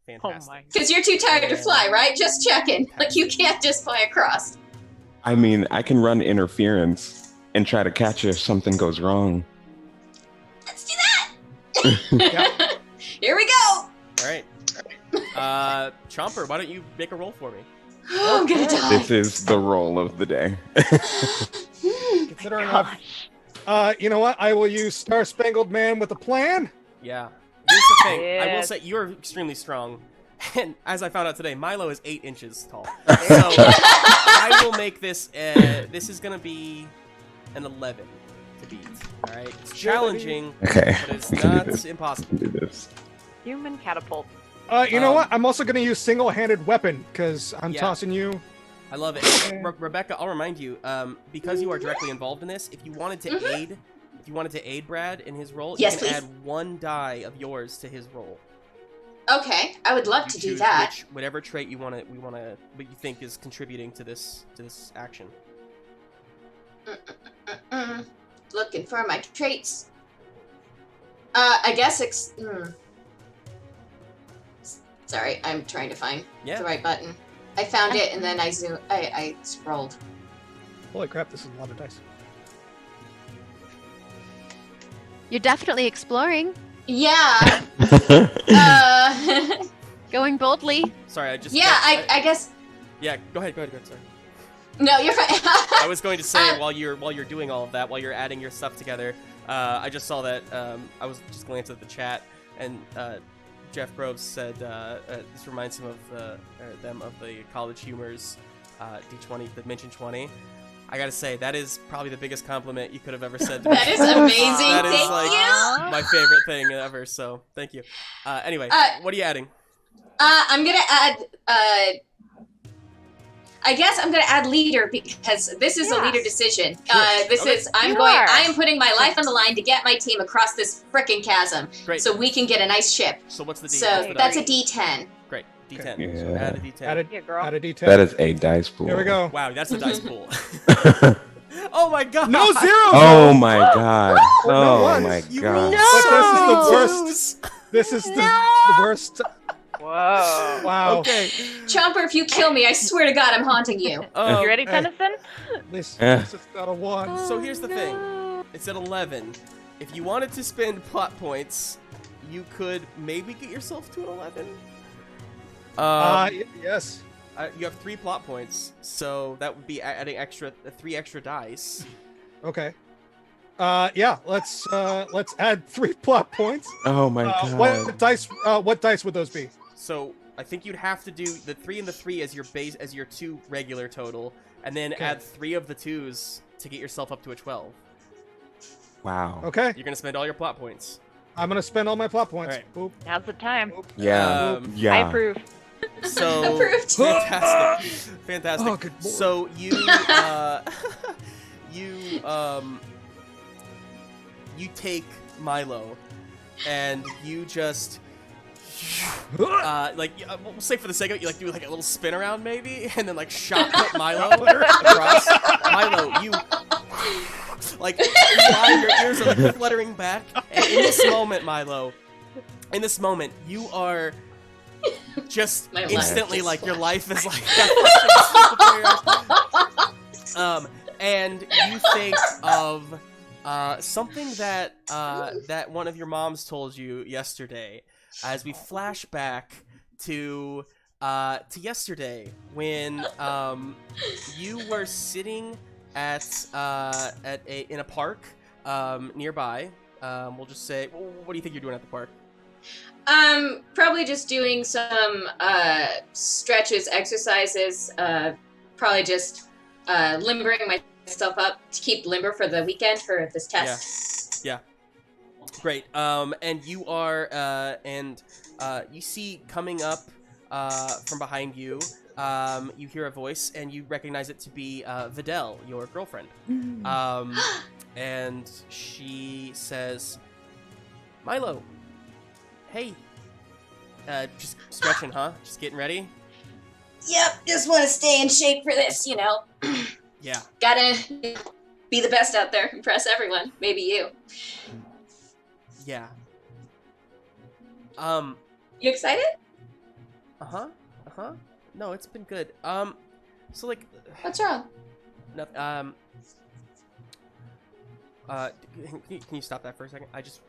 [SPEAKER 4] Oh
[SPEAKER 1] Fantastic.
[SPEAKER 4] my.
[SPEAKER 5] Because you're too tired to fly, right? Just checking. Like, you can't just fly across.
[SPEAKER 3] I mean, I can run interference and try to catch her if something goes wrong.
[SPEAKER 5] Let's do that! Here we go!
[SPEAKER 1] All right. Chomper, why don't you make a roll for me?
[SPEAKER 5] I'm gonna die.
[SPEAKER 3] This is the roll of the day.
[SPEAKER 6] Considering you know what? I will use Star Spangled Man with a plan.
[SPEAKER 1] Yeah. Here's the thing. I will
[SPEAKER 4] Yes.
[SPEAKER 1] say you're extremely strong. And as I found out today, Milo is 8 inches tall. So I will make this. This is gonna be an 11 to beat. All right. It's challenging,
[SPEAKER 3] Okay.
[SPEAKER 1] but it's
[SPEAKER 3] we can do
[SPEAKER 1] not
[SPEAKER 3] this.
[SPEAKER 1] impossible.
[SPEAKER 3] We can do this.
[SPEAKER 4] Human catapult.
[SPEAKER 6] You know what? I'm also going to use single-handed weapon because I'm
[SPEAKER 1] Yeah.
[SPEAKER 6] tossing you.
[SPEAKER 1] I love it. Rebecca, I'll remind you, because you are directly involved in this, if you wanted to aid Brad in his role,
[SPEAKER 5] Yes,
[SPEAKER 1] you can
[SPEAKER 5] please.
[SPEAKER 1] add 1 die of yours to his role.
[SPEAKER 5] Okay, I would love
[SPEAKER 1] You
[SPEAKER 5] to do
[SPEAKER 1] choose
[SPEAKER 5] that.
[SPEAKER 1] whatever trait what you think is contributing to this action.
[SPEAKER 5] Looking for my traits. I guess Sorry, I'm trying to find
[SPEAKER 1] Yeah.
[SPEAKER 5] the right button. I found it and then I scrolled.
[SPEAKER 6] Holy crap, this is a lot of dice.
[SPEAKER 2] You're definitely exploring,
[SPEAKER 5] Yeah.
[SPEAKER 2] going boldly.
[SPEAKER 1] Sorry, I just
[SPEAKER 5] Yeah, I guess.
[SPEAKER 1] yeah. Go ahead. Sorry.
[SPEAKER 5] No, you're fine.
[SPEAKER 1] I was going to say while you're doing all of that, while you're adding your stuff together, I just saw that I was just glancing at the chat, and Jeff Groves said this reminds him of them of the College Humors D20, the Mention 20. I gotta say that is probably the biggest compliment you could have ever said to me.
[SPEAKER 5] That is amazing.
[SPEAKER 1] That is
[SPEAKER 5] Thank
[SPEAKER 1] like
[SPEAKER 5] you.
[SPEAKER 1] my favorite thing ever. So thank you. Anyway, what are you adding?
[SPEAKER 5] I'm gonna add. I guess I'm gonna add leader because this is a
[SPEAKER 4] Yeah.
[SPEAKER 5] leader decision.
[SPEAKER 1] Okay.
[SPEAKER 5] I am putting my life on the line to get my team across this frickin' chasm,
[SPEAKER 1] Great.
[SPEAKER 5] so we can get a nice ship.
[SPEAKER 1] So what's the D?
[SPEAKER 5] So
[SPEAKER 1] What's the
[SPEAKER 5] that's
[SPEAKER 1] die?
[SPEAKER 5] a D10.
[SPEAKER 1] Great. D10.
[SPEAKER 3] Yeah.
[SPEAKER 1] So add a D10.
[SPEAKER 6] Add
[SPEAKER 4] Yeah, girl.
[SPEAKER 6] a D10.
[SPEAKER 3] That is a dice pool.
[SPEAKER 6] There we go.
[SPEAKER 1] Wow, that's a dice pool. Oh my god.
[SPEAKER 6] No zeros.
[SPEAKER 3] Oh my god.
[SPEAKER 6] No
[SPEAKER 3] Oh
[SPEAKER 6] ones.
[SPEAKER 3] my
[SPEAKER 1] You
[SPEAKER 3] god.
[SPEAKER 1] rolled
[SPEAKER 6] But this is the
[SPEAKER 1] twos.
[SPEAKER 6] This is the worst.
[SPEAKER 4] Whoa.
[SPEAKER 6] Wow.
[SPEAKER 1] Okay.
[SPEAKER 5] Chomper, if you kill me, I swear to God, I'm haunting you.
[SPEAKER 4] You ready,
[SPEAKER 6] Hey.
[SPEAKER 4] Tennison?
[SPEAKER 6] This
[SPEAKER 3] Eh.
[SPEAKER 6] has got a 1.
[SPEAKER 1] So here's the thing. It's at 11. If you wanted to spend plot points, you could maybe get yourself to an 11.
[SPEAKER 6] Yes.
[SPEAKER 1] You have 3 plot points, so that would be adding 3 extra dice.
[SPEAKER 6] Okay. Yeah. Let's add 3 plot points.
[SPEAKER 3] Oh my god.
[SPEAKER 6] What dice would those be?
[SPEAKER 1] So I think you'd have to do the 3 and the 3 as your base, as your 2 regular total, and then
[SPEAKER 6] Okay.
[SPEAKER 1] add 3 of the 2s to get yourself up to a 12.
[SPEAKER 3] Wow.
[SPEAKER 6] Okay.
[SPEAKER 1] You're gonna spend all your plot points.
[SPEAKER 6] I'm gonna spend all my plot points.
[SPEAKER 1] All right.
[SPEAKER 6] Boop.
[SPEAKER 4] Now's the time.
[SPEAKER 3] Yeah.
[SPEAKER 1] Um,
[SPEAKER 3] Yeah.
[SPEAKER 4] I approve.
[SPEAKER 1] So
[SPEAKER 5] Approved.
[SPEAKER 1] fantastic, fantastic.
[SPEAKER 6] Oh, good lord.
[SPEAKER 1] So you you take Milo, and you just we'll say for the sake of it, you like do like a little spin around maybe, and then like shot put Milo across. Milo, you like fly, your ears are like fluttering back, and in this moment, Milo, you are just
[SPEAKER 5] My life
[SPEAKER 1] instantly
[SPEAKER 5] just
[SPEAKER 1] like your
[SPEAKER 5] flashed.
[SPEAKER 1] life is like and you think of something that that one of your moms told you yesterday as we flash back to yesterday when you were sitting in a park nearby. We'll just say, what do you think you're doing at the park?
[SPEAKER 5] Probably just doing some stretches, exercises. Probably just limbering myself up to keep limber for the weekend for this test.
[SPEAKER 1] Yeah. Great. And you are, you see coming up from behind you, you hear a voice, and you recognize it to be Vitell, your girlfriend. And she says, Milo, hey, just stretching, huh? Just getting ready?
[SPEAKER 5] Yep, just want to stay in shape for this, you know.
[SPEAKER 1] Yeah.
[SPEAKER 5] Gotta be the best out there, impress everyone, maybe you.
[SPEAKER 1] Yeah.
[SPEAKER 5] You excited?
[SPEAKER 1] No, it's been good. So like,
[SPEAKER 5] What's wrong?
[SPEAKER 1] no, can you stop that for a second? I just,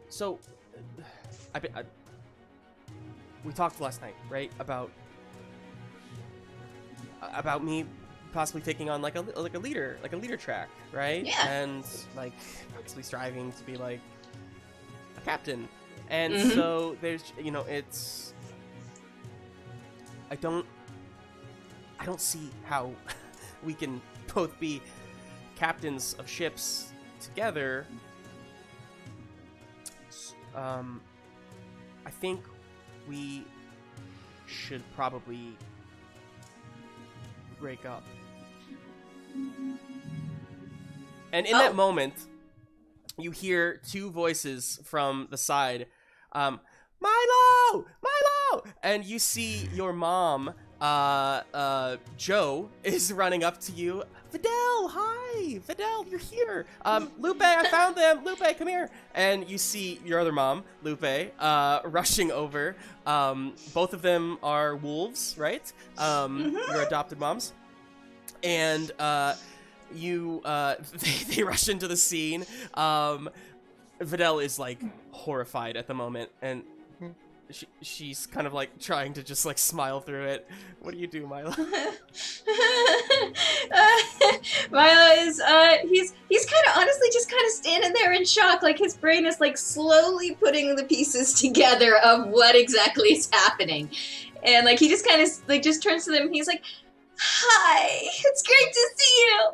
[SPEAKER 1] so, we talked last night, right? About me possibly taking on like a leader track, right?
[SPEAKER 5] Yeah.
[SPEAKER 1] And like possibly striving to be like a captain. And
[SPEAKER 5] Mhm.
[SPEAKER 1] so there's, you know, it's I don't see how we can both be captains of ships together. I think we should probably break up. And in that moment, you hear two voices from the side. Milo! Milo! And you see your mom, Joe, is running up to you. Vitell, hi! Vitell, you're here! Lupe, I found them! Lupe, come here! And you see your other mom, Lupe, rushing over. Both of them are wolves, right? Your adopted moms. And, they rush into the scene. Vitell is, like, horrified at the moment, and she's kind of, like, trying to just, like, smile through it. What do you do, Milo?
[SPEAKER 5] Milo is, he's kind of, honestly, just kind of standing there in shock, like, his brain is, like, slowly putting the pieces together of what exactly is happening. And, like, he just kind of, like, just turns to them, and he's like, hi, it's great to see you.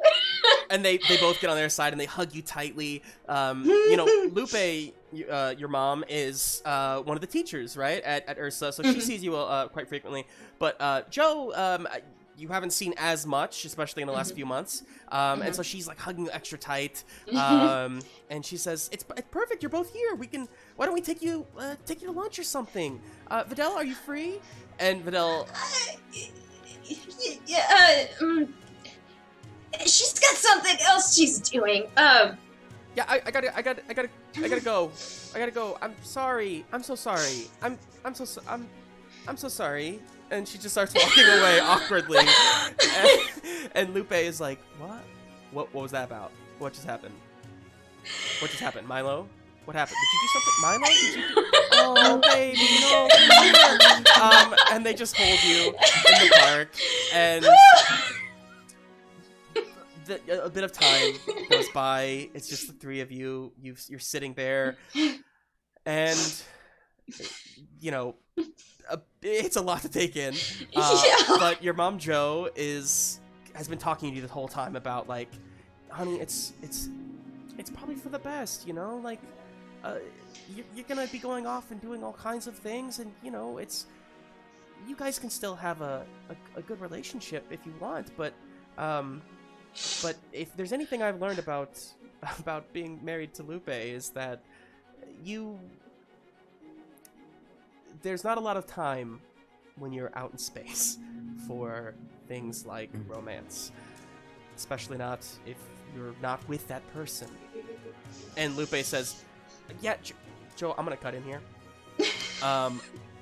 [SPEAKER 1] And they both get on their side and they hug you tightly. You know, Lupe, your mom, is one of the teachers, right, at URSA, so she sees you quite frequently. But Joe, you haven't seen as much, especially in the last few months. And so she's like hugging you extra tight. And she says, "It's perfect. You're both here. Why don't we take you to lunch or something? Vitell, are you free?" And Vitell.
[SPEAKER 5] She's got something else she's doing.
[SPEAKER 1] Yeah, I gotta go. I gotta go. I'm sorry. I'm so sorry. I'm so sorry. And she just starts walking away awkwardly. And Lupe is like, what was that about? What just happened? What just happened, Milo? What happened? Did you do something, Milo? Did you do... Oh, baby, no. And they just hold you in the park, and a bit of time goes by. It's just the three of you. You're sitting there, and you know, it's a lot to take in. But your mom Jo has been talking to you the whole time about, like, honey, it's probably for the best, you know, like. You're gonna be going off and doing all kinds of things, and you know, you guys can still have a good relationship if you want, but if there's anything I've learned about being married to Lupe is that there's not a lot of time when you're out in space for things like romance, especially not if you're not with that person. And Lupe says, "Yeah, Joe, I'm gonna cut in here.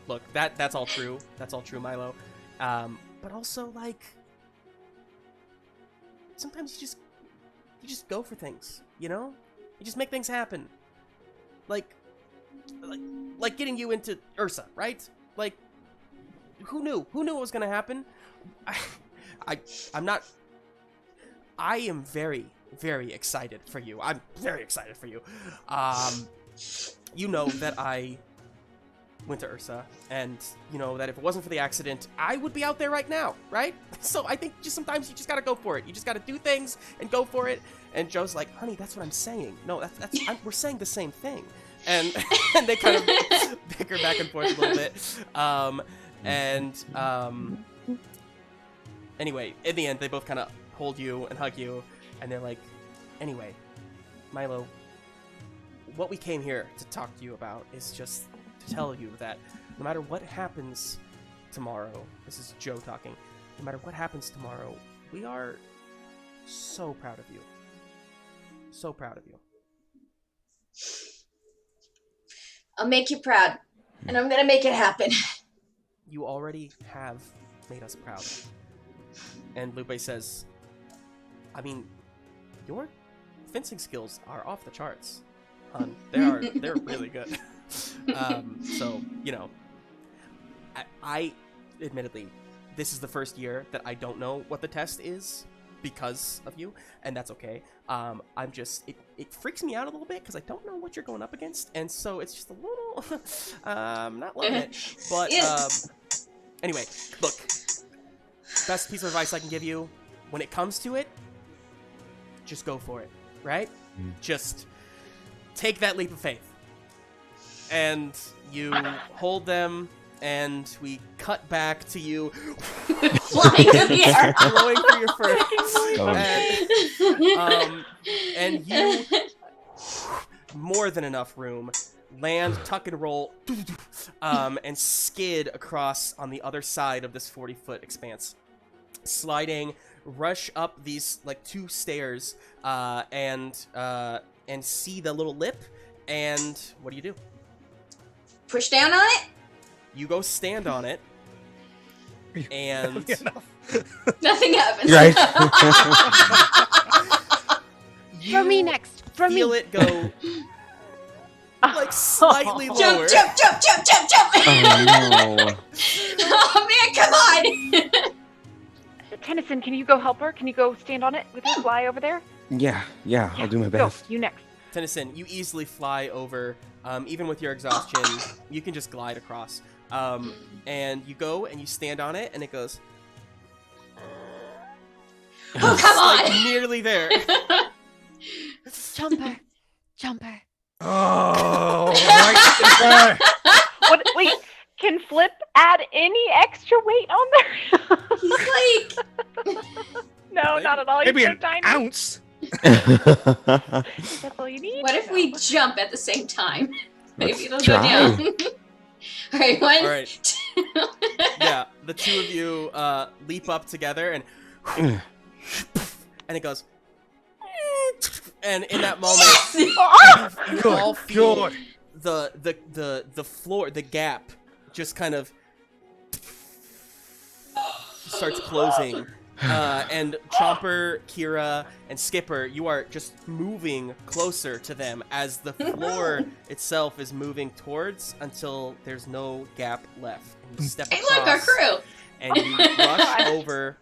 [SPEAKER 1] Look, that's all true. That's all true, Milo. But also, like, sometimes you just go for things, you know? You just make things happen. Like getting you into URSA, right? Like, who knew? Who knew it was gonna happen? I'm not. I am very, very excited for you. I'm very excited for you. You know that I went to URSA, and you know that if it wasn't for the accident, I would be out there right now, right? So I think just sometimes you just gotta go for it. You just gotta do things and go for it. And Joe's like, honey, that's what I'm saying. No, we're saying the same thing. And they kind of bicker back and forth a little bit. Anyway, in the end, they both kind of hold you and hug you, and they're like, anyway, Milo, what we came here to talk to you about is just to tell you that no matter what happens tomorrow, this is Joe talking, no matter what happens tomorrow, we are so proud of you. So proud of you.
[SPEAKER 5] I'll make you proud, and I'm gonna make it happen.
[SPEAKER 1] You already have made us proud. And Lupe says, I mean, your fencing skills are off the charts, hon. They're really good. So, you know, admittedly, this is the first year that I don't know what the test is because of you, and that's okay. I'm just, it freaks me out a little bit because I don't know what you're going up against, and so it's just a little, not loving it. But, anyway, look, best piece of advice I can give you, when it comes to it, just go for it, right? Just take that leap of faith. And you hold them, and we cut back to you
[SPEAKER 5] Flying through the air.
[SPEAKER 1] blowing through your fur. And you, more than enough room, land, tuck and roll, and skid across on the other side of this 40-foot expanse. Sliding, rush up these, like, 2 stairs, and see the little lip, and what do?
[SPEAKER 5] Push down on it?
[SPEAKER 1] You go stand on it, and
[SPEAKER 5] Nothing happens.
[SPEAKER 3] Right.
[SPEAKER 1] you
[SPEAKER 2] Throw me next. Throw me.
[SPEAKER 1] feel it go, like, slightly lower.
[SPEAKER 5] Jump, jump, jump, jump, jump, jump!
[SPEAKER 3] Oh no.
[SPEAKER 5] Oh man, come on!
[SPEAKER 4] Tennyson, can you go help her? Can you go stand on it with her fly over there?
[SPEAKER 3] Yeah, I'll do my
[SPEAKER 4] Go,
[SPEAKER 3] best.
[SPEAKER 4] you next.
[SPEAKER 1] Tennison, you easily fly over, even with your exhaustion, you can just glide across. And you go and you stand on it, and it goes,
[SPEAKER 5] Oh, come on!
[SPEAKER 1] like, nearly there.
[SPEAKER 2] Chomper. Chomper.
[SPEAKER 6] Oh, right.
[SPEAKER 4] What? Wait, can Flip add any extra weight on there?
[SPEAKER 5] He's like,
[SPEAKER 4] No, not at all. He's
[SPEAKER 6] Maybe
[SPEAKER 4] so
[SPEAKER 6] an
[SPEAKER 4] tiny.
[SPEAKER 6] ounce.
[SPEAKER 4] That's all you need.
[SPEAKER 5] what if we jump at the same time? Maybe it'll
[SPEAKER 3] try.
[SPEAKER 5] go down. Alright, one.
[SPEAKER 1] All right. Yeah, the two of you leap up together, and it goes, and in that moment, you all feel
[SPEAKER 6] Good.
[SPEAKER 1] the floor, the gap, just kind of starts closing. And Chomper, Kira, and Skipper, you are just moving closer to them as the floor itself is moving towards until there's no gap left. And you step
[SPEAKER 5] Hey,
[SPEAKER 1] across,
[SPEAKER 5] look, our crew!
[SPEAKER 1] and you rush over,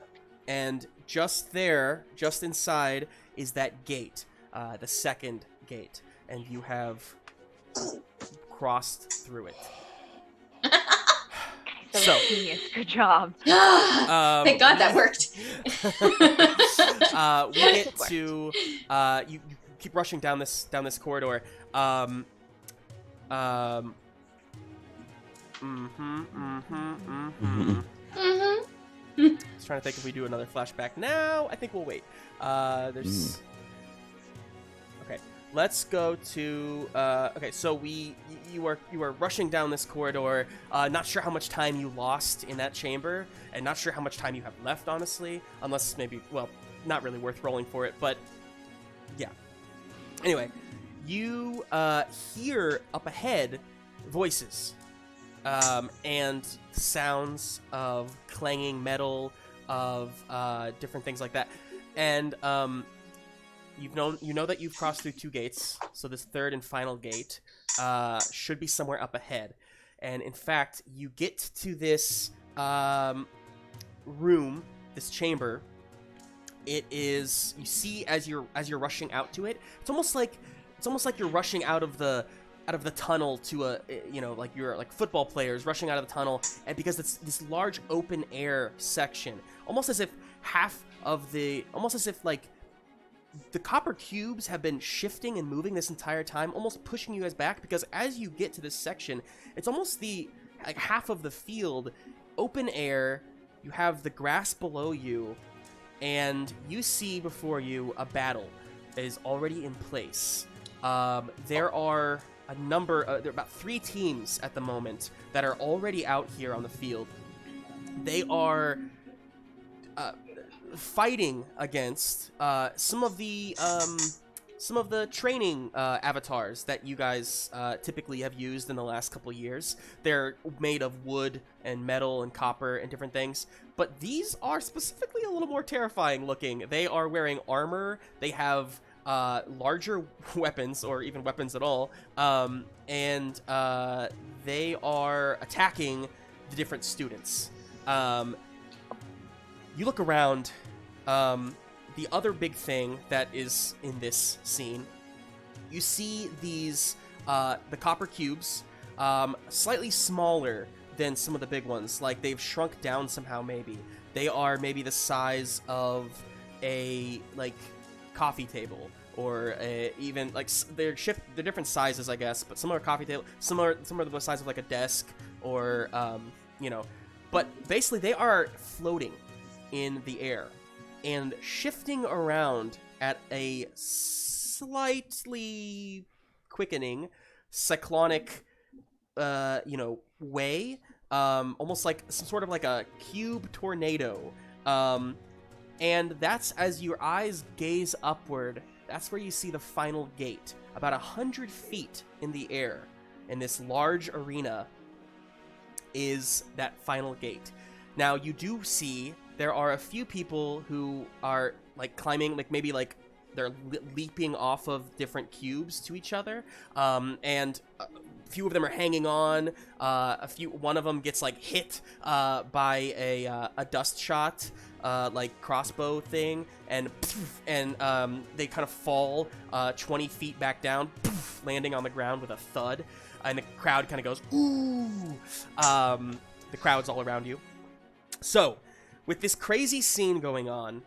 [SPEAKER 1] and just there, just inside, is that gate, the second gate, and you have crossed through it.
[SPEAKER 4] So genius. Good job.
[SPEAKER 5] Thank God that worked.
[SPEAKER 1] We get to you keep rushing down this corridor.
[SPEAKER 5] Mm-hmm.
[SPEAKER 1] I was trying to think if we do another flashback now. I think we'll wait. There's okay. Let's go to okay. So you are rushing down this corridor. Not sure how much time you lost in that chamber, and not sure how much time you have left, honestly. Unless maybe, well, not really worth rolling for it. But yeah. Anyway, you hear up ahead voices, and sounds of clanging metal, of different things like that, and you know that you've crossed through 2 gates, so this third and final gate should be somewhere up ahead. And in fact, you get to this room, this chamber. It is, you see, as you're rushing out to it, it's almost like you're rushing out of the tunnel to a, like you're like football players rushing out of the tunnel, and because it's this large open air section, almost as if like the copper cubes have been shifting and moving this entire time, almost pushing you guys back, because as you get to this section, it's almost like half of the field, open air, you have the grass below you, and you see before you a battle that is already in place. There are there are about 3 teams at the moment that are already out here on the field. They are fighting against some of the training avatars that you guys typically have used in the last couple years. They're made of wood and metal and copper and different things, but these are specifically a little more terrifying looking. They are wearing armor. They have larger weapons, or even weapons at all, and they are attacking the different students. You look around. The other big thing that is in this scene, you see these the copper cubes, slightly smaller than some of the big ones. Like they've shrunk down somehow. Maybe they are maybe the size of a coffee table, or even like they're different sizes, I guess. But some are coffee table, some are the size of like a desk, or But basically, they are floating in the air and shifting around at a slightly quickening cyclonic way, almost like some sort of like a cube tornado, and that's as your eyes gaze upward, that's where you see the final gate, about 100 feet in the air. In this large arena is that final gate. Now you do see there are a few people who are like climbing, like maybe like they're leaping off of different cubes to each other, and a few of them are hanging on. One of them gets like hit by a dust shot, like crossbow thing, and they kind of fall 20 feet back down, landing on the ground with a thud, and the crowd kind of goes ooh. The crowd's all around you. So, with this crazy scene going on,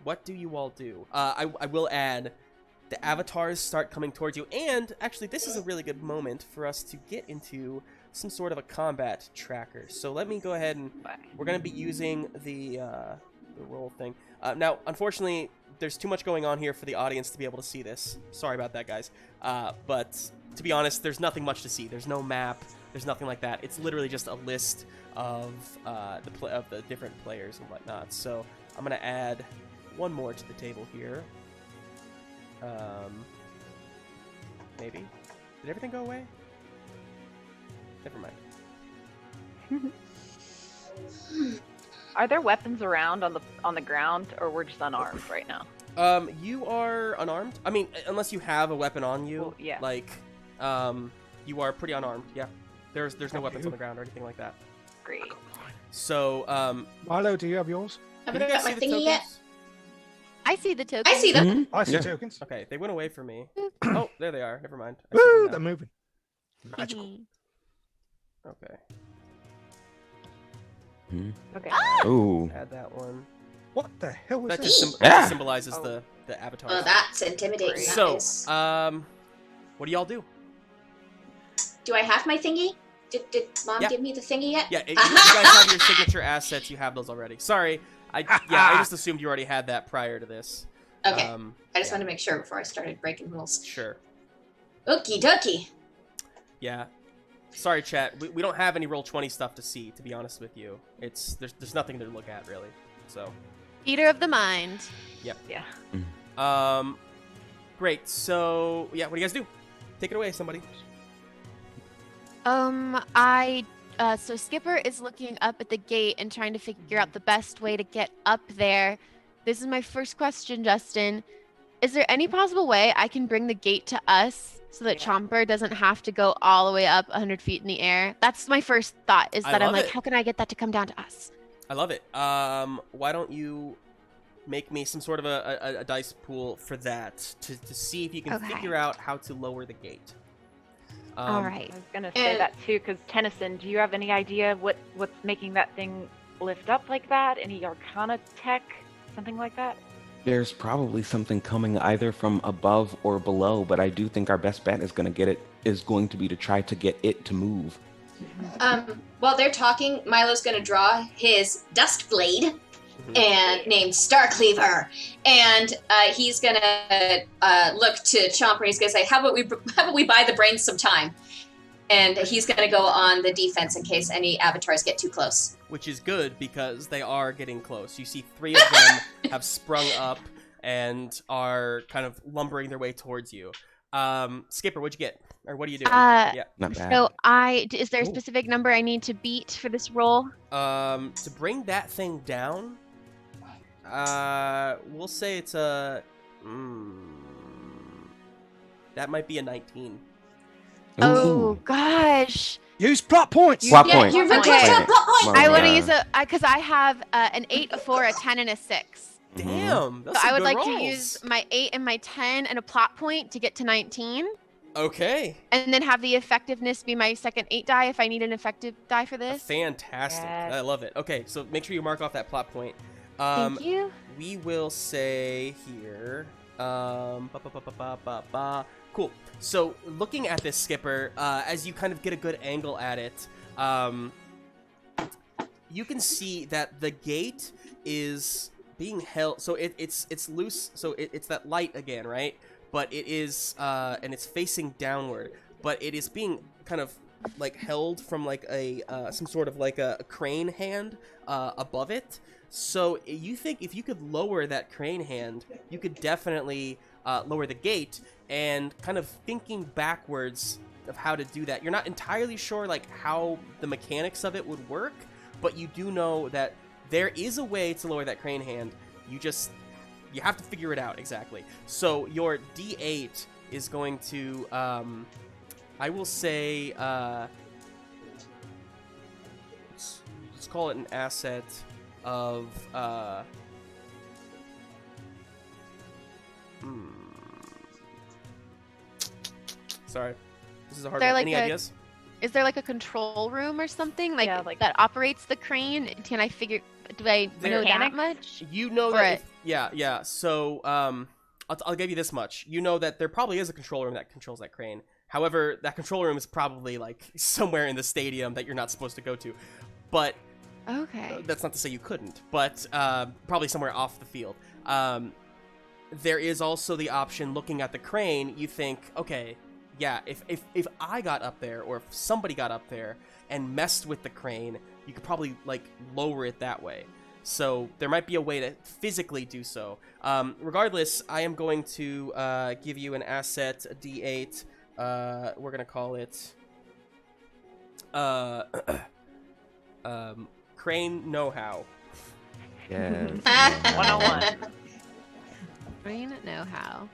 [SPEAKER 1] what do you all do? I will add, the avatars start coming towards you, and actually this is a really good moment for us to get into some sort of a combat tracker. So let me go ahead and we're going to be using the roll thing. Now, unfortunately, there's too much going on here for the audience to be able to see this. Sorry about that, guys. But to be honest, there's nothing much to see. There's no map. There's nothing like that. It's literally just a list of the different players and whatnot. So I'm gonna add one more to the table here. Maybe. Did everything go away? Never mind.
[SPEAKER 4] Are there weapons around on the ground, or we're just unarmed right now?
[SPEAKER 1] You are unarmed. I mean, unless you have a weapon on you.
[SPEAKER 4] Well, yeah.
[SPEAKER 1] Like, you are pretty unarmed. Yeah. There's no weapons on the ground or anything like that.
[SPEAKER 4] Great.
[SPEAKER 1] So,
[SPEAKER 6] Milo, do you have yours?
[SPEAKER 5] I
[SPEAKER 1] can
[SPEAKER 5] haven't
[SPEAKER 1] you guys
[SPEAKER 5] got my
[SPEAKER 1] see the
[SPEAKER 5] thingy yet.
[SPEAKER 1] tokens?
[SPEAKER 2] I see the token.
[SPEAKER 5] I see them.
[SPEAKER 3] Mhm.
[SPEAKER 6] I see
[SPEAKER 3] Yeah.
[SPEAKER 6] tokens.
[SPEAKER 1] Okay, they went away from me. Oh, there they are. Never mind. I see
[SPEAKER 6] Woo,
[SPEAKER 1] them
[SPEAKER 6] they're
[SPEAKER 1] now.
[SPEAKER 6] moving. Magical.
[SPEAKER 1] Okay,
[SPEAKER 4] Okay.
[SPEAKER 3] Ooh.
[SPEAKER 1] add that one.
[SPEAKER 6] What the hell was
[SPEAKER 1] That
[SPEAKER 6] this?
[SPEAKER 1] just
[SPEAKER 3] Ah.
[SPEAKER 1] symbolizes
[SPEAKER 4] Oh.
[SPEAKER 1] the avatar.
[SPEAKER 5] Oh, that's intimidating. That
[SPEAKER 1] So,
[SPEAKER 5] is.
[SPEAKER 1] what do y'all do?
[SPEAKER 5] Do I have my thingy? Did Mom
[SPEAKER 1] Yeah.
[SPEAKER 5] give me the thingy yet?
[SPEAKER 1] Yeah, you guys have your signature assets. You have those already. Sorry, I just assumed you already had that prior to this.
[SPEAKER 5] Okay. I just
[SPEAKER 1] yeah,
[SPEAKER 5] wanted to make sure before I started breaking rules.
[SPEAKER 1] Sure.
[SPEAKER 5] Okie dokie.
[SPEAKER 1] Yeah. Sorry, chat. We don't have any Roll20 stuff to see. To be honest with you, there's nothing to look at really. So.
[SPEAKER 2] Theater of the mind.
[SPEAKER 1] Yep.
[SPEAKER 4] Yeah.
[SPEAKER 1] Great. So yeah, what do you guys do? Take it away, somebody.
[SPEAKER 2] So Skipper is looking up at the gate and trying to figure out the best way to get up there. This is my first question, Justin. Is there any possible way I can bring the gate to us so that
[SPEAKER 4] Yeah.
[SPEAKER 2] Chomper doesn't have to go all the way up 100 feet in the air? That's my first thought, is
[SPEAKER 1] I
[SPEAKER 2] that I'm
[SPEAKER 1] love
[SPEAKER 2] like,
[SPEAKER 1] it.
[SPEAKER 2] how can I get that to come down to us?
[SPEAKER 1] I love it. Why don't you make me some sort of a dice pool for that to see if you can
[SPEAKER 2] Okay.
[SPEAKER 1] figure out how to lower the gate.
[SPEAKER 2] All right.
[SPEAKER 4] I was gonna say
[SPEAKER 5] And-
[SPEAKER 4] that too, because Tennison, do you have any idea what's making that thing lift up like that? Any Arcana tech, something like that?
[SPEAKER 3] There's probably something coming either from above or below, but I do think our best bet is going to be to try to get it to move.
[SPEAKER 5] While they're talking, Milo's gonna draw his dust blade
[SPEAKER 1] Mhm.
[SPEAKER 5] and named Starcleaver, and he's gonna look to Chomper. He's gonna say, "How about we buy the brains some time?" And he's gonna go on the defense in case any avatars get too close.
[SPEAKER 1] Which is good because they are getting close. You see 3 of them have sprung up and are kind of lumbering their way towards you. Skipper, what'd you get? Or what are you doing? Yeah.
[SPEAKER 3] Not bad.
[SPEAKER 2] So is there a
[SPEAKER 6] Ooh.
[SPEAKER 2] specific number I need to beat for this roll?
[SPEAKER 1] To bring that thing down, we'll say it's a. That might be a 19.
[SPEAKER 2] Oh
[SPEAKER 3] Ooh.
[SPEAKER 2] gosh.
[SPEAKER 6] Use plot points.
[SPEAKER 3] Plot
[SPEAKER 5] Yeah,
[SPEAKER 3] point.
[SPEAKER 5] you're
[SPEAKER 2] Okay.
[SPEAKER 5] requesting a plot point.
[SPEAKER 2] I want to
[SPEAKER 3] Yeah.
[SPEAKER 2] use because I have an 8, a 4, a 10, and a 6.
[SPEAKER 1] Damn,
[SPEAKER 2] So
[SPEAKER 1] that's some
[SPEAKER 2] I would
[SPEAKER 1] good
[SPEAKER 2] like
[SPEAKER 1] rolls.
[SPEAKER 2] to use my 8 and my 10 and a plot point to get to 19.
[SPEAKER 1] Okay.
[SPEAKER 2] And then have the effectiveness be my second 8 die if I need an effective die for this.
[SPEAKER 1] Fantastic.
[SPEAKER 4] Yes.
[SPEAKER 1] I love it. Okay, so make sure you mark off that plot point.
[SPEAKER 2] Thank you.
[SPEAKER 1] We will say here. Cool. So looking at this Skipper, as you kind of get a good angle at it, you can see that the gate is being held. So it's loose. So it's that light again, right? But it is, and it's facing downward. But it is being kind of like held from like a some sort of like a crane hand above it. So you think if you could lower that crane hand, you could definitely lower the gate. And kind of thinking backwards of how to do that, you're not entirely sure like how the mechanics of it would work, but you do know that there is a way to lower that crane hand. You have to figure it out exactly. So your D8 is going to, I will say, let's call it an asset of, sorry, this is a hard
[SPEAKER 2] There
[SPEAKER 1] one.
[SPEAKER 2] like
[SPEAKER 1] Any ideas?
[SPEAKER 2] Is there like a control room or something
[SPEAKER 4] Yeah, like-
[SPEAKER 2] that operates the crane? Can I figure? Do I know that
[SPEAKER 4] Mechanics?
[SPEAKER 2] much?
[SPEAKER 1] You know
[SPEAKER 2] Or
[SPEAKER 1] that, yeah. So, I'll give you this much. You know that there probably is a control room that controls that crane. However, that control room is probably like somewhere in the stadium that you're not supposed to go to. But
[SPEAKER 2] Okay.
[SPEAKER 1] that's not to say you couldn't. But probably somewhere off the field. There is also the option looking at the crane. You think, okay, yeah, if I got up there or if somebody got up there and messed with the crane, you could probably like lower it that way. So there might be a way to physically do so. Regardless, I am going to give you an asset, a D8. We're gonna call it crane know-how.
[SPEAKER 3] Yes.
[SPEAKER 4] 101.
[SPEAKER 2] Crane know-how.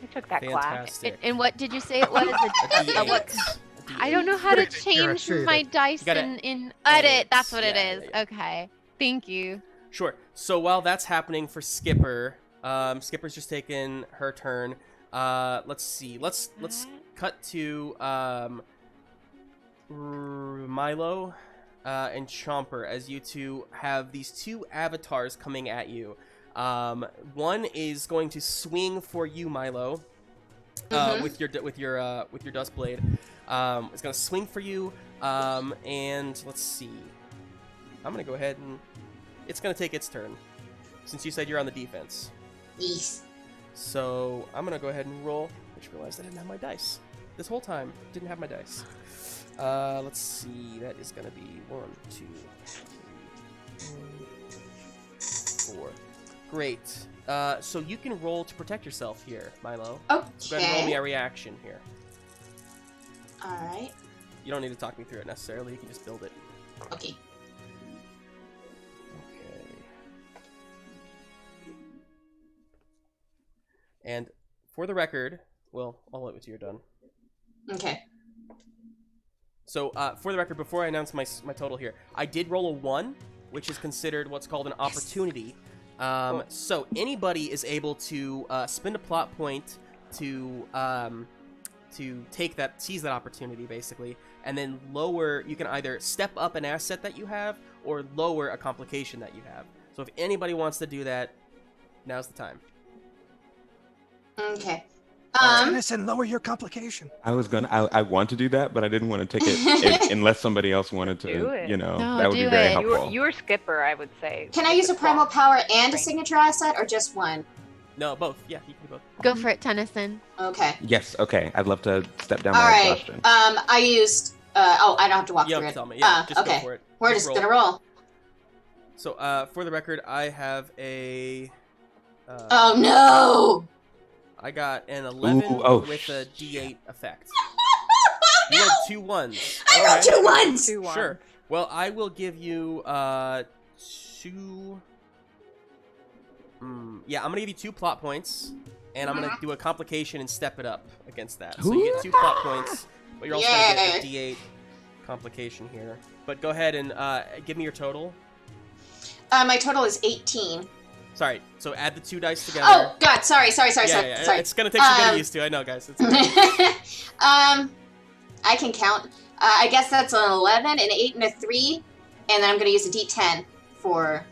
[SPEAKER 4] I took that class.
[SPEAKER 1] Fantastic.
[SPEAKER 2] And what did you say it was? What? I don't know how to change my dice
[SPEAKER 1] gotta
[SPEAKER 2] in
[SPEAKER 1] edit.
[SPEAKER 2] edit. That's what it
[SPEAKER 1] Yeah,
[SPEAKER 2] is.
[SPEAKER 1] yeah.
[SPEAKER 2] Okay. Thank you.
[SPEAKER 1] Sure. So while that's happening for Skipper, Skipper's just taken her turn. Let's see. Let's cut to Milo and Chomper as you two have these two avatars coming at you. One is going to swing for you, Milo, with your dust blade. It's gonna swing for you, and let's see. I'm gonna go ahead and it's gonna take its turn, since you said you're on the defense.
[SPEAKER 5] Yes.
[SPEAKER 1] So I'm gonna go ahead and roll. I just realized I didn't have my dice this whole time. Didn't have my dice. Let's see. That is gonna be 1, 2, 3, 4. Great. So you can roll to protect yourself here, Milo. So go ahead and roll me
[SPEAKER 5] Okay.
[SPEAKER 1] a reaction here.
[SPEAKER 5] All right.
[SPEAKER 1] You don't need to talk me through it necessarily. You can just build it.
[SPEAKER 5] Okay.
[SPEAKER 1] Okay. And for the record, well, I'll wait until you're done.
[SPEAKER 5] Okay.
[SPEAKER 1] So, for the record, before I announce my total here, I did roll a 1, which is considered what's called an opportunity. So anybody is able to spend a plot point to seize that opportunity, basically, and then lower. You can either step up an asset that you have or lower a complication that you have. So if anybody wants to do that, now's the time.
[SPEAKER 5] Okay.
[SPEAKER 6] Tennison, lower your complication.
[SPEAKER 3] I want to do that, but I didn't want to take it unless somebody else wanted to.
[SPEAKER 4] Do it.
[SPEAKER 2] No,
[SPEAKER 3] That would be
[SPEAKER 2] do
[SPEAKER 3] very
[SPEAKER 2] it.
[SPEAKER 3] helpful.
[SPEAKER 4] You were Skipper, I would say.
[SPEAKER 5] Can I use a primal power and a signature asset, or just one?
[SPEAKER 1] No, both. Yeah, you can do both.
[SPEAKER 2] Go for it, Tennison.
[SPEAKER 5] Okay.
[SPEAKER 3] Yes. Okay. I'd love to step down
[SPEAKER 5] All
[SPEAKER 3] my
[SPEAKER 5] right.
[SPEAKER 3] exhaustion.
[SPEAKER 5] I used. I don't have to walk
[SPEAKER 1] You don't
[SPEAKER 5] through
[SPEAKER 1] have
[SPEAKER 5] it.
[SPEAKER 1] to tell me. Yeah, just
[SPEAKER 5] okay.
[SPEAKER 1] go for it.
[SPEAKER 5] We're just
[SPEAKER 1] roll.
[SPEAKER 5] gonna roll.
[SPEAKER 1] So, for the record, I have a.
[SPEAKER 5] Oh no!
[SPEAKER 1] I got an 11
[SPEAKER 3] Ooh,
[SPEAKER 1] with a D8 effect. You have 2 1s.
[SPEAKER 5] I got 2 1s.
[SPEAKER 4] 2 1.
[SPEAKER 1] Sure. Well, I will give you 2. Yeah, I'm gonna give you 2 plot points, and I'm gonna do a complication and step it up against that. So you get 2 plot points But you're also going to get a D8 complication here. But go ahead and give me your total.
[SPEAKER 5] My total is 18.
[SPEAKER 1] Sorry, so add the 2 dice together.
[SPEAKER 5] Oh, God, sorry.
[SPEAKER 1] Sorry. It's going to take some getting used to. I know, guys. It's okay.
[SPEAKER 5] I can count. I guess that's an 11, an 8, and a 3. And then I'm going to use a D10 for...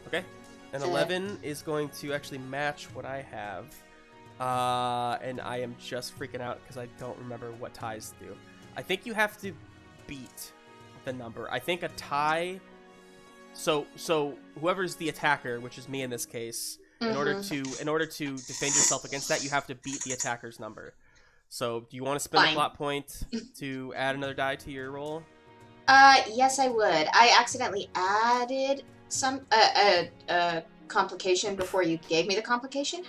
[SPEAKER 1] Okay. An 11 is going to actually match what I have. And I am just freaking out because I don't remember what ties do. I think you have to beat the number. I think a tie... So whoever's the attacker, which is me in this case, in order to defend yourself against that, you have to beat the attacker's number. So, do you want to spend a plot point to add another die to your roll?
[SPEAKER 5] Yes, I would. I accidentally added some a complication before you gave me the complication.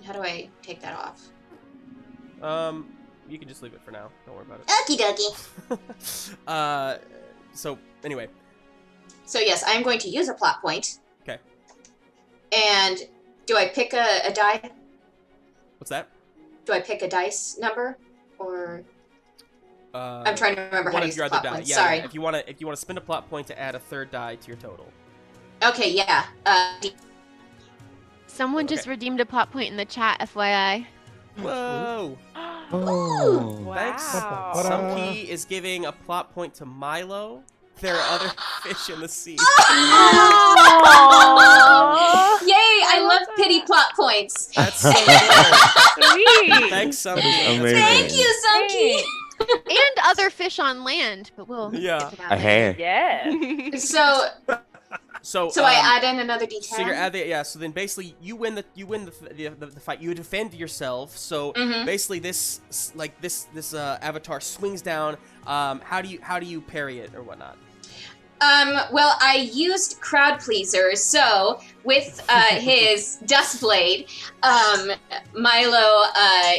[SPEAKER 5] How do I take that off?
[SPEAKER 1] You can just leave it for now. Don't worry about it.
[SPEAKER 5] Okie dokie.
[SPEAKER 1] So anyway.
[SPEAKER 5] So yes, I'm going to use a plot point.
[SPEAKER 1] Okay.
[SPEAKER 5] And do I pick a die?
[SPEAKER 1] What's that?
[SPEAKER 5] Do I pick a dice number, or I'm trying to remember how to use the plot point.
[SPEAKER 1] Yeah,
[SPEAKER 5] Sorry.
[SPEAKER 1] Yeah. If you want to spend a plot point to add a 3rd die to your total.
[SPEAKER 5] Okay. Yeah.
[SPEAKER 2] Someone just redeemed a plot point in the chat, FYI.
[SPEAKER 1] Whoa!
[SPEAKER 3] Oh,
[SPEAKER 1] Thanks.
[SPEAKER 6] Wow.
[SPEAKER 1] Some key is giving a plot point to Milo. There are other fish in the sea.
[SPEAKER 5] Yay! I love pity plot points.
[SPEAKER 1] That's so good.
[SPEAKER 4] Sweet.
[SPEAKER 1] Thanks, Sunky.
[SPEAKER 3] Amazing.
[SPEAKER 5] Thank you, Sunky.
[SPEAKER 2] And other fish on land, but we'll
[SPEAKER 1] Yeah.
[SPEAKER 2] get to that
[SPEAKER 3] Hey.
[SPEAKER 4] Yes.
[SPEAKER 5] So I add in another D10.
[SPEAKER 1] So you're at the So then basically you win the fight. You defend yourself. So basically this avatar swings down. How do you parry it or whatnot?
[SPEAKER 5] Well, I used crowd pleaser, so with his dust blade, Milo,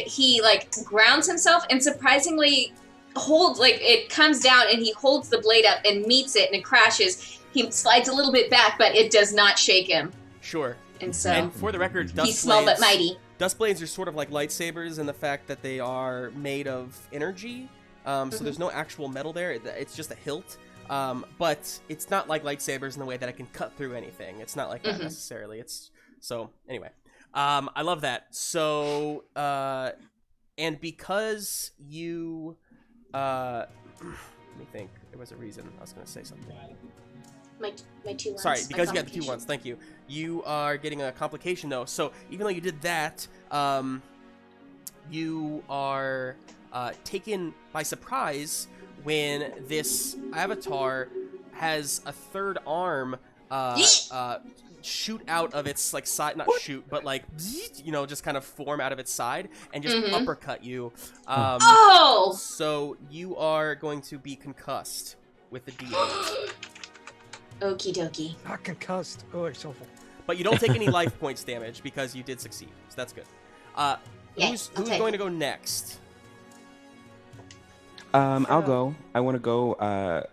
[SPEAKER 5] he grounds himself and surprisingly holds, it comes down and he holds the blade up and meets it and it crashes. He slides a little bit back, but it does not shake him.
[SPEAKER 1] Sure.
[SPEAKER 5] And so
[SPEAKER 1] And for the record,
[SPEAKER 5] he's small but mighty.
[SPEAKER 1] Dust blades are sort of like lightsabers in the fact that they are made of energy. So there's no actual metal there. It's just a hilt. But it's not like lightsabers in the way that it can cut through anything. It's not like that necessarily. Anyway. I love that. So, and because you, let me think. There was a reason I was going to say something.
[SPEAKER 5] My 2 ones.
[SPEAKER 1] Sorry, because you got the 2 ones. Thank you. You are getting a complication though. So even though you did that, you are taken by surprise when this avatar has a 3rd arm shoot out of its side, not shoot, but just kind of form out of its side and just uppercut you. So you are going to be concussed with the D8.
[SPEAKER 5] Okie dokie.
[SPEAKER 6] Not concussed. Oh, it's awful.
[SPEAKER 1] But you don't take any life points damage because you did succeed. So that's good. Who's going to go next?
[SPEAKER 3] I'll go. I want to go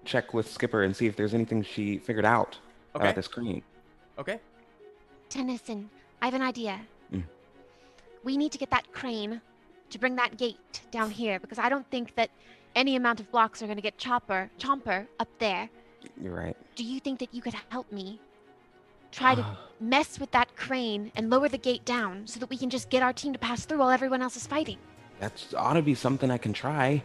[SPEAKER 3] check with Skipper and see if there's anything she figured out about this crane.
[SPEAKER 1] Okay.
[SPEAKER 2] Tennison, I have an idea. We need to get that crane to bring that gate down here because I don't think that any amount of blocks are going to get Chomper up there.
[SPEAKER 3] You're right.
[SPEAKER 2] Do you think that you could help me try to mess with that crane and lower the gate down so that we can just get our team to pass through while everyone else is fighting?
[SPEAKER 3] That ought to be something I can try.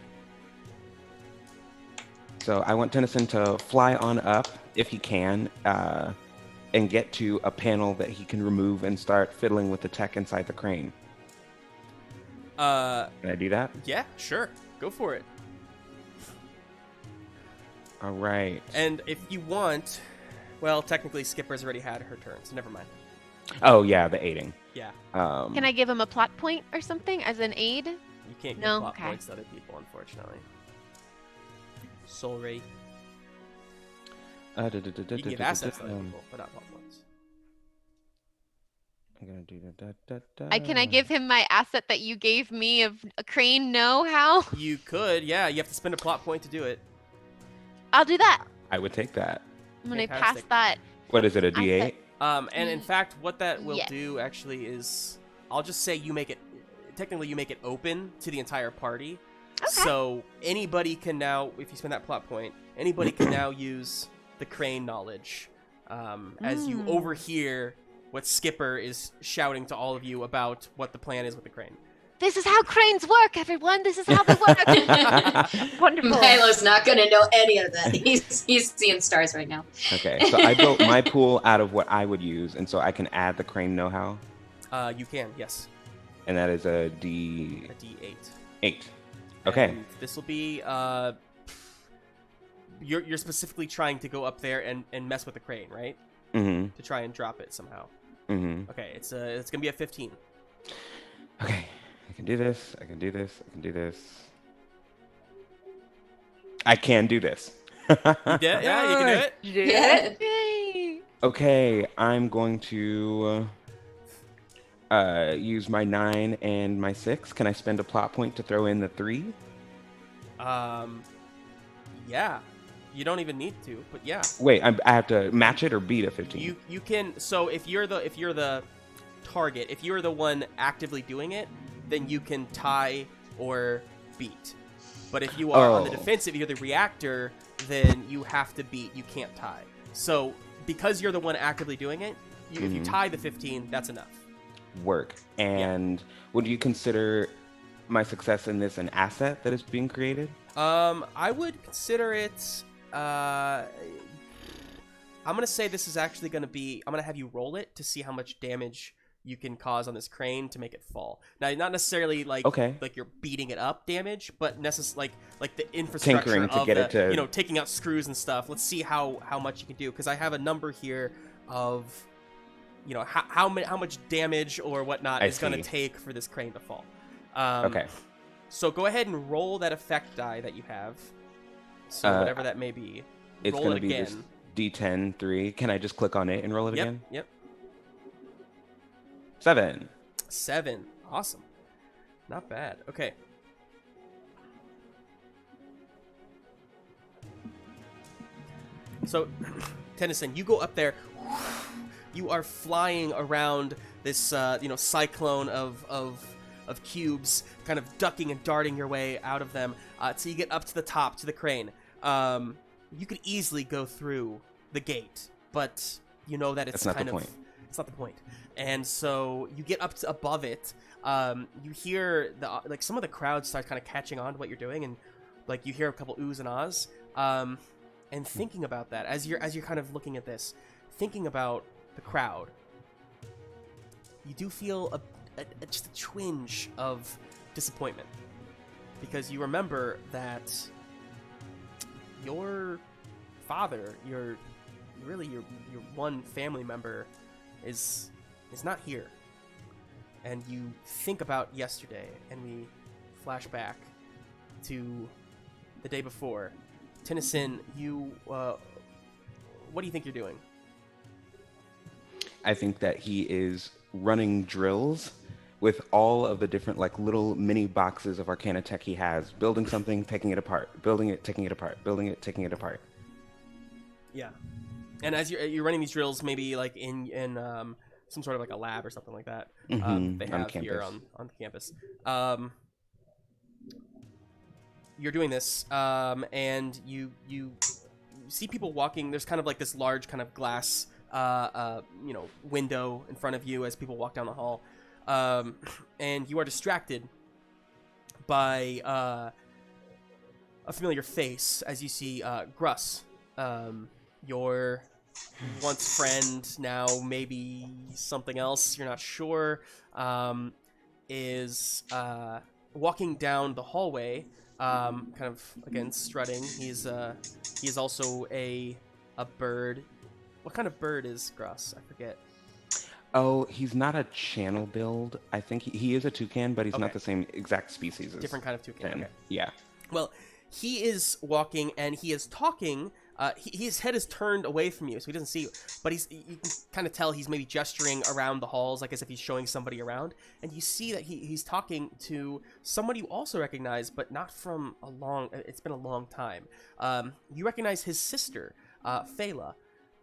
[SPEAKER 3] So I want Tennison to fly on up, if he can, and get to a panel that he can remove and start fiddling with the tech inside the crane. Can I do that?
[SPEAKER 1] Yeah, sure. Go for it.
[SPEAKER 3] All right.
[SPEAKER 1] And if you want, well, technically Skipper's already had her turn, so never mind.
[SPEAKER 3] Oh, yeah, the aiding.
[SPEAKER 1] Yeah.
[SPEAKER 2] Can I give him a plot point or something as an aid?
[SPEAKER 1] You can't give plot points to other people, unfortunately. Sorry. You can give assets to other people, but not plot points.
[SPEAKER 3] I'm gonna do that.
[SPEAKER 2] Can I give him my asset that you gave me of a crane know-how?
[SPEAKER 1] You could, yeah. You have to spend a plot point to do it.
[SPEAKER 2] I'll do that.
[SPEAKER 3] I would take that.
[SPEAKER 2] I'm gonna pass that.
[SPEAKER 3] What is it, a D8?
[SPEAKER 1] And in fact, what that will do actually is, I'll just say you make it, technically you make it open to the entire party. So anybody can now, if you spend that plot point, anybody can now use the crane knowledge as you overhear what Skipper is shouting to all of you about what the plan is with the crane.
[SPEAKER 2] This is how cranes work, everyone. This is how they work.
[SPEAKER 4] Wonderful.
[SPEAKER 5] Milo's not going to know any of that. He's seeing stars right now.
[SPEAKER 3] Okay, so I built my pool out of what I would use, and so I can add the crane know-how,
[SPEAKER 1] You can, yes.
[SPEAKER 3] and that is a
[SPEAKER 1] A D8.
[SPEAKER 3] 8. Okay.
[SPEAKER 1] And this will be you're specifically trying to go up there and mess with the crane, right?
[SPEAKER 3] Mm-hmm.
[SPEAKER 1] To try and drop it somehow.
[SPEAKER 3] Mm-hmm.
[SPEAKER 1] Okay, it's gonna be a 15.
[SPEAKER 3] Okay. I can do this. I can do this. I can do this. I can do this.
[SPEAKER 1] You did? Yeah, you can do it.
[SPEAKER 5] Yeah.
[SPEAKER 2] Yay.
[SPEAKER 3] Okay, I'm going to use my 9 and my 6. Can I spend a plot point to throw in the 3?
[SPEAKER 1] Yeah. You don't even need to, but yeah.
[SPEAKER 3] Wait, I have to match it or beat a 15?
[SPEAKER 1] You can. So if you're the target, if you're the one actively doing it, then you can tie or beat. But if you are on the defensive, you're the reactor, then you have to beat. You can't tie. So because you're the one actively doing it, if you tie the 15, that's enough.
[SPEAKER 3] Work. And would you consider my success in this an asset that is being created?
[SPEAKER 1] I would consider it. I'm gonna say this is actually gonna be. I'm gonna have you roll it to see how much damage you can cause on this crane to make it fall. Now, not necessarily like you're beating it up damage, but like the infrastructure
[SPEAKER 3] tinkering to
[SPEAKER 1] of
[SPEAKER 3] get it to
[SPEAKER 1] taking out screws and stuff. Let's see how much you can do, because I have a number here of how much damage or whatnot it's gonna take for this crane to fall.
[SPEAKER 3] Okay.
[SPEAKER 1] So go ahead and roll that effect die that you have. So whatever that may be.
[SPEAKER 3] It's
[SPEAKER 1] roll
[SPEAKER 3] gonna
[SPEAKER 1] it
[SPEAKER 3] be
[SPEAKER 1] again.
[SPEAKER 3] this D10 3. Can I just click on it and roll it again?
[SPEAKER 1] Yep.
[SPEAKER 3] 7.
[SPEAKER 1] Awesome. Not bad. Okay. So, Tennison, you go up there. You are flying around this, cyclone of cubes, kind of ducking and darting your way out of them, till you get up to the top, to the crane. You could easily go through the gate, but you know that it's kind of... It's not the point. And so you get up to above it. You hear some of the crowd start kind of catching on to what you're doing, and like you hear a couple oohs and ahs. And thinking about that as you're kind of looking at this, thinking about the crowd, you do feel just a twinge of disappointment, because you remember that your father, your one family member, is not here. And you think about yesterday, and we flash back to the day before. Tennison, what do you think you're doing?
[SPEAKER 3] I think that he is running drills with all of the different little mini boxes of Arcana tech he has, building something, taking it apart, building it, taking it apart, building it, taking it apart.
[SPEAKER 1] Yeah. And as you're running these drills, maybe like in some sort of like a lab or something like that, they have here on the campus. You're doing this, and you see people walking. There's kind of like this large kind of glass, window in front of you as people walk down the hall, and you are distracted by a familiar face as you see Gruss, your once friend, now maybe something else, you're not sure, is walking down the hallway, kind of again strutting. He is also a bird. What kind of bird is Gruss? I forget.
[SPEAKER 3] Oh, he's not a channel build. I think he is a toucan, but he's not the same exact species as
[SPEAKER 1] different kind of toucan. Okay.
[SPEAKER 3] Yeah.
[SPEAKER 1] Well, he is walking and he is talking. His head is turned away from you, so he doesn't see you. But you can kind of tell he's maybe gesturing around the halls, like as if he's showing somebody around. And you see that he's talking to somebody you also recognize, but not from it's been a long time. You recognize his sister, Fela.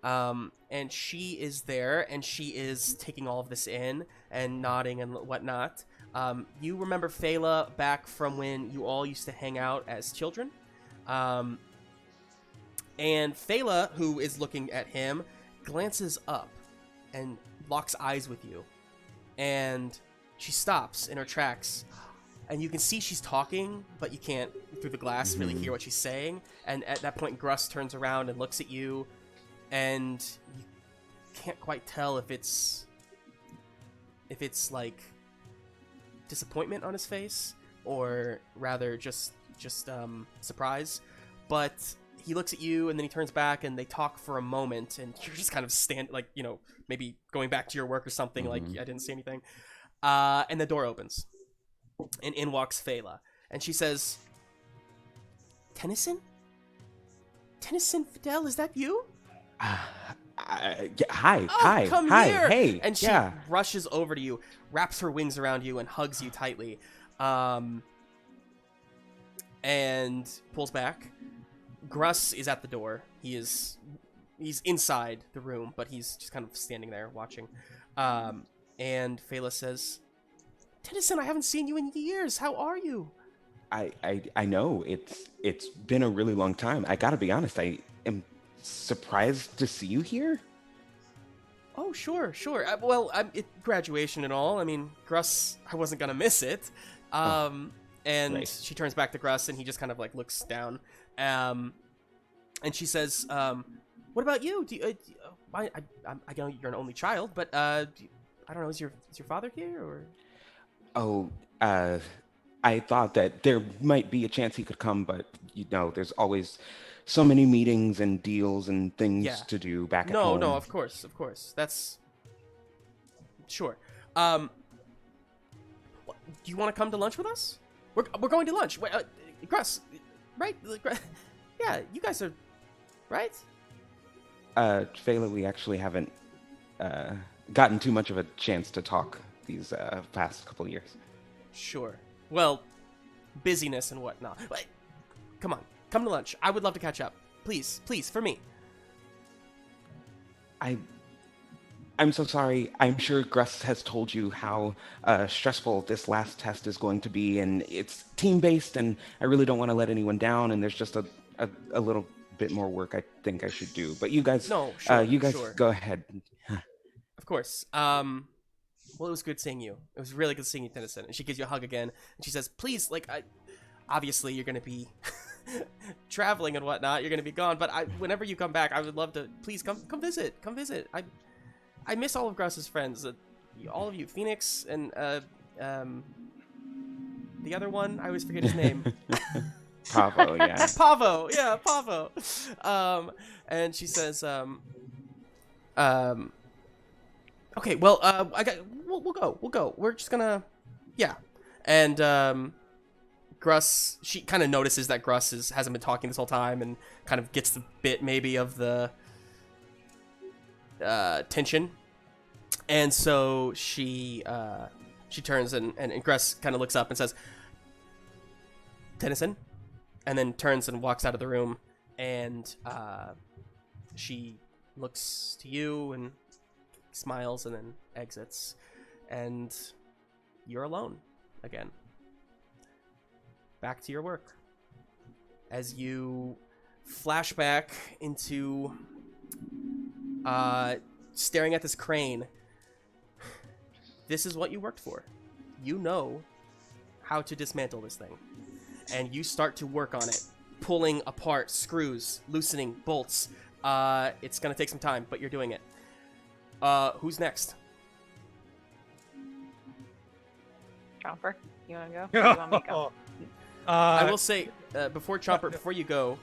[SPEAKER 1] And she is there, and she is taking all of this in and nodding and whatnot. You remember Phala back from when you all used to hang out as children. And Phala, who is looking at him, glances up and locks eyes with you. And she stops in her tracks. And you can see she's talking, but you can't, through the glass, really hear what she's saying. And at that point, Gruss turns around and looks at you. And you can't quite tell if it's like disappointment on his face, or rather just surprise. But he looks at you, and then he turns back, and they talk for a moment, and you're just kind of maybe going back to your work or something, like I didn't see anything. And the door opens, and in walks Phala, and she says, Tennison, Vitell, is that you?
[SPEAKER 3] Hi,
[SPEAKER 1] come
[SPEAKER 3] hi,
[SPEAKER 1] here.
[SPEAKER 3] hey.
[SPEAKER 1] And she rushes over to you, wraps her wings around you, and hugs you tightly. And pulls back. Gruss is at the door. He's inside the room, but he's just kind of standing there watching. And Phala says, Tennison, I haven't seen you in years. How are you?
[SPEAKER 3] I know it's been a really long time. I gotta be honest, I am surprised to see you here.
[SPEAKER 1] Oh, sure. Graduation and all. I mean, Gruss, I wasn't gonna miss it. And
[SPEAKER 3] right.
[SPEAKER 1] She turns back to Gruss, and he just kind of like looks down. And she says, "What about you? I know you're an only child, but I don't know. Is your father here or?"
[SPEAKER 3] Oh, I thought that there might be a chance he could come, but there's always so many meetings and deals and things to do back at home.
[SPEAKER 1] No, of course. That's sure. Do you want to come to lunch with us? We're going to lunch. Wait, Gruss, right? Yeah, you guys are right.
[SPEAKER 3] Phala, we actually haven't gotten too much of a chance to talk these past couple of years.
[SPEAKER 1] Sure. Well, busyness and whatnot. Wait, come on. Come to lunch. I would love to catch up. Please, for me.
[SPEAKER 3] I'm so sorry. I'm sure Gruss has told you how stressful this last test is going to be, and it's team-based, and I really don't want to let anyone down, and there's just a little bit more work I think I should do. But you guys,
[SPEAKER 1] sure,
[SPEAKER 3] go ahead.
[SPEAKER 1] Of course. Well, it was good seeing you. It was really good seeing you, Tennison. And she gives you a hug again, and she says, please, obviously you're going to be traveling and whatnot. You're going to be gone, but whenever you come back, I would love to, please come visit. Come visit. I miss all of Gruss's friends. All of you, Phoenix and the other one, I always forget his name.
[SPEAKER 3] Pavo, yeah.
[SPEAKER 1] Pavo. And she says, okay, well, we'll go. We're just gonna, yeah. And Gruss, she kind of notices that Gruss hasn't been talking this whole time, and kind of gets the bit maybe of the tension. And so she turns and Gruss kind of looks up and says, Tennison, and then turns and walks out of the room, and she looks to you and smiles and then exits, and you're alone again. Back to your work. As you flash back into staring at this crane. This is what you worked for. You know how to dismantle this thing. And you start to work on it, pulling apart screws, loosening bolts. It's going to take some time, but you're doing it. Who's next?
[SPEAKER 4] Chomper, you want to go? Or you want me to go?
[SPEAKER 1] I will say, before you go,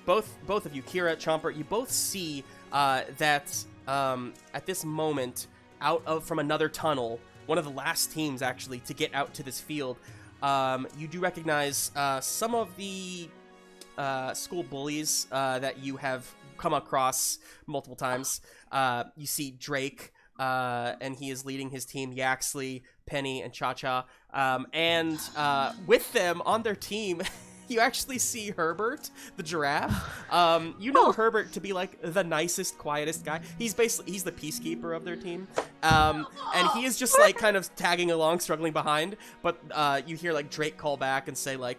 [SPEAKER 1] both of you, Kira, Chomper, you both see that at this moment, from another tunnel, one of the last teams actually to get out to this field, you do recognize some of the school bullies that you have come across multiple times. You see Drake, and he is leading his team, Yaxley, Penny, and Cha-Cha. And with them on their team you actually see Herbert, the giraffe. You know Herbert to be like the nicest, quietest guy. He's the peacekeeper of their team. And he is just like kind of tagging along, struggling behind. But you hear like Drake call back and say like,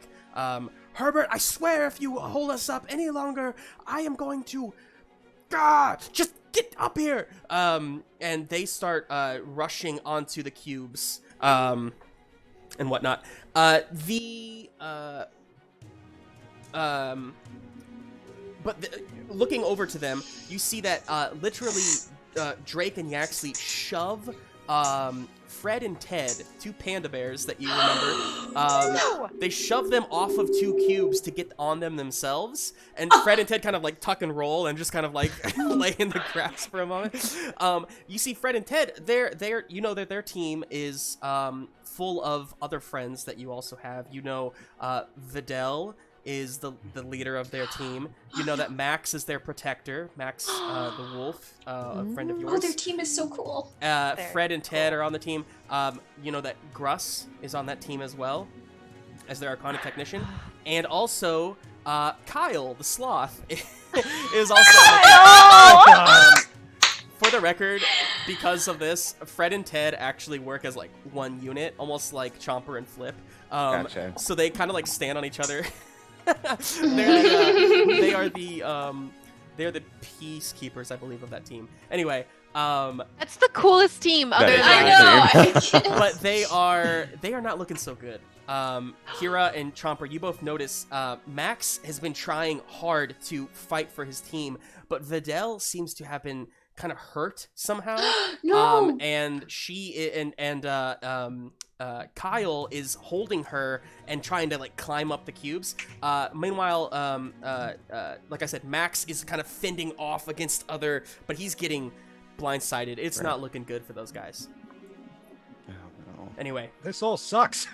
[SPEAKER 1] Herbert, I swear if you hold us up any longer, I am going to... God, just get up here! And they start rushing onto the cubes and whatnot. Looking over to them, you see that literally Drake and Yaxley shove Fred and Ted, two panda bears that you remember. They shove them off of two cubes to get on them themselves, and Fred and Ted kind of like tuck and roll and just kind of like lay in the grass for a moment. You see Fred and Ted, you know that their team is full of other friends that you also have. You know, Vitell is the leader of their team. You know that Max is their protector. Max, the wolf, a friend of yours.
[SPEAKER 5] Oh, their team is so cool.
[SPEAKER 1] Fred and Ted are on the team. You know that Gruss is on that team as well, as their Arcana technician. And also, Kyle, the sloth, is also on the team. For the record, because of this, Fred and Ted actually work as like one unit, almost like Chomper and Flip.
[SPEAKER 3] Gotcha.
[SPEAKER 1] So they kind of like stand on each other. They are the peacekeepers, I believe, of that team. Anyway,
[SPEAKER 2] That's the coolest team. Other than
[SPEAKER 5] I know.
[SPEAKER 1] but they are not looking so good. Kira and Chomper, you both notice Max has been trying hard to fight for his team, but Vitell seems to have been kind of hurt somehow.
[SPEAKER 5] No.
[SPEAKER 1] And Kyle is holding her and trying to like climb up the cubes. Meanwhile, like I said, Max is kind of fending off against but he's getting blindsided. It's not looking good for those guys.
[SPEAKER 3] Oh, no.
[SPEAKER 1] Anyway,
[SPEAKER 6] This all sucks.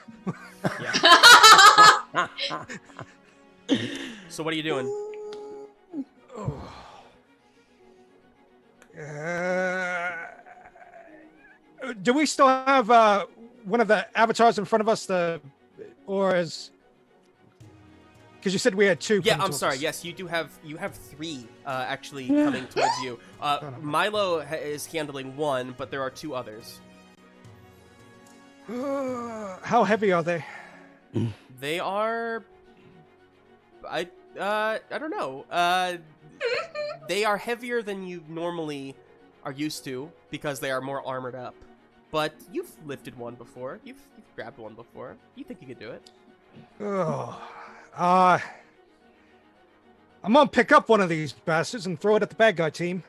[SPEAKER 1] yeah. So what are you doing?
[SPEAKER 6] Do we still have one of the avatars in front of us? Because you said we had two.
[SPEAKER 1] Yeah,
[SPEAKER 6] coming
[SPEAKER 1] I'm
[SPEAKER 6] towards
[SPEAKER 1] sorry.
[SPEAKER 6] us.
[SPEAKER 1] Yes, you have three actually coming towards you. Milo is handling one, but there are two others.
[SPEAKER 6] How heavy are they?
[SPEAKER 1] They are, I don't know. They are heavier than you normally are used to because they are more armored up. But you've lifted one before. You've grabbed one before. You think you could do it?
[SPEAKER 6] I'm gonna pick up one of these bastards and throw it at the bad guy team.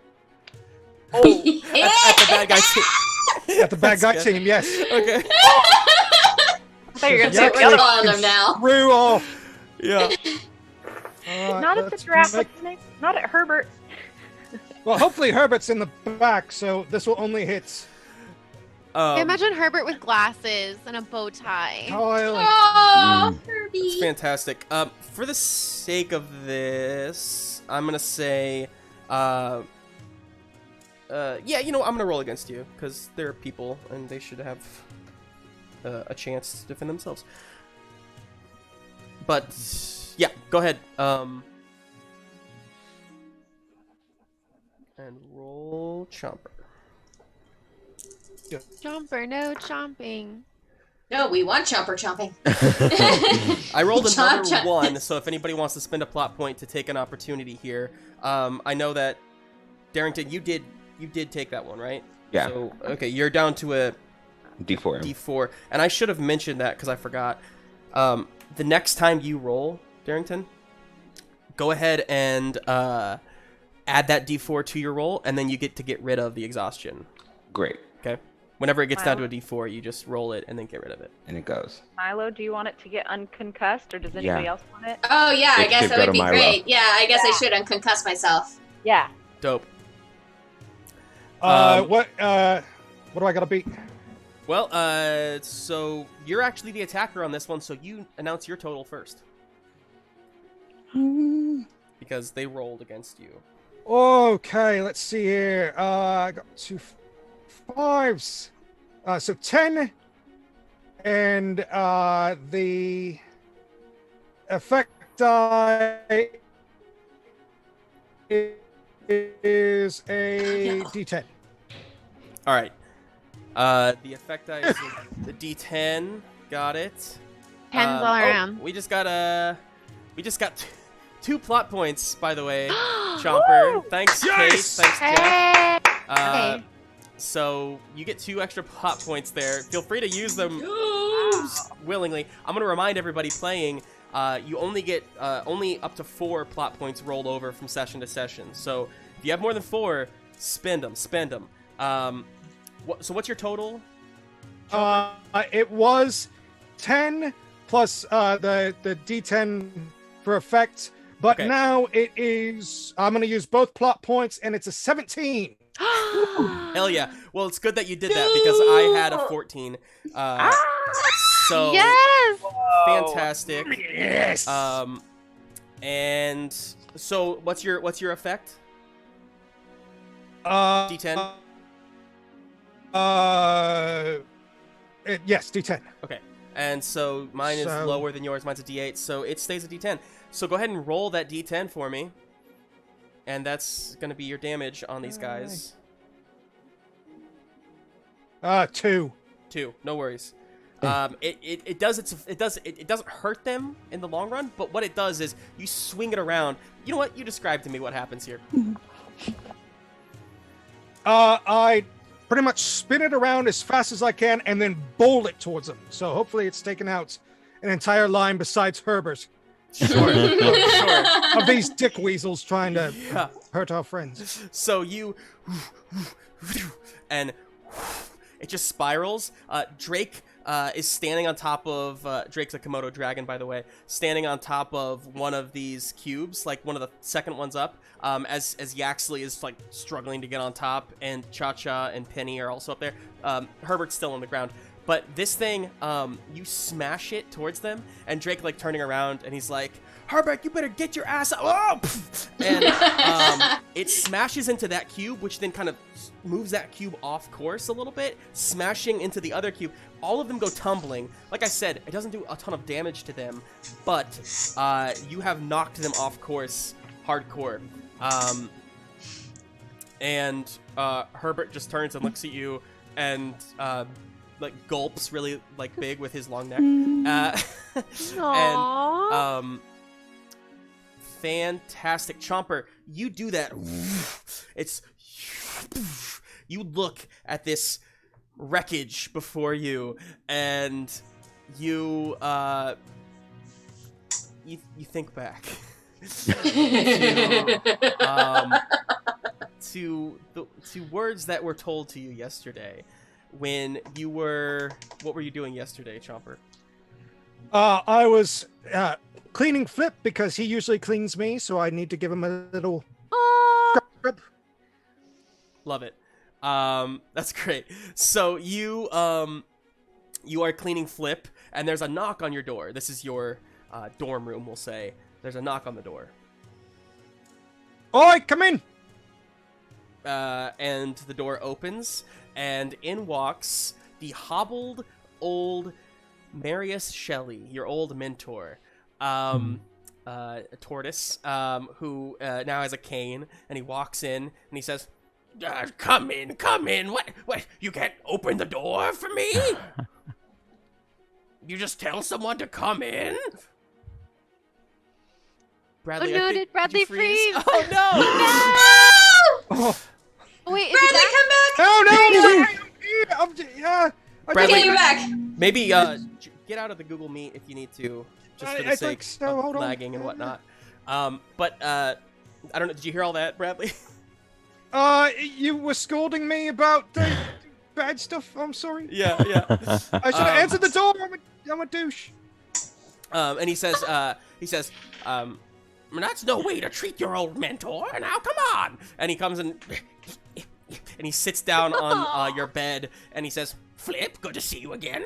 [SPEAKER 1] Oh, at the bad guy team.
[SPEAKER 6] At the bad guy team, yes.
[SPEAKER 1] Okay.
[SPEAKER 4] I thought you were gonna say
[SPEAKER 5] We're
[SPEAKER 4] the other.
[SPEAKER 5] calling them now.
[SPEAKER 6] Screw off.
[SPEAKER 1] Yeah.
[SPEAKER 4] Not at the
[SPEAKER 6] let's
[SPEAKER 4] giraffe.
[SPEAKER 6] make-
[SPEAKER 4] What's his name? Not at Herbert.
[SPEAKER 6] Well, hopefully Herbert's in the back, so this will only hit
[SPEAKER 2] Imagine Herbert with glasses and a bow tie.
[SPEAKER 6] Kyle.
[SPEAKER 5] Oh, Herbie.
[SPEAKER 1] It's fantastic. For the sake of this, I'm gonna say, yeah, you know, I'm gonna roll against you because they're people and they should have a chance to defend themselves. But yeah, go ahead. And roll Chomper.
[SPEAKER 2] Chomper, no chomping.
[SPEAKER 5] No, we want Chomper chomping.
[SPEAKER 1] I rolled
[SPEAKER 5] Chomp,
[SPEAKER 1] another
[SPEAKER 5] chomp.
[SPEAKER 1] one, so if anybody wants to spend a plot point to take an opportunity here, I know that Darrington, you did take that one, right?
[SPEAKER 3] Yeah.
[SPEAKER 1] So okay, you're down to a
[SPEAKER 3] D4.
[SPEAKER 1] D4, and I should have mentioned that because I forgot. The next time you roll, Darrington, go ahead and add that D4 to your roll, and then you get to get rid of the exhaustion.
[SPEAKER 3] Great.
[SPEAKER 1] Okay. Whenever it gets down to
[SPEAKER 4] Milo?
[SPEAKER 1] a D4, you just roll it and then get rid of it.
[SPEAKER 3] And it goes.
[SPEAKER 4] Milo, do you want it to get unconcussed, or does anybody
[SPEAKER 3] Yeah.
[SPEAKER 4] else want it?
[SPEAKER 5] Oh, yeah, I
[SPEAKER 3] It
[SPEAKER 5] guess
[SPEAKER 3] should
[SPEAKER 5] that
[SPEAKER 3] go
[SPEAKER 5] would
[SPEAKER 3] to
[SPEAKER 5] be
[SPEAKER 3] Milo.
[SPEAKER 5] great. Yeah, I guess I
[SPEAKER 4] Yeah.
[SPEAKER 5] should unconcuss myself.
[SPEAKER 4] Yeah.
[SPEAKER 1] Dope.
[SPEAKER 6] What do I gotta beat?
[SPEAKER 1] Well, so you're actually the attacker on this one, so you announce your total first. Because they rolled against you.
[SPEAKER 6] Okay, let's see here. I got 2 5s. So 10. And the effect die is a
[SPEAKER 5] No.
[SPEAKER 6] D10.
[SPEAKER 1] All right. The effect die is the D10. Got it.
[SPEAKER 2] Tens all around.
[SPEAKER 1] We just got two plot points, by the way. Chomper. Thanks, Kate.
[SPEAKER 6] Yes!
[SPEAKER 1] Thanks, Jeff.
[SPEAKER 2] Hey!
[SPEAKER 1] Uh,
[SPEAKER 2] Okay.
[SPEAKER 1] So you get 2 extra plot points there. Feel free to use them
[SPEAKER 5] Yes!
[SPEAKER 1] willingly. I'm gonna remind everybody playing. You only get only up to 4 plot points rolled over from session to session. So if you have more than 4, spend them. Spend them. So what's your total?
[SPEAKER 6] It was 10 plus the D10 for effect, but
[SPEAKER 1] Okay.
[SPEAKER 6] now it is. I'm going to use both plot points, and it's a 17.
[SPEAKER 1] Hell yeah. Well, it's good that you did that because I had a 14. So
[SPEAKER 2] Yes!
[SPEAKER 1] fantastic.
[SPEAKER 6] Yes.
[SPEAKER 1] And so what's your effect? D10?
[SPEAKER 6] Yes, D10.
[SPEAKER 1] Okay. And so mine is
[SPEAKER 6] So-
[SPEAKER 1] lower than yours. Mine's a D8, so it stays a D10. So go ahead and roll that D10 for me. And that's going to be your damage on these guys.
[SPEAKER 6] 2.
[SPEAKER 1] 2. No worries. It doesn't hurt them in the long run, but what it does is you swing it around. You know what? You describe to me what happens here.
[SPEAKER 6] I pretty much spin it around as fast as I can and then bowl it towards them. So hopefully it's taken out an entire line besides Herbert
[SPEAKER 1] Sure. Sure.
[SPEAKER 6] of these dick weasels trying to
[SPEAKER 1] Yeah.
[SPEAKER 6] hurt our friends.
[SPEAKER 1] So you and it just spirals. Drake is standing on top of Drake's a Komodo dragon, by the way, standing on top of one of these cubes, like one of the second ones up. As Yaxley is like struggling to get on top, and Cha-Cha and Penny are also up there. Herbert's still on the ground. But this thing, you smash it towards them, and Drake like turning around, and he's like, "Herbert, you better get your ass up!" Oh! And it smashes into that cube, which then kind of moves that cube off course a little bit, smashing into the other cube. All of them go tumbling. Like I said, it doesn't do a ton of damage to them, but you have knocked them off course hardcore. And Herbert just turns and looks at you, and like gulps really like big with his long neck.
[SPEAKER 2] Aww.
[SPEAKER 1] And fantastic. Chomper, you do that. It's you look at this wreckage before you, and you think back to words that were told to you yesterday when you were, what were you doing yesterday, Chomper?
[SPEAKER 6] I was cleaning Flip because he usually cleans me, so I need to give him a little
[SPEAKER 2] Aw.
[SPEAKER 6] scrub.
[SPEAKER 1] Love it. That's great. So you are cleaning Flip, and there's a knock on your door. This is your dorm room, we'll say. There's a knock on the door.
[SPEAKER 6] Oi, come in!
[SPEAKER 1] And the door opens, and in walks the hobbled old Marius Shelley, your old mentor, a tortoise, who now has a cane, and he walks in, and he says, come in. What, you can't open the door for me? You just tell someone to come in? Bradley,
[SPEAKER 2] Oh no,
[SPEAKER 1] I think,
[SPEAKER 2] did Bradley
[SPEAKER 1] you freeze?
[SPEAKER 2] freeze?
[SPEAKER 1] Oh no!
[SPEAKER 6] Oh,
[SPEAKER 2] Oh, wait, is
[SPEAKER 5] Bradley,
[SPEAKER 2] it
[SPEAKER 5] come back!
[SPEAKER 6] no, I
[SPEAKER 1] Bradley-
[SPEAKER 5] Okay, you're back.
[SPEAKER 1] Maybe get out of the Google Meet if you need to, just for the
[SPEAKER 6] I
[SPEAKER 1] sake
[SPEAKER 6] think so.
[SPEAKER 1] of
[SPEAKER 6] Hold on.
[SPEAKER 1] lagging and whatnot. But I don't know. Did you hear all that, Bradley?
[SPEAKER 6] You were scolding me about the bad stuff. I'm sorry.
[SPEAKER 1] yeah.
[SPEAKER 6] I should have answered the door. I'm a douche.
[SPEAKER 1] And he says, that's no way to treat your old mentor. Now, come on. And he comes and he sits down on your bed, and he says, Flip, good to see you again.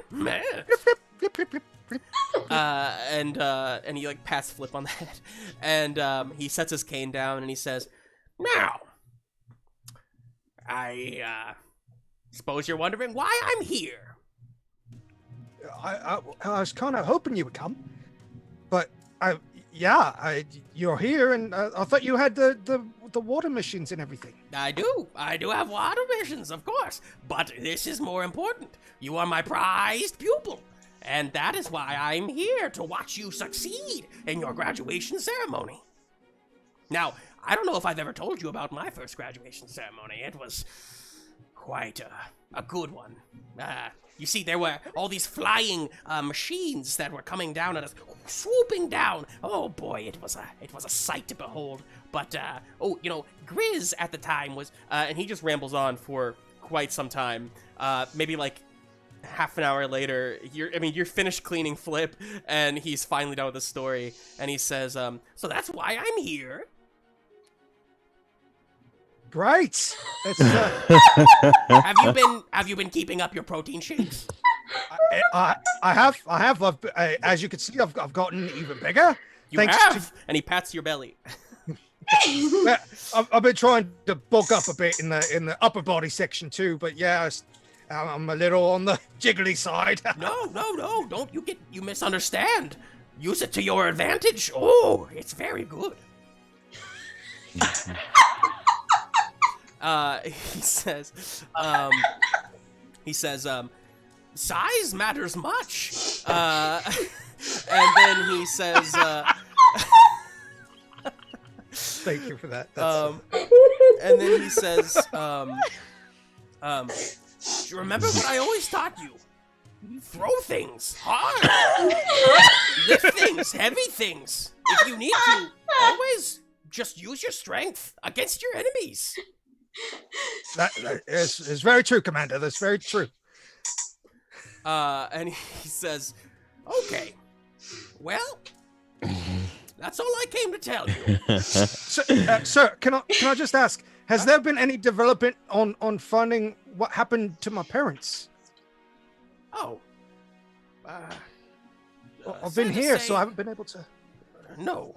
[SPEAKER 1] And he like pats Flip on the head, and he sets his cane down, and he says, now, I suppose you're wondering why I'm here.
[SPEAKER 6] I was kind of hoping you would come, but Yeah, you're here, and I thought you had the water machines and everything.
[SPEAKER 1] I do have water missions, of course, but this is more important. You are my prized pupil, and that is why I'm here to watch you succeed in your graduation ceremony. Now, I don't know if I've ever told you about my first graduation ceremony. It was quite a good one. You see, there were all these flying machines that were coming down at us, swooping down. Oh boy, it was a sight to behold. But Grizz at the time was, and he just rambles on for quite some time. Maybe like half an hour later, you're finished cleaning Flip, and he's finally done with the story, and he says, so that's why I'm here.
[SPEAKER 6] Great. It's,
[SPEAKER 1] Have you been keeping up your protein shakes?
[SPEAKER 6] I have. As you can see, I've gotten even bigger.
[SPEAKER 1] You have, and he pats your belly.
[SPEAKER 6] I've been trying to bulk up a bit in the upper body section too, but yeah, I'm a little on the jiggly side.
[SPEAKER 1] No, don't you misunderstand. Use it to your advantage. Oh, it's very good. He says, size matters much. And then he says,
[SPEAKER 6] Thank you for that.
[SPEAKER 1] and then he says, remember what I always taught you? You throw things hard. Lift things, heavy things. If you need to, always just use your strength against your enemies.
[SPEAKER 6] That is very true, Commander. That's very true.
[SPEAKER 1] And he says, okay, well, that's all I came to tell you.
[SPEAKER 6] Sir, can I just ask, has there been any development on finding what happened to my parents?
[SPEAKER 1] Oh.
[SPEAKER 6] I've been here, so I haven't been able to...
[SPEAKER 1] No,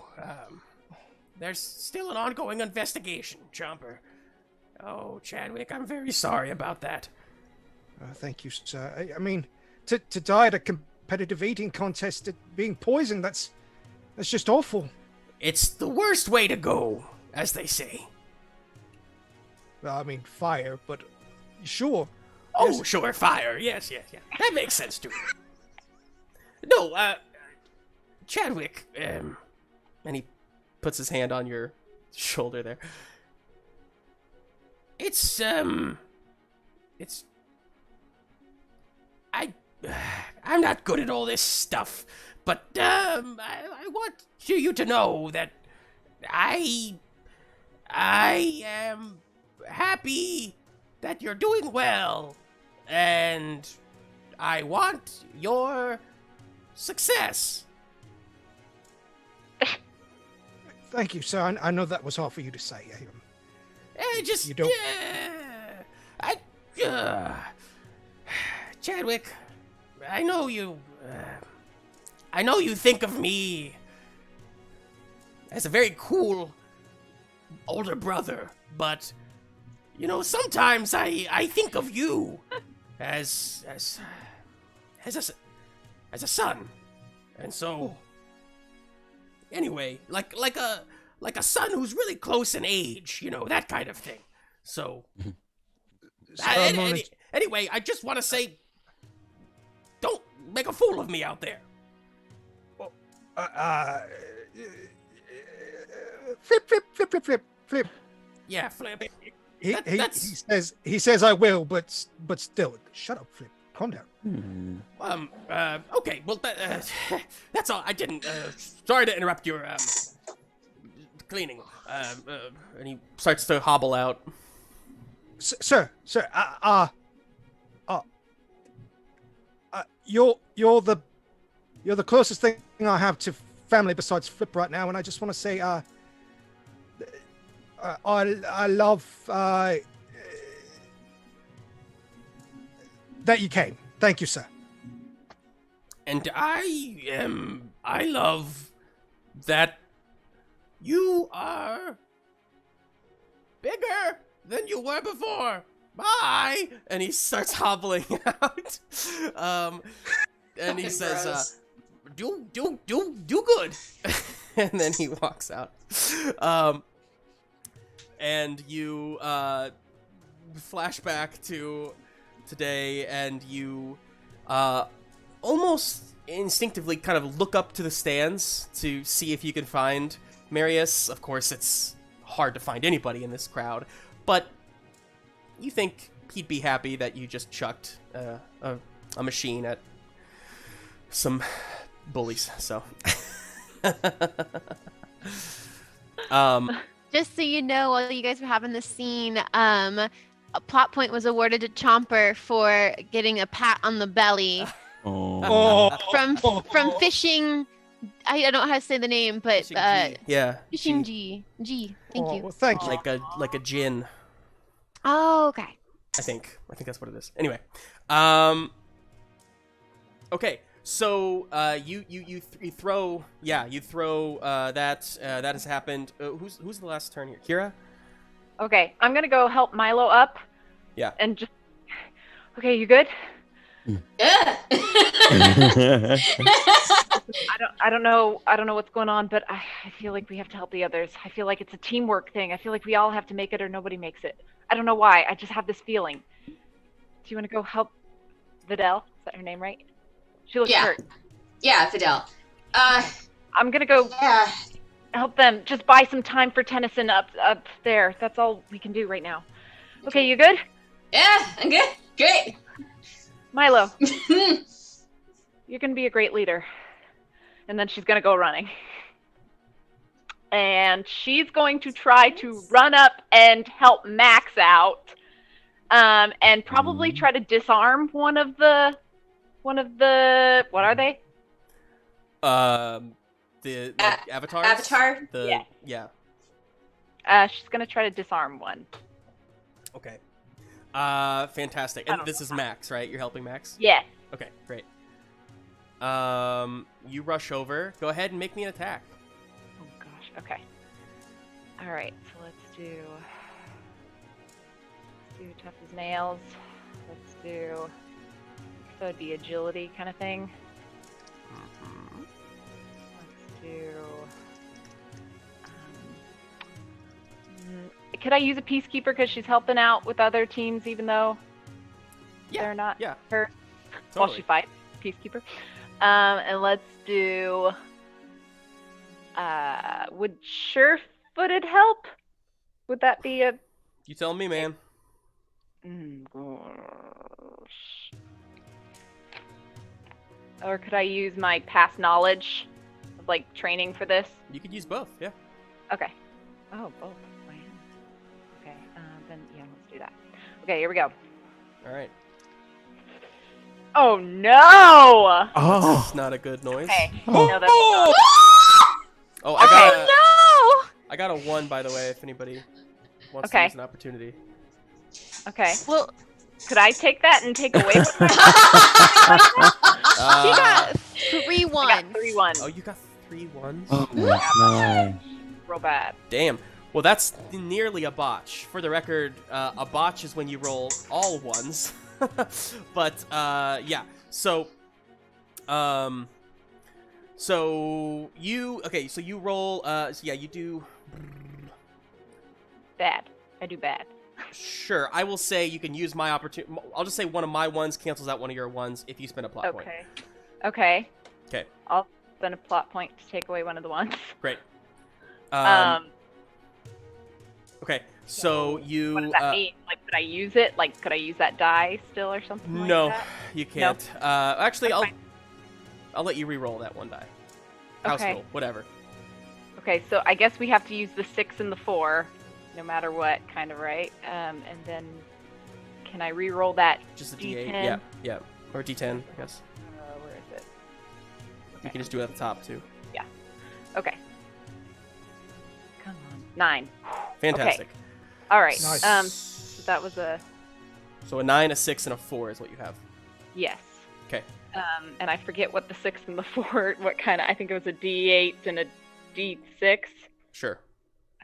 [SPEAKER 1] there's still an ongoing investigation, Chomper. Oh, Chadwick, I'm very sorry about that.
[SPEAKER 6] Thank you, sir. I mean, to die at a competitive eating contest being poisoned, that's just awful.
[SPEAKER 1] It's the worst way to go, as they say.
[SPEAKER 6] Well, I mean, fire, but sure.
[SPEAKER 1] Oh,
[SPEAKER 6] Yes.
[SPEAKER 1] sure, fire. Yes. That makes sense to me. No, Chadwick, and he puts his hand on your shoulder there. I'm not good at all this stuff, but, I want you to know that I am happy that you're doing well, and I want your success.
[SPEAKER 6] Thank you, sir. I know that was hard for you to say. You don't...
[SPEAKER 1] Chadwick, I know you think of me as a very cool older brother, but sometimes I think of you as a son, and so anyway, like a son who's really close in age, that kind of thing. So anyway, I just want to say, don't make a fool of me out there.
[SPEAKER 6] Flip.
[SPEAKER 1] Yeah, Flip.
[SPEAKER 6] He says I will, but still, shut up, Flip. Calm down.
[SPEAKER 1] Okay, well, that's all. I didn't, sorry to interrupt your, cleaning. And he starts to hobble out.
[SPEAKER 6] Sir, you're the closest thing I have to family besides Flip right now, and I just want to say, I love that you came. Thank you, sir.
[SPEAKER 1] And I love that you are bigger than you were before. Bye. And he starts hobbling out. And he says, do good. and then he walks out. And you flashback to today, and you almost instinctively kind of look up to the stands to see if you can find Marius. Of course, it's hard to find anybody in this crowd, but you think he'd be happy that you just chucked a machine at some bullies, so.
[SPEAKER 2] Just so you know, while you guys were having this scene, a plot point was awarded to Chomper for getting a pat on the belly from fishing. I don't know how to say the name, but
[SPEAKER 1] Fishing G. Yeah.
[SPEAKER 2] Fishing G. Thank you.
[SPEAKER 6] Well, thank you.
[SPEAKER 1] Like a gin.
[SPEAKER 2] Oh, okay.
[SPEAKER 1] I think that's what it is. Anyway, okay. So you throw that has happened. Who's the last turn here? Kira?
[SPEAKER 4] Okay, I'm gonna go help Milo up.
[SPEAKER 1] Yeah.
[SPEAKER 4] And just. Okay, you good?
[SPEAKER 5] Yeah.
[SPEAKER 4] I don't know what's going on, but I feel like we have to help the others. I feel like it's a teamwork thing. I feel like we all have to make it or nobody makes it. I don't know why. I just have this feeling. Do you want to go help Vitell? Is that her name, right? She looks hurt.
[SPEAKER 5] Yeah, Vitell.
[SPEAKER 4] I'm gonna go help them. Just buy some time for Tennison up there. That's all we can do right now. Okay, you good?
[SPEAKER 5] Yeah, I'm good. Great.
[SPEAKER 4] Milo, you're gonna be a great leader. And then she's gonna go running. And she's going to try to run up and help Max out. And probably try to disarm one of the what are they?
[SPEAKER 1] The avatars?
[SPEAKER 5] Avatar?
[SPEAKER 1] Yeah.
[SPEAKER 4] She's gonna try to disarm one.
[SPEAKER 1] Okay. Fantastic. And this is Max, right? You're helping Max?
[SPEAKER 4] Yeah.
[SPEAKER 1] Okay, great. You rush over. Go ahead and make me an attack.
[SPEAKER 4] Oh gosh. Okay. All right. So let's do tough as nails. Let's do. So it'd be agility kind of thing. Let's do. Could I use a peacekeeper because she's helping out with other teams, even though they're not her?
[SPEAKER 1] Totally.
[SPEAKER 4] While she fights, peacekeeper. And let's do. Would sure-footed help? Would that be a?
[SPEAKER 1] You tell me, man.
[SPEAKER 4] Or could I use my past knowledge of like training for this?
[SPEAKER 1] You could use both, yeah.
[SPEAKER 4] Okay. Oh, both. Wow. Okay. Then yeah, let's do that. Okay, here we go.
[SPEAKER 1] All right.
[SPEAKER 4] Oh no!
[SPEAKER 3] Oh.
[SPEAKER 1] It's not a good noise.
[SPEAKER 4] Okay. No, that's not.
[SPEAKER 1] Oh,
[SPEAKER 4] Okay.
[SPEAKER 1] I got a 1, by the way, if anybody wants to
[SPEAKER 4] Okay.
[SPEAKER 1] use an opportunity.
[SPEAKER 4] Okay.
[SPEAKER 2] Well,
[SPEAKER 4] Could I take that and take away what my
[SPEAKER 2] she got 3-1.
[SPEAKER 4] I got 3-1.
[SPEAKER 1] Oh, you got 3 1s?
[SPEAKER 3] Oh my god.
[SPEAKER 4] Real bad.
[SPEAKER 1] Damn. Well, that's nearly a botch. For the record, a botch is when you roll all 1s. But, yeah. So you roll, you do...
[SPEAKER 4] Bad. I do bad.
[SPEAKER 1] Sure, I will say you can use my opportunity. I'll just say one of my 1s cancels out one of your 1s if you spend a plot point.
[SPEAKER 4] Okay.
[SPEAKER 1] Okay.
[SPEAKER 4] I'll spend a plot point to take away one of the ones.
[SPEAKER 1] Great. Okay, so you...
[SPEAKER 4] What does that mean? Like, could I use it? Like, could I use that die still or something like
[SPEAKER 1] No,
[SPEAKER 4] that?
[SPEAKER 1] you can't. Actually,
[SPEAKER 4] That's
[SPEAKER 1] I'll let you re-roll that one die. House
[SPEAKER 4] Okay.
[SPEAKER 1] roll, whatever.
[SPEAKER 4] Okay, so I guess we have to use the 6 and the 4, no matter what, kind of, right? And then, can I re-roll that
[SPEAKER 1] Just a
[SPEAKER 4] D10?
[SPEAKER 1] D8, yeah. Or D10, I guess.
[SPEAKER 4] Where is it?
[SPEAKER 1] You can just do it at the top, too.
[SPEAKER 4] Okay. Come on. 9.
[SPEAKER 1] Fantastic.
[SPEAKER 4] All right.
[SPEAKER 6] Nice.
[SPEAKER 4] So that was a
[SPEAKER 1] So a 9, a 6, and a 4 is what you have.
[SPEAKER 4] yes.
[SPEAKER 1] Okay.
[SPEAKER 4] And I forget what the 6 and the 4, what kind of, I think it was a D8 and a D6.
[SPEAKER 1] Sure.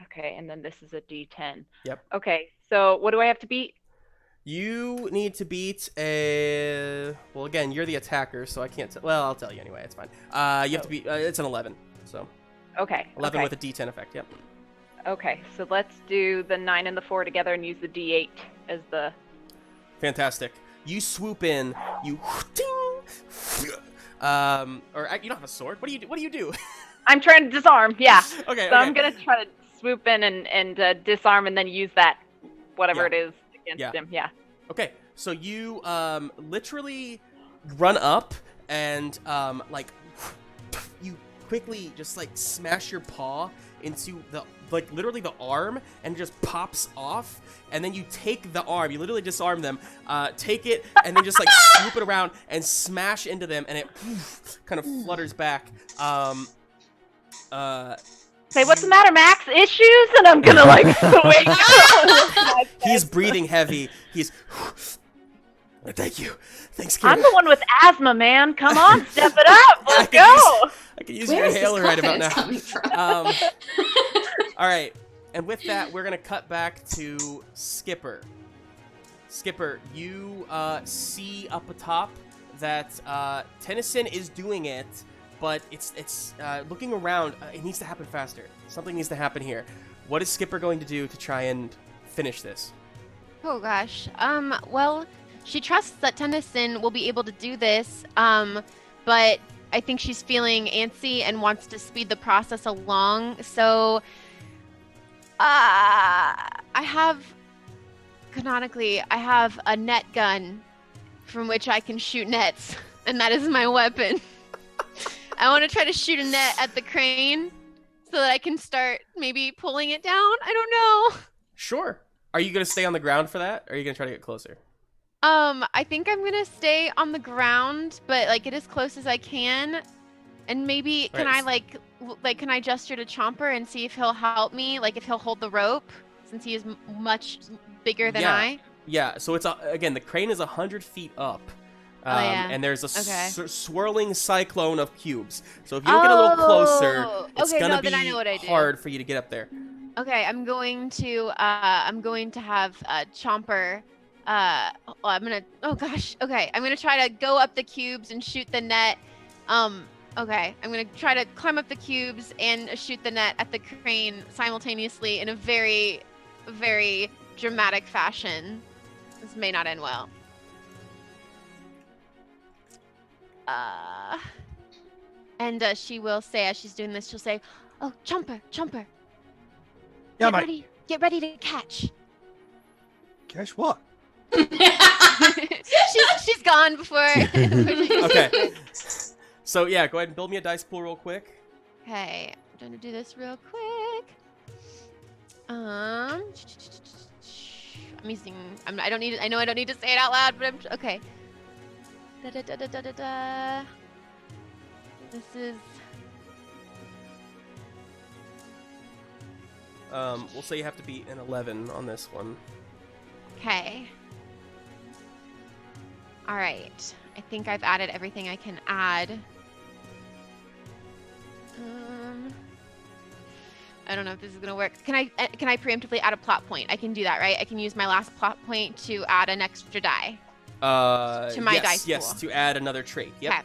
[SPEAKER 4] Okay, and then this is a D10.
[SPEAKER 1] Yep.
[SPEAKER 4] Okay, so what do I have to beat?
[SPEAKER 1] You need to beat a... Well, again, you're the attacker, so I can't... Well, I'll tell you anyway. It's fine. You have to beat... it's an 11, so...
[SPEAKER 4] Okay.
[SPEAKER 1] 11
[SPEAKER 4] okay.
[SPEAKER 1] with a D10 effect. Yep.
[SPEAKER 4] Okay, so let's do the 9 and the 4 together and use the D8 as the...
[SPEAKER 1] Fantastic. You swoop in. You ting, or you don't have a sword. What do you do?
[SPEAKER 4] I'm trying to disarm, yeah.
[SPEAKER 1] Okay.
[SPEAKER 4] So I'm gonna try to swoop in and disarm and then use that, whatever it is, against him, yeah.
[SPEAKER 1] Okay, so you literally run up and like you quickly just like smash your paw into the literally the arm, and it just pops off, and then you take the arm, you literally disarm them, take it, and then just like swoop it around and smash into them, and it kind of flutters back.
[SPEAKER 4] Say, what's the matter, Max? Issues? And I'm gonna like wake up.
[SPEAKER 1] He's breathing heavy. He's thank you. Thanks, Kira.
[SPEAKER 4] I'm the one with asthma, man. Come on, step it up. Let's go.
[SPEAKER 1] I can use
[SPEAKER 5] Where
[SPEAKER 1] your
[SPEAKER 5] is this
[SPEAKER 1] inhaler right about
[SPEAKER 5] confidence
[SPEAKER 1] now.
[SPEAKER 5] coming from?
[SPEAKER 1] All right, and with that, we're gonna cut back to Skipper. Skipper, you see up atop that Tennison is doing it, but it's looking around. It needs to happen faster. Something needs to happen here. What is Skipper going to do to try and finish this?
[SPEAKER 2] Oh gosh. Well, she trusts that Tennison will be able to do this. But I think she's feeling antsy and wants to speed the process along. So, canonically, I have a net gun from which I can shoot nets, and that is my weapon. I want to try to shoot a net at the crane so that I can start maybe pulling it down. I don't know.
[SPEAKER 1] Sure. Are you going to stay on the ground for that, or are you going to try to get closer?
[SPEAKER 2] I think I'm going to stay on the ground, but like get as close as I can. And maybe can I can I gesture to Chomper and see if he'll help me, like if he'll hold the rope, since he is much bigger than I?
[SPEAKER 1] Yeah, so it's again, the crane is 100 feet up. And there's a swirling cyclone of cubes. So if you don't get a little closer, it's gonna be hard for you to get up there.
[SPEAKER 2] Okay, I'm going to have Chomper. Okay, I'm gonna try to go up the cubes and shoot the net. Okay, I'm gonna try to climb up the cubes and shoot the net at the crane simultaneously in a very, very dramatic fashion. This may not end well. And she will say, as she's doing this, she'll say, "Oh, Chomper, Chomper,
[SPEAKER 6] Yeah, mate.
[SPEAKER 2] Get ready to catch."
[SPEAKER 6] Catch what?
[SPEAKER 2] she's gone before.
[SPEAKER 1] Okay. So yeah, go ahead and build me a dice pool real quick.
[SPEAKER 2] Okay, I'm going to do this real quick. I'm using. I don't need. I know I don't need to say it out loud, but I'm okay. This is.
[SPEAKER 1] We'll say you have to beat an 11 on this one.
[SPEAKER 2] Okay. All right. I think I've added everything I can add. I don't know if this is gonna work. Can I preemptively add a plot point? I can do that, right? I can use my last plot point to add an extra die. To my dice pool.
[SPEAKER 1] Yes, to add another trait. Yep. Okay.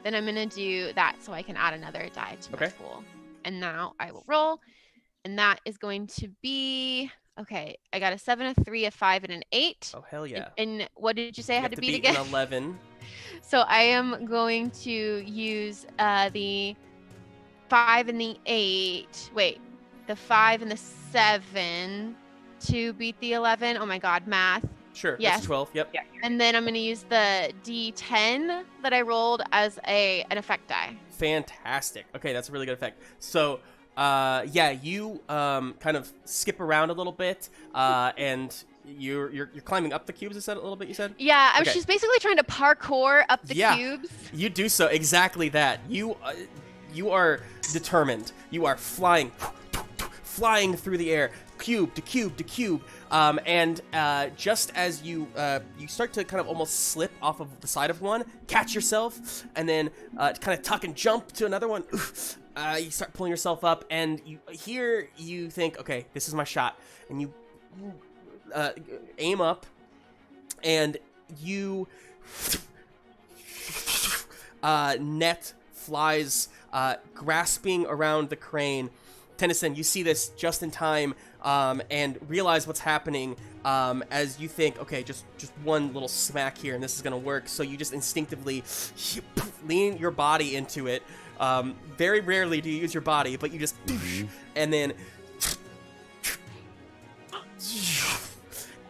[SPEAKER 2] Then I'm gonna do that so I can add another die to my pool. And now I will roll, and that is going to be okay. I got a 7, a 3, a 5, and an 8.
[SPEAKER 1] Oh hell yeah!
[SPEAKER 2] And what did you say I had to beat
[SPEAKER 1] again?
[SPEAKER 2] An
[SPEAKER 1] 11.
[SPEAKER 2] So I am going to use the 5 and the 8. Wait, the 5 and the 7 to beat the 11. Oh my God, math.
[SPEAKER 1] Sure. Yes. That's 12. Yep.
[SPEAKER 4] Yeah.
[SPEAKER 2] And then I'm going to use the D10 that I rolled as an effect die.
[SPEAKER 1] Fantastic. Okay, that's a really good effect. So, yeah, you kind of skip around a little bit, and you're climbing up the cubes. Is that a little bit? You said?
[SPEAKER 2] Yeah. She's basically trying to parkour up the cubes.
[SPEAKER 1] You do so exactly that. You are determined. You are flying through the air, cube to cube to cube, and just as you start to kind of almost slip off of the side of one, catch yourself, and then kind of tuck and jump to another one. You start pulling yourself up, and you think, okay, this is my shot, and you aim up, and you net flies, grasping around the crane. Tennison, you see this just in time, and realize what's happening, as you think, okay, just one little smack here and this is gonna work. So you just instinctively lean your body into it. Very rarely do you use your body, but you just, and then,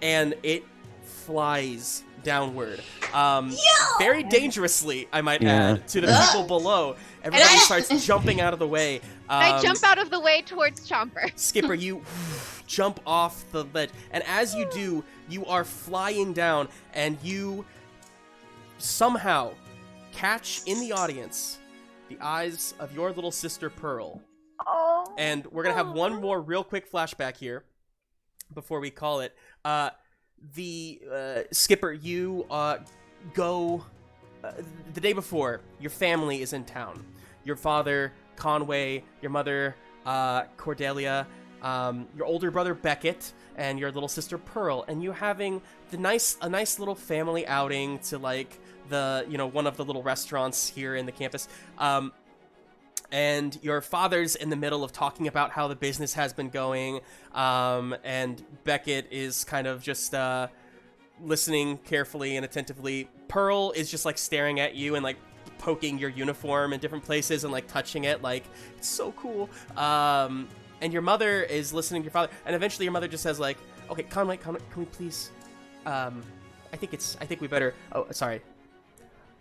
[SPEAKER 1] and it flies downward. Very dangerously, I might add, to the people below. Everybody starts jumping out of the way.
[SPEAKER 2] I jump out of the way towards Chomper.
[SPEAKER 1] Skipper, you jump off the ledge, and as you do, you are flying down, and you somehow catch in the audience the eyes of your little sister Pearl.
[SPEAKER 4] Oh.
[SPEAKER 1] And we're gonna have one more real quick flashback here before we call it. Skipper, you go the day before. Your family is in town. Your father, Conway, your mother, Cordelia, your older brother Beckett, and your little sister Pearl, and you're having a nice little family outing to like one of the little restaurants here in the campus. And your father's in the middle of talking about how the business has been going, and Beckett is kind of just listening carefully and attentively. Pearl is just like staring at you and like poking your uniform in different places and like touching it, like it's so cool. And your mother is listening to your father, and eventually your mother just says like, "Okay, Conway, can we please? I think we better. Oh, sorry,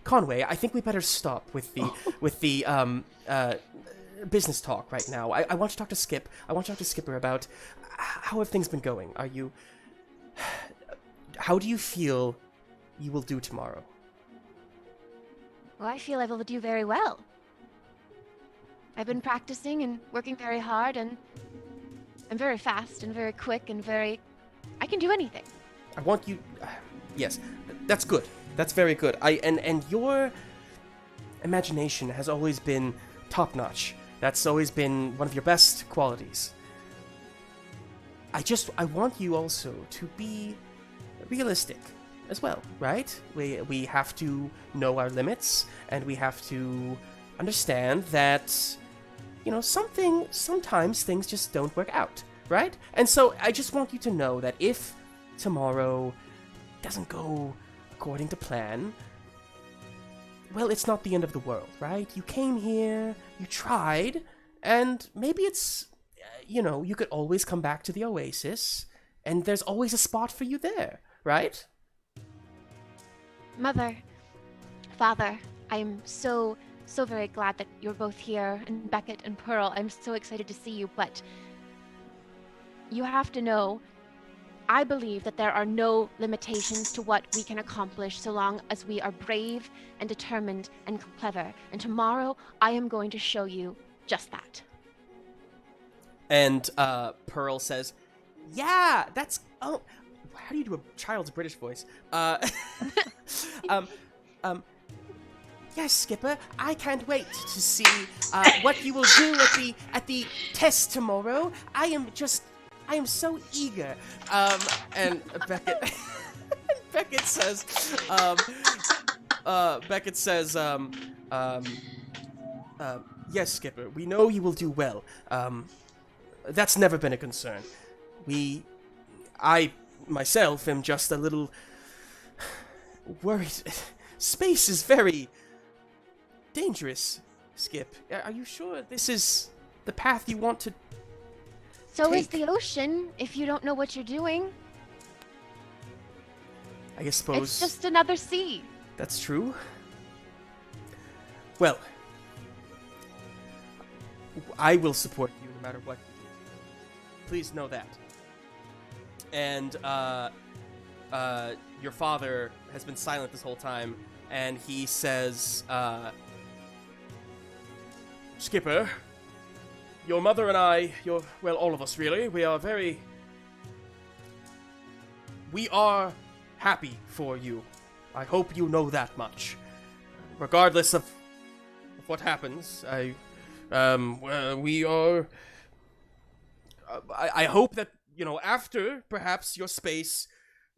[SPEAKER 1] Conway. I think we better stop with the business talk right now. I want to talk to Skip. I want to talk to Skipper about how have things been going. How do you feel you will do tomorrow?"
[SPEAKER 2] Well, I feel I will do very well. I've been practicing and working very hard, and I'm very fast and very quick and I can do anything.
[SPEAKER 1] I want you... yes, that's good. That's very good. And your imagination has always been top-notch. That's always been one of your best qualities. I want you also to be realistic as well, right? We have to know our limits, and we have to understand that, sometimes things just don't work out, right? And so I just want you to know that if tomorrow doesn't go according to plan, well, it's not the end of the world, right? You came here, you tried, and maybe it's, you could always come back to the Oasis, and there's always a spot for you there, right?
[SPEAKER 2] Mother, Father, I am so very glad that you're both here, and Beckett and Pearl, I'm so excited to see you, but you have to know, I believe that there are no limitations to what we can accomplish so long as we are brave and determined and clever, and tomorrow I am going to show you just that.
[SPEAKER 1] And Pearl says, yeah, that's... Oh, how do you do a child's British voice? Yes, Skipper, I can't wait to see what you will do at the test tomorrow. I am so eager. And Beckett says, yes, Skipper, we know you will do well. That's never been a concern. I myself am just a little worried. Space is very dangerous, Skip. Are you sure this is the path you want to
[SPEAKER 2] So
[SPEAKER 1] take?
[SPEAKER 2] is the ocean, if you don't know what you're doing.
[SPEAKER 1] I suppose
[SPEAKER 2] It's just another sea.
[SPEAKER 1] that's true. Well, I will support you no matter what you do. Please know that. And your father has been silent this whole time, and he says, Skipper, your mother and I, all of us really, we are happy for you. I hope you know that much. Regardless of what happens, we are... I hope that, after perhaps your space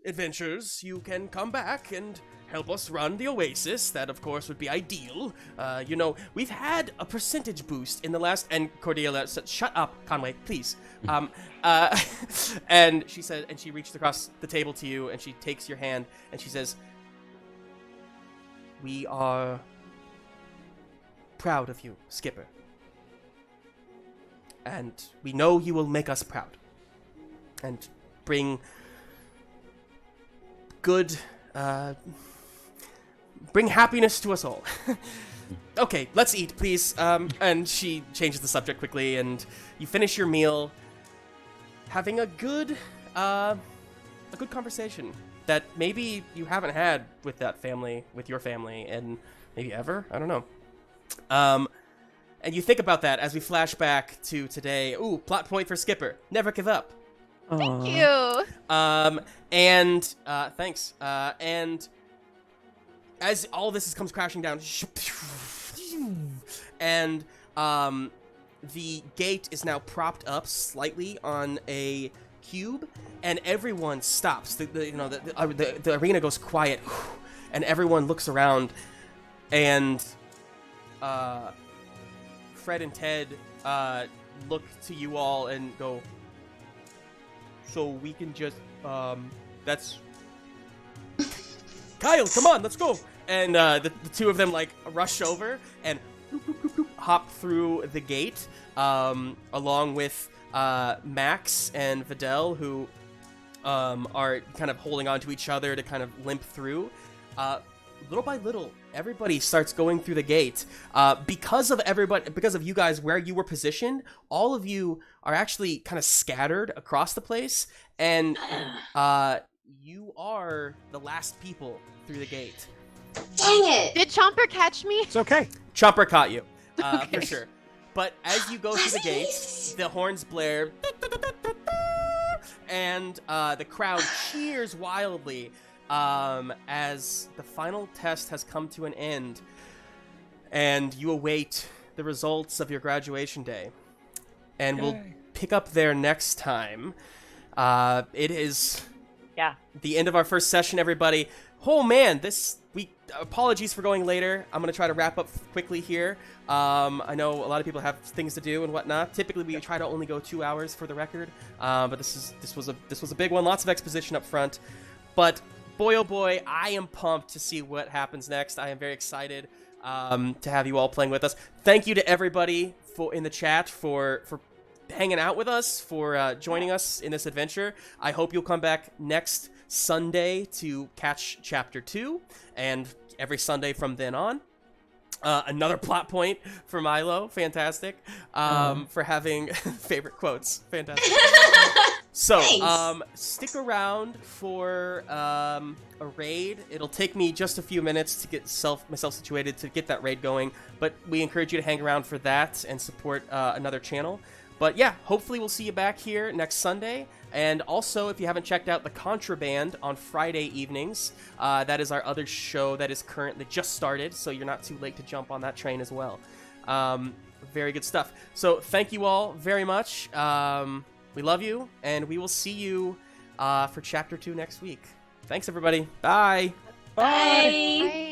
[SPEAKER 1] adventures, you can come back and help us run the Oasis. That, of course, would be ideal. You know, we've had a percentage boost in the last... And Cordelia said, shut up, Conway, please. And she said, and she reached across the table to you, and she takes your hand, and she says, we are proud of you, Skipper. And we know you will make us proud. And bring good... bring happiness to us all. Okay, let's eat, please. And she changes the subject quickly, and you finish your meal, having a good conversation that maybe you haven't had with that family, with your family, and maybe ever. I don't know. And you think about that as we flash back to today. Ooh, plot point for Skipper: never give up.
[SPEAKER 2] Thank you.
[SPEAKER 1] And thanks. And as all this comes crashing down, and the gate is now propped up slightly on a cube, and everyone stops. The arena goes quiet, and everyone looks around, and Fred and Ted look to you all and go, so we can just, that's... Kyle, come on, let's go! And the two of them, like, rush over and hop through the gate, along with Max and Vitell, who are kind of holding on to each other to kind of limp through. Little by little, everybody starts going through the gate. Because of you guys, where you were positioned, all of you are actually kind of scattered across the place, and you are the last people through the gate.
[SPEAKER 5] Dang it!
[SPEAKER 2] Did Chomper catch me?
[SPEAKER 6] It's okay.
[SPEAKER 1] Chomper caught you,
[SPEAKER 2] Okay.
[SPEAKER 1] for sure. But as you go through the gate, the horns blare, and the crowd cheers wildly as the final test has come to an end, and you await the results of your graduation day. And we'll pick up there next time. It is the end of our first session, everybody. Oh man, apologies for going later. I'm gonna try to wrap up quickly here. I know a lot of people have things to do and whatnot. Typically, we try to only go 2 hours for the record, but this was a big one. Lots of exposition up front, but boy oh boy, I am pumped to see what happens next. I am very excited to have you all playing with us. Thank you to everybody in the chat for hanging out with us, for joining us in this adventure. I hope you'll come back next Sunday to catch Chapter 2, and every Sunday from then on. Another plot point for Milo. Fantastic. For having favorite quotes. Fantastic. So, stick around for a raid. It'll take me just a few minutes to get myself situated to get that raid going, but we encourage you to hang around for that and support another channel. But yeah, hopefully we'll see you back here next Sunday. And also, if you haven't checked out The Contraband on Friday evenings, that is our other show that is currently just started, so you're not too late to jump on that train as well. Very good stuff. So thank you all very much. We love you, and we will see you for Chapter 2 next week. Thanks, everybody. Bye.
[SPEAKER 5] Bye.
[SPEAKER 2] Bye.